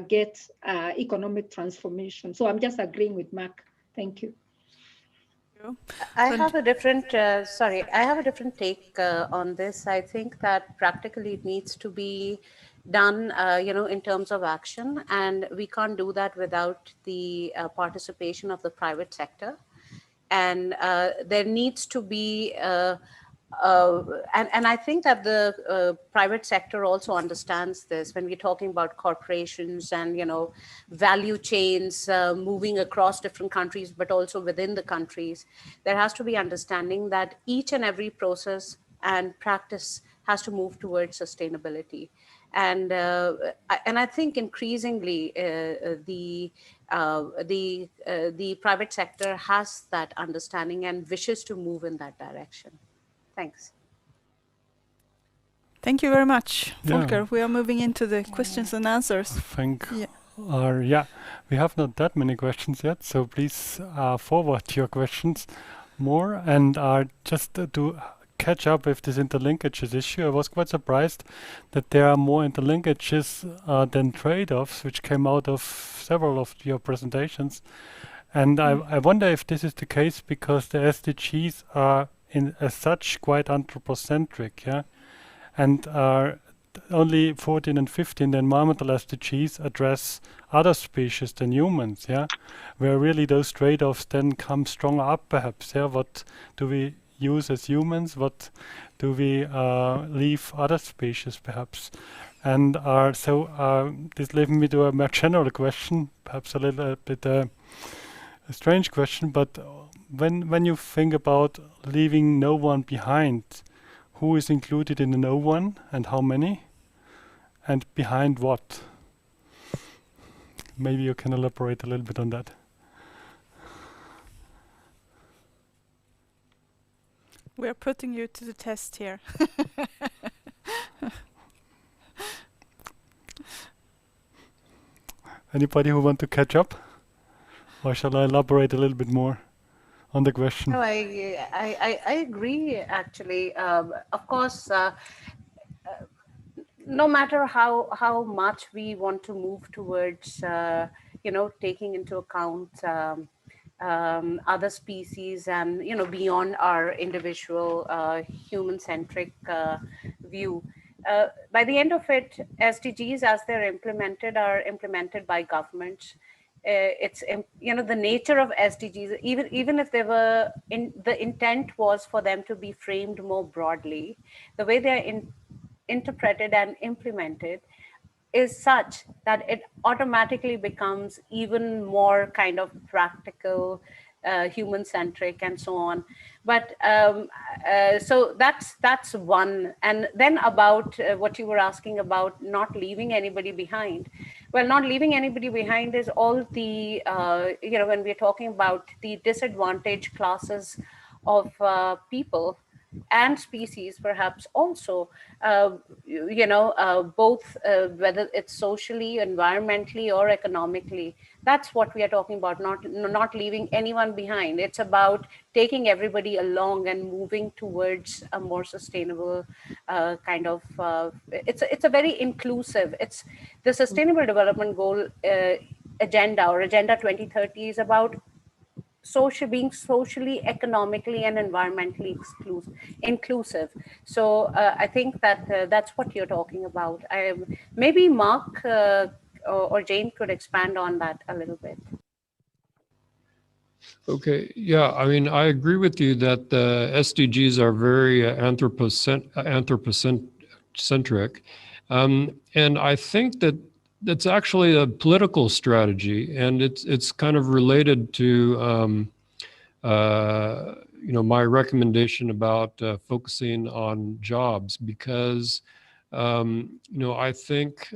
get economic transformation? So I'm just agreeing with Mark. Thank you. I have a different, I have a different take on this. I think that practically it needs to be done, in terms of action, and we can't do that without the participation of the private sector. And there needs to be, and I think that the private sector also understands this when we're talking about corporations and, value chains moving across different countries, but also within the countries. There has to be understanding that each and every process and practice has to move towards sustainability. And I think increasingly the private sector has that understanding and wishes to move in that direction. Thanks. Thank you very much, Volker. Yeah. We are moving into the questions and answers. Yeah, we have not that many questions yet, so please forward your questions more. And just to catch up with this interlinkages issue, I was quite surprised that there are more interlinkages than trade-offs, which came out of several of your presentations. And I wonder if this is the case because the SDGs are as such quite anthropocentric, yeah? And only 14 and 15, the environmental SDGs, address other species than humans, yeah? Where really those trade-offs then come stronger up perhaps, yeah? What do we use as humans? What do we leave other species perhaps? And this leads me to a more general question, perhaps a little bit a strange question, but when you think about leaving no one behind, who is included in the no one and how many? And behind what? Maybe you can elaborate a little bit on that. We're putting you to the test here. Anybody who want to catch up? Or shall I elaborate a little bit more on the question? No, I agree, actually. Of course, no matter how much we want to move towards, taking into account other species and, beyond our individual human-centric view, by the end of it, SDGs, as they're implemented, are implemented by governments. It's the nature of SDGs, even if they were the intent was for them to be framed more broadly, the way they're interpreted and implemented is such that it automatically becomes even more kind of practical, human-centric, and so on. But so that's one. And then about what you were asking about not leaving anybody behind. Well, not leaving anybody behind is all the, when we're talking about the disadvantaged classes of people and species, perhaps also, both whether it's socially, environmentally, or economically. That's what we are talking about, not leaving anyone behind. It's about taking everybody along and moving towards a more sustainable kind of, it's a very inclusive, it's the Sustainable Development Goal agenda, or Agenda 2030, is about being socially, economically, and environmentally inclusive. So I think that that's what you're talking about. Maybe Mark or Jane could expand on that a little bit. Okay, yeah, I mean, I agree with you that the SDGs are very anthropocentric. And I think that that's actually a political strategy, and it's kind of related to my recommendation about focusing on jobs, because I think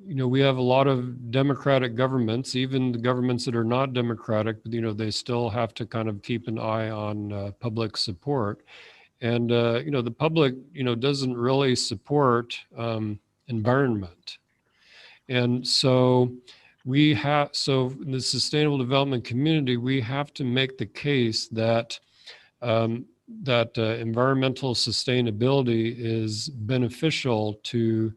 we have a lot of democratic governments, even the governments that are not democratic, but they still have to kind of keep an eye on public support. And the public doesn't really support environment. And so in the sustainable development community, we have to make the case that environmental sustainability is beneficial to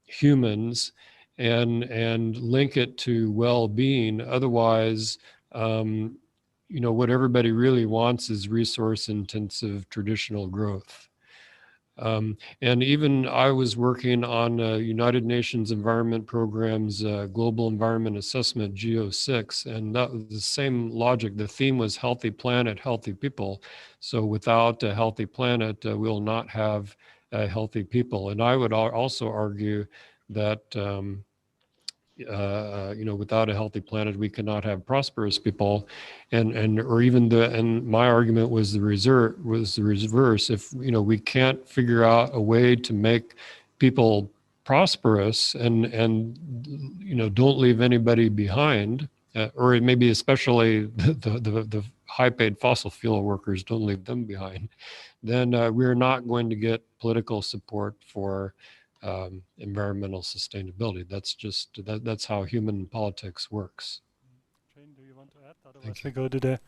humans and link it to well-being. Otherwise, what everybody really wants is resource-intensive traditional growth. And even I was working on United Nations Environment Program's Global Environment Assessment, GEO6, and that was the same logic. The theme was healthy planet, healthy people. So without a healthy planet, we'll not have healthy people. And I would also argue that without a healthy planet, we cannot have prosperous people, and my argument was the reverse. If we can't figure out a way to make people prosperous and don't leave anybody behind, or maybe especially the high-paid fossil fuel workers, don't leave them behind. then we're not going to get political support for environmental sustainability. That's just, that's how human politics works. Jane, do you want to add? Otherwise we go to the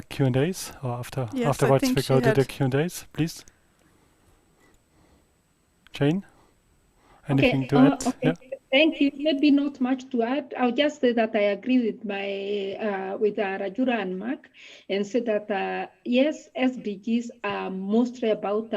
Q&As, or Yes, afterwards we go to the Q&As, please. Jane, anything to add? Okay. Yeah. Thank you. Maybe not much to add. I'll just say that I agree with Rajura and Mark, and say that yes, SDGs are mostly about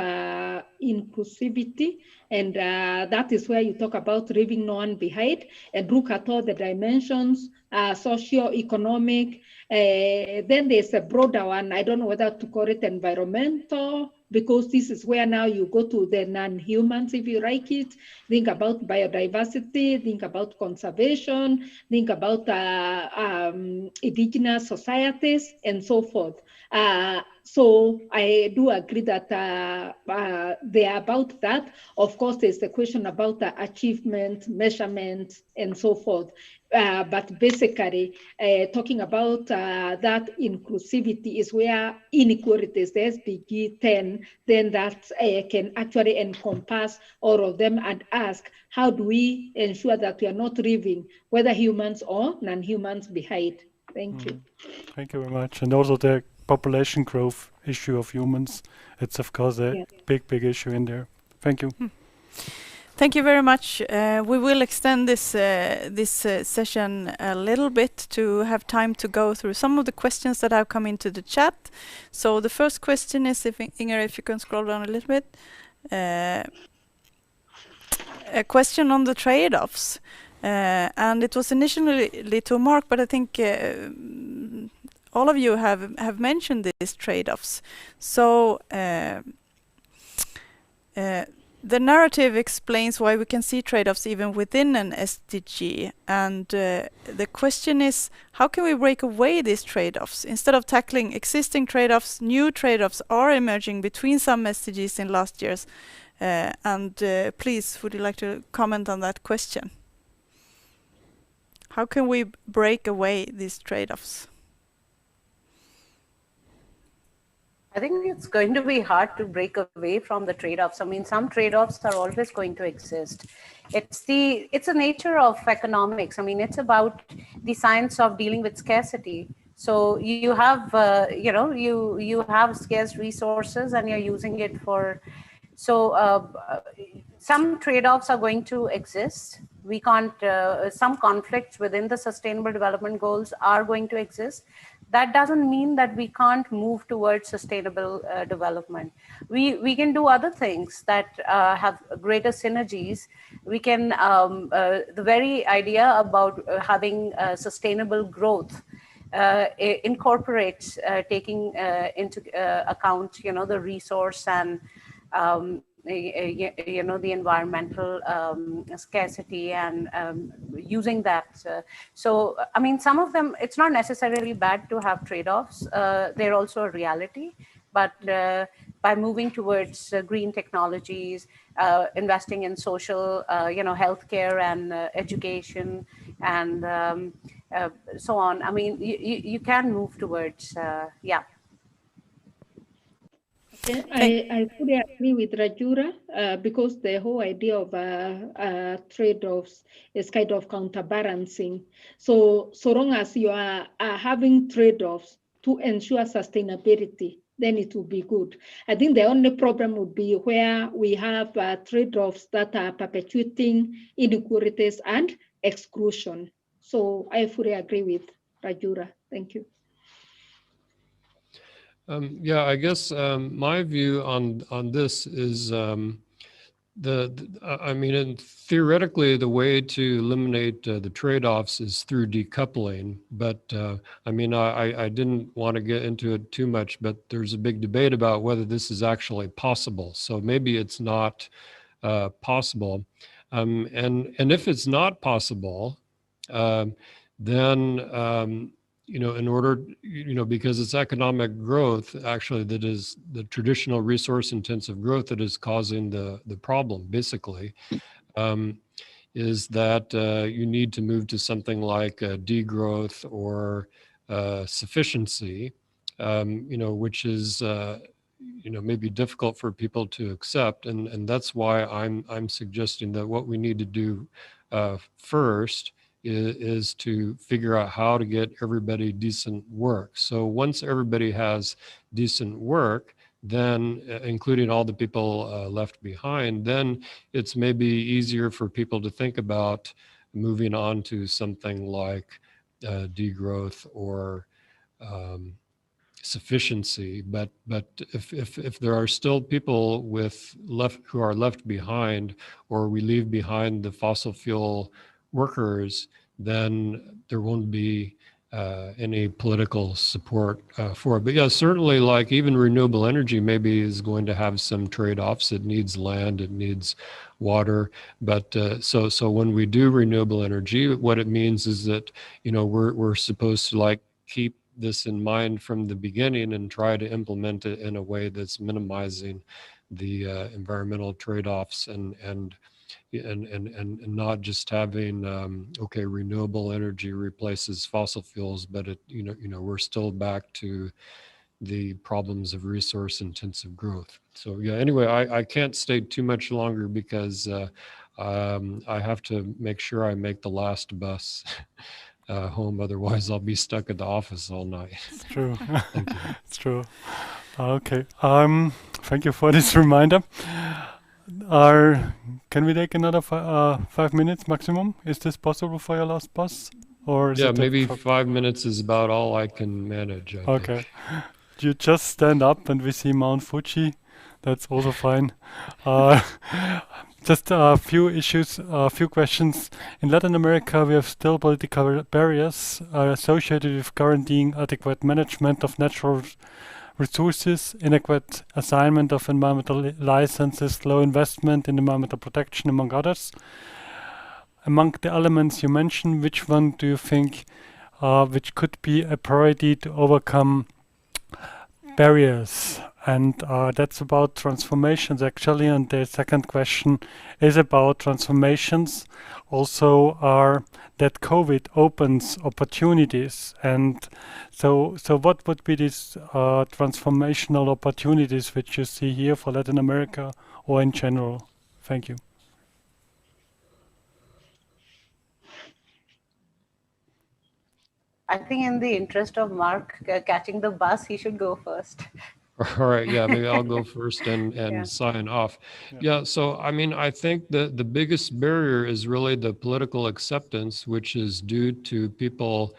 inclusivity, and that is where you talk about leaving no one behind and look at all the dimensions, socio-economic. Then there's a broader one. I don't know whether to call it environmental, because this is where now you go to the non-humans, if you like it. Think about biodiversity, think about conservation, think about indigenous societies, and so forth. So I do agree that they are about that. Of course, there's the question about the achievement, measurement, and so forth. But basically, talking about that inclusivity is where inequalities, the SDG 10, then that can actually encompass all of them and ask, how do we ensure that we are not leaving whether humans or non-humans behind? Thank you. Thank you very much. And also the population growth issue of humans, it's of course a big issue in there. Thank you. Thank you very much. We will extend this session a little bit to have time to go through some of the questions that have come into the chat. So the first question is, Inger, if you can scroll down a little bit. A question on the trade-offs. And it was initially to Mark, but I think all of you have mentioned these trade-offs. So the narrative explains why we can see trade-offs even within an SDG. And the question is, how can we break away these trade-offs? Instead of tackling existing trade-offs, new trade-offs are emerging between some SDGs in last years. And please, would you like to comment on that question? How can we break away these trade-offs? I think it's going to be hard to break away from the trade-offs. I mean, some trade-offs are always going to exist. It's the nature of economics. I mean, it's about the science of dealing with scarcity. So you have, you have scarce resources and you're using it for. So some trade-offs are going to exist. We can't. Some conflicts within the Sustainable Development Goals are going to exist. That doesn't mean that we can't move towards sustainable development. We can do other things that have greater synergies. We can, the very idea about having sustainable growth incorporates taking into account, the resource and the environmental scarcity and using that. So, I mean, some of them, it's not necessarily bad to have trade-offs. They're also a reality, but by moving towards green technologies, investing in social, healthcare and education and so on. I mean, you can move towards, yeah. I fully agree with Rajura because the whole idea of trade-offs is kind of counterbalancing. So long as you are having trade-offs to ensure sustainability, then it will be good. I think the only problem would be where we have trade-offs that are perpetuating inequalities and exclusion. So I fully agree with Rajura. Thank you. Yeah, I guess my view on this is I mean, and theoretically, the way to eliminate the trade-offs is through decoupling. But I mean, I didn't want to get into it too much, but there's a big debate about whether this is actually possible. So maybe it's not possible. And if it's not possible, then in order, because it's economic growth, actually, that is the traditional resource intensive growth that is causing the problem, basically, is that you need to move to something like degrowth or sufficiency, which is, maybe difficult for people to accept, and that's why I'm suggesting that what we need to do first is to figure out how to get everybody decent work. So once everybody has decent work, then including all the people left behind, then it's maybe easier for people to think about moving on to something like degrowth or sufficiency. But if there are still people who are left behind, or we leave behind the fossil fuel workers, then there won't be any political support for it. But yeah, certainly, like even renewable energy maybe is going to have some trade-offs. It needs land, it needs water. But so when we do renewable energy, what it means is that we're supposed to like keep this in mind from the beginning and try to implement it in a way that's minimizing the environmental trade-offs and not just having okay, renewable energy replaces fossil fuels, but we're still back to the problems of resource intensive growth. So yeah, anyway, I can't stay too much longer because I have to make sure I make the last bus home, otherwise I'll be stuck at the office all night. It's true. Thank you. It's true. Okay. Thank you for this reminder. Can we take another 5 minutes maximum? Is this possible for your last bus? Or is yeah, it maybe 5 minutes is about all I can manage. I okay. think. You just stand up and we see Mount Fuji. That's also fine. Just a few issues, a few questions. In Latin America, we have still political barriers associated with guaranteeing adequate management of natural resources, inadequate assignment of environmental licenses, low investment in environmental protection, among others. Among the elements you mentioned, which one do you think which could be a priority to overcome barriers? And that's about transformations actually. And the second question is about transformations. Also, that COVID opens opportunities. And so what would be these transformational opportunities which you see here for Latin America or in general? Thank you. I think in the interest of Mark catching the bus, he should go first. All right, yeah, maybe I'll go first and Yeah. sign off. Yeah, so I mean, I think that the biggest barrier is really the political acceptance, which is due to people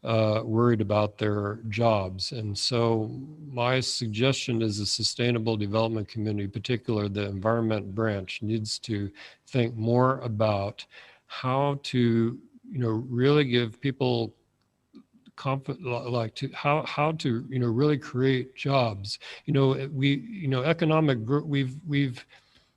worried about their jobs. And so my suggestion is the sustainable development community, particularly the environment branch, needs to think more about how to, really give people how to really create jobs.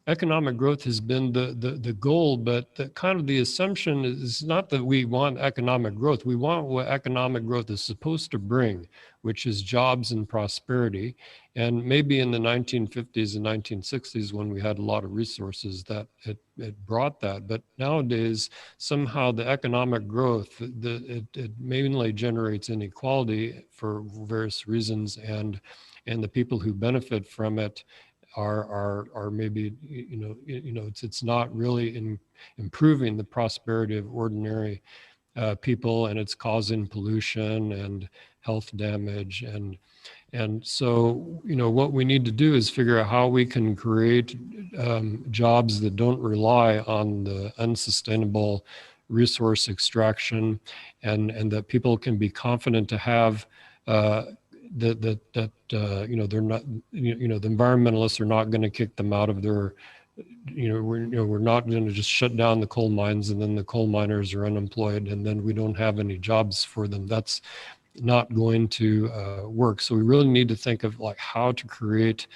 Economic growth has been the goal, but the kind of the assumption is not that we want economic growth. We want what economic growth is supposed to bring, which is jobs and prosperity. And maybe in the 1950s and 1960s, when we had a lot of resources, that it brought that. But nowadays, somehow the economic growth, it mainly generates inequality for various reasons, and the people who benefit from it are maybe it's not really improving the prosperity of ordinary people, and it's causing pollution and health damage, and so what we need to do is figure out how we can create jobs that don't rely on the unsustainable resource extraction, and that people can be confident to have that they're not, the environmentalists are not going to kick them out of their, we're not going to just shut down the coal mines and then the coal miners are unemployed and then we don't have any jobs for them. That's not going to work. So we really need to think of like how to create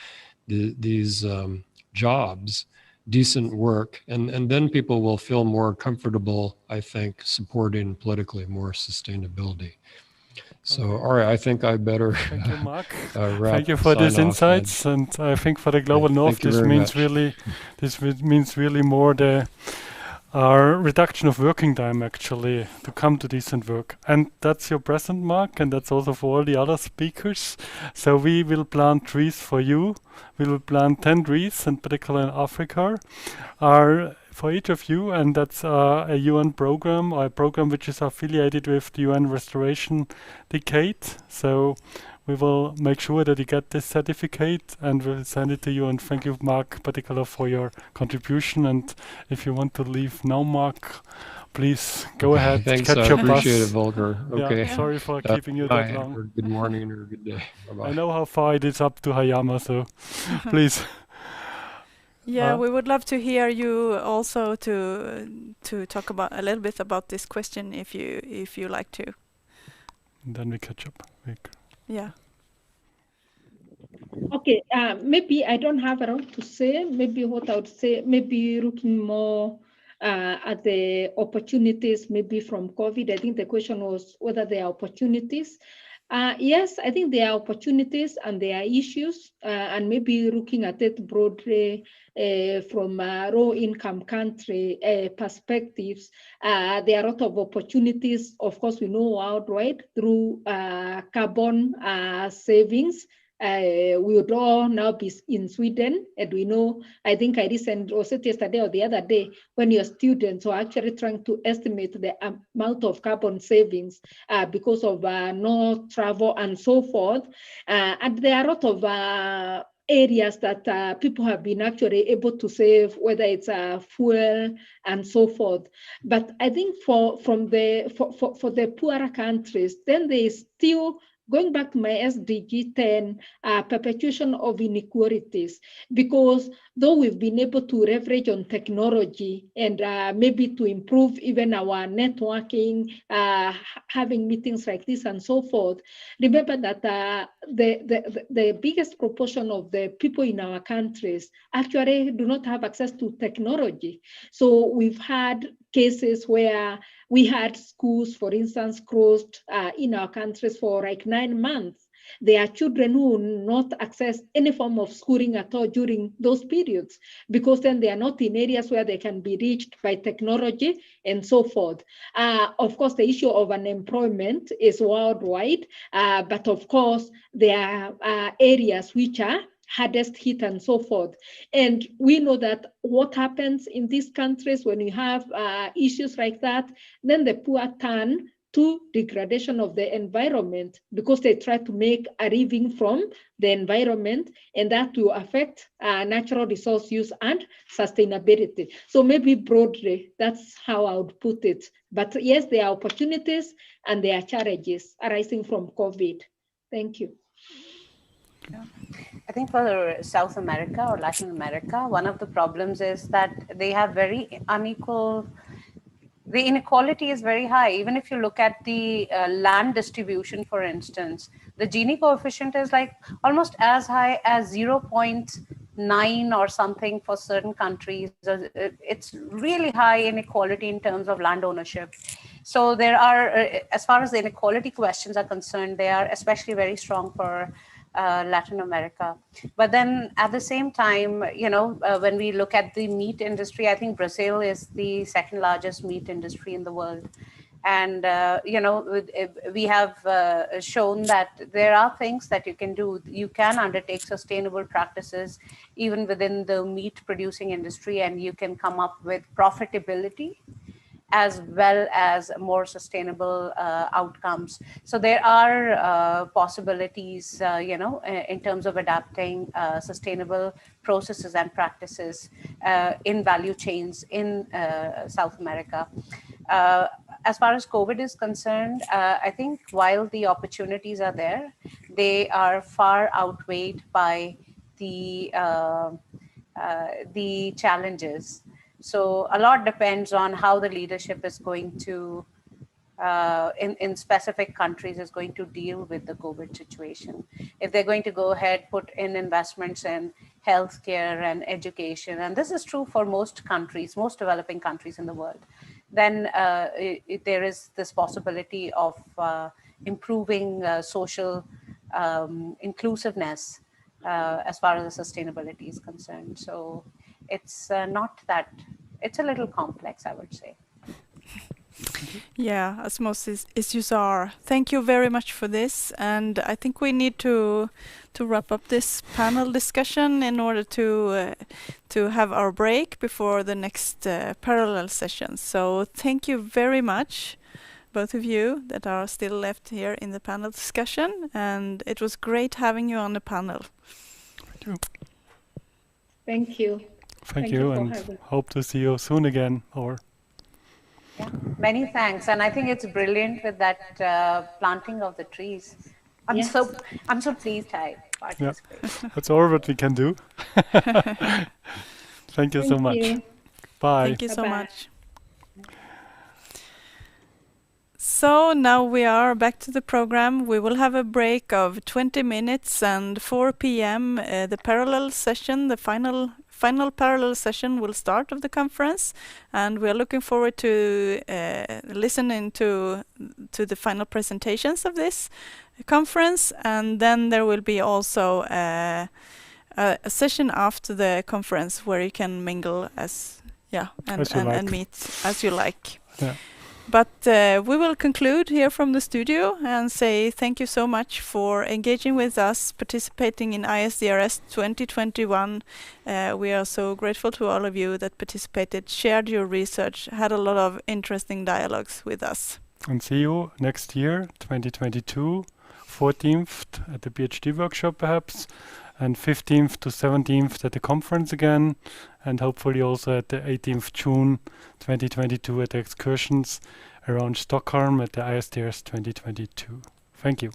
these jobs, decent work, and then people will feel more comfortable, I think, supporting politically more sustainability. So, all right, I think I better Thank you, Mark. Thank you for these insights, and I think for the Global North, this means really more the are reduction of working time actually to come to decent work. And that's your present, Mark, and that's also for all the other speakers. So we will plant trees for you. We will plant 10 trees, in particular in Africa, are for each of you, and that's a UN program, or a program which is affiliated with the UN Restoration Decade. So we will make sure that you get this certificate and we'll send it to you. And thank you, Mark, particular for your contribution. And if you want to leave now, Mark, please go ahead. Thanks, Catch I your appreciate bus. it, Volker. Okay. Yeah, sorry for Good keeping you that night, long. or good morning or good day. Bye-bye. I know how far it is up to Hayama, so please. Yeah, we would love to hear you also to talk about a little bit about this question if you like to. And then we catch up. Yeah. Okay, maybe I don't have a lot to say. Maybe what I would say, maybe looking more at the opportunities, maybe from COVID. I think the question was whether there are opportunities. Yes, I think there are opportunities and there are issues, and maybe looking at it broadly from low-income country perspectives. There are a lot of opportunities, of course, we know worldwide through carbon savings. We would all now be in Sweden, and we know, I think I listened also yesterday or the other day, when your students are actually trying to estimate the amount of carbon savings because of no travel and so forth. And there are a lot of areas that people have been actually able to save, whether it's fuel and so forth. But I think for the poorer countries, then there is still, going back to my SDG 10, perpetuation of inequalities, because though we've been able to leverage on technology and maybe to improve even our networking, having meetings like this and so forth, remember that the biggest proportion of the people in our countries actually do not have access to technology. So we've had cases where we had schools, for instance, closed in our countries for like 9 months. There are children who will not access any form of schooling at all during those periods, because then they are not in areas where they can be reached by technology and so forth. Of course, the issue of unemployment is worldwide, but of course, there are areas which are hardest hit and so forth. And we know that what happens in these countries when you have issues like that, then the poor turn to degradation of the environment because they try to make a living from the environment, and that will affect natural resource use and sustainability. So maybe broadly, that's how I would put it. But yes, there are opportunities and there are challenges arising from COVID. Thank you. Yeah. I think for South America or Latin America, one of the problems is that they have very unequal, the inequality is very high. Even if you look at the land distribution, for instance, the Gini coefficient is like almost as high as 0.9 or something for certain countries. It's really high inequality in terms of land ownership. So there are, as far as the inequality questions are concerned, they are especially very strong for Latin America. But then at the same time, when we look at the meat industry, I think Brazil is the second largest meat industry in the world. And, we have shown that there are things that you can do. You can undertake sustainable practices even within the meat producing industry, and you can come up with profitability as well as more sustainable outcomes. So there are possibilities, in terms of adapting sustainable processes and practices in value chains in South America. As far as COVID is concerned, I think while the opportunities are there, they are far outweighed by the challenges. So a lot depends on how the leadership is going to, in specific countries, is going to deal with the COVID situation. If they're going to go ahead, put in investments in healthcare and education, and this is true for most countries, most developing countries in the world, then there is this possibility of improving social inclusiveness as far as the sustainability is concerned. So it's not that it's a little complex, I would say. Yeah, as most issues are. Thank you very much for this, and I think we need to wrap up this panel discussion in order to have our break before the next parallel session. So thank you very much, both of you that are still left here in the panel discussion, and it was great having you on the panel. Thank you. Thank you. Thank you, and hope to see you soon again. Yeah, many thanks, and I think it's brilliant with that planting of the trees. I'm so pleased I participated. Yeah, that's all what we can do. Thank you so much. You. Bye. Thank you so Bye-bye. much. So now we are back to the program. We will have a break of 20 minutes, and 4 p.m. The parallel session, the final parallel session will start of the conference, and we are looking forward to listening to the final presentations of this conference. And then there will be also a session after the conference where you can mingle and meet as you like. Yeah. But we will conclude here from the studio and say thank you so much for engaging with us, participating in ISDRS 2021. We are so grateful to all of you that participated, shared your research, had a lot of interesting dialogues with us. And see you next year, 2022, 14th at the PhD workshop perhaps, and 15th to 17th at the conference again, and hopefully also at the 18th June 2022 at the excursions around Stockholm at the ISDRS 2022. Thank you.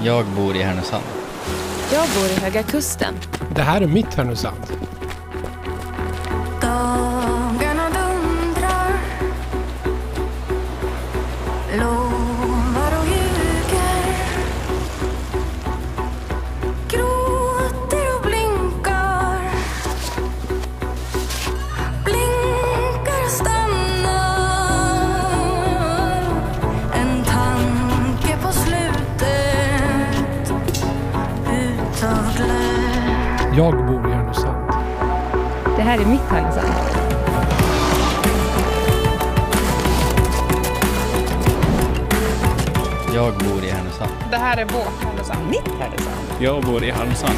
Jag bor i Härnösand. Jag bor i Höga Kusten. Det här är mitt Härnösand. Dagarna dundrar, lovar och ljuger, gråter och blinkar, blinkar och stannar, en tanke på slutet utav glöd. Jag bor i Härnösand. Det här är mitt Härnösand. Jag bor i Härnösand. Det här är vårt Härnösand. Mitt Härnösand. Jag bor i Härnösand.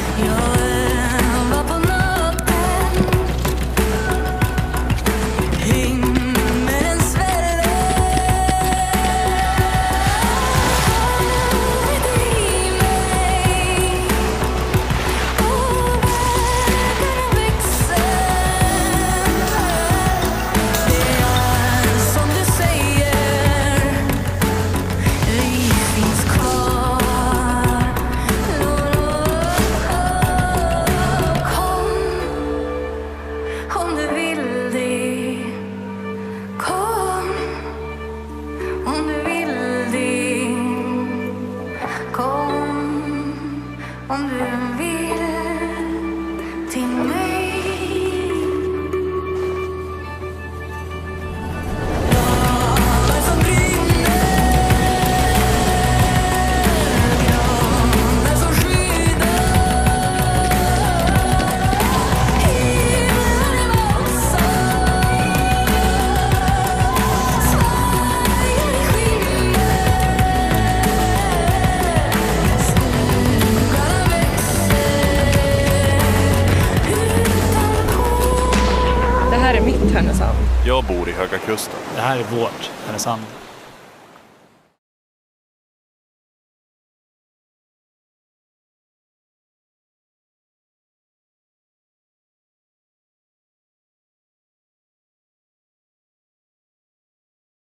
Som du säger, vi finns kvar. mitt Härnösand. Jag bor i Höga Kusten. Det här är vårt Härnösand.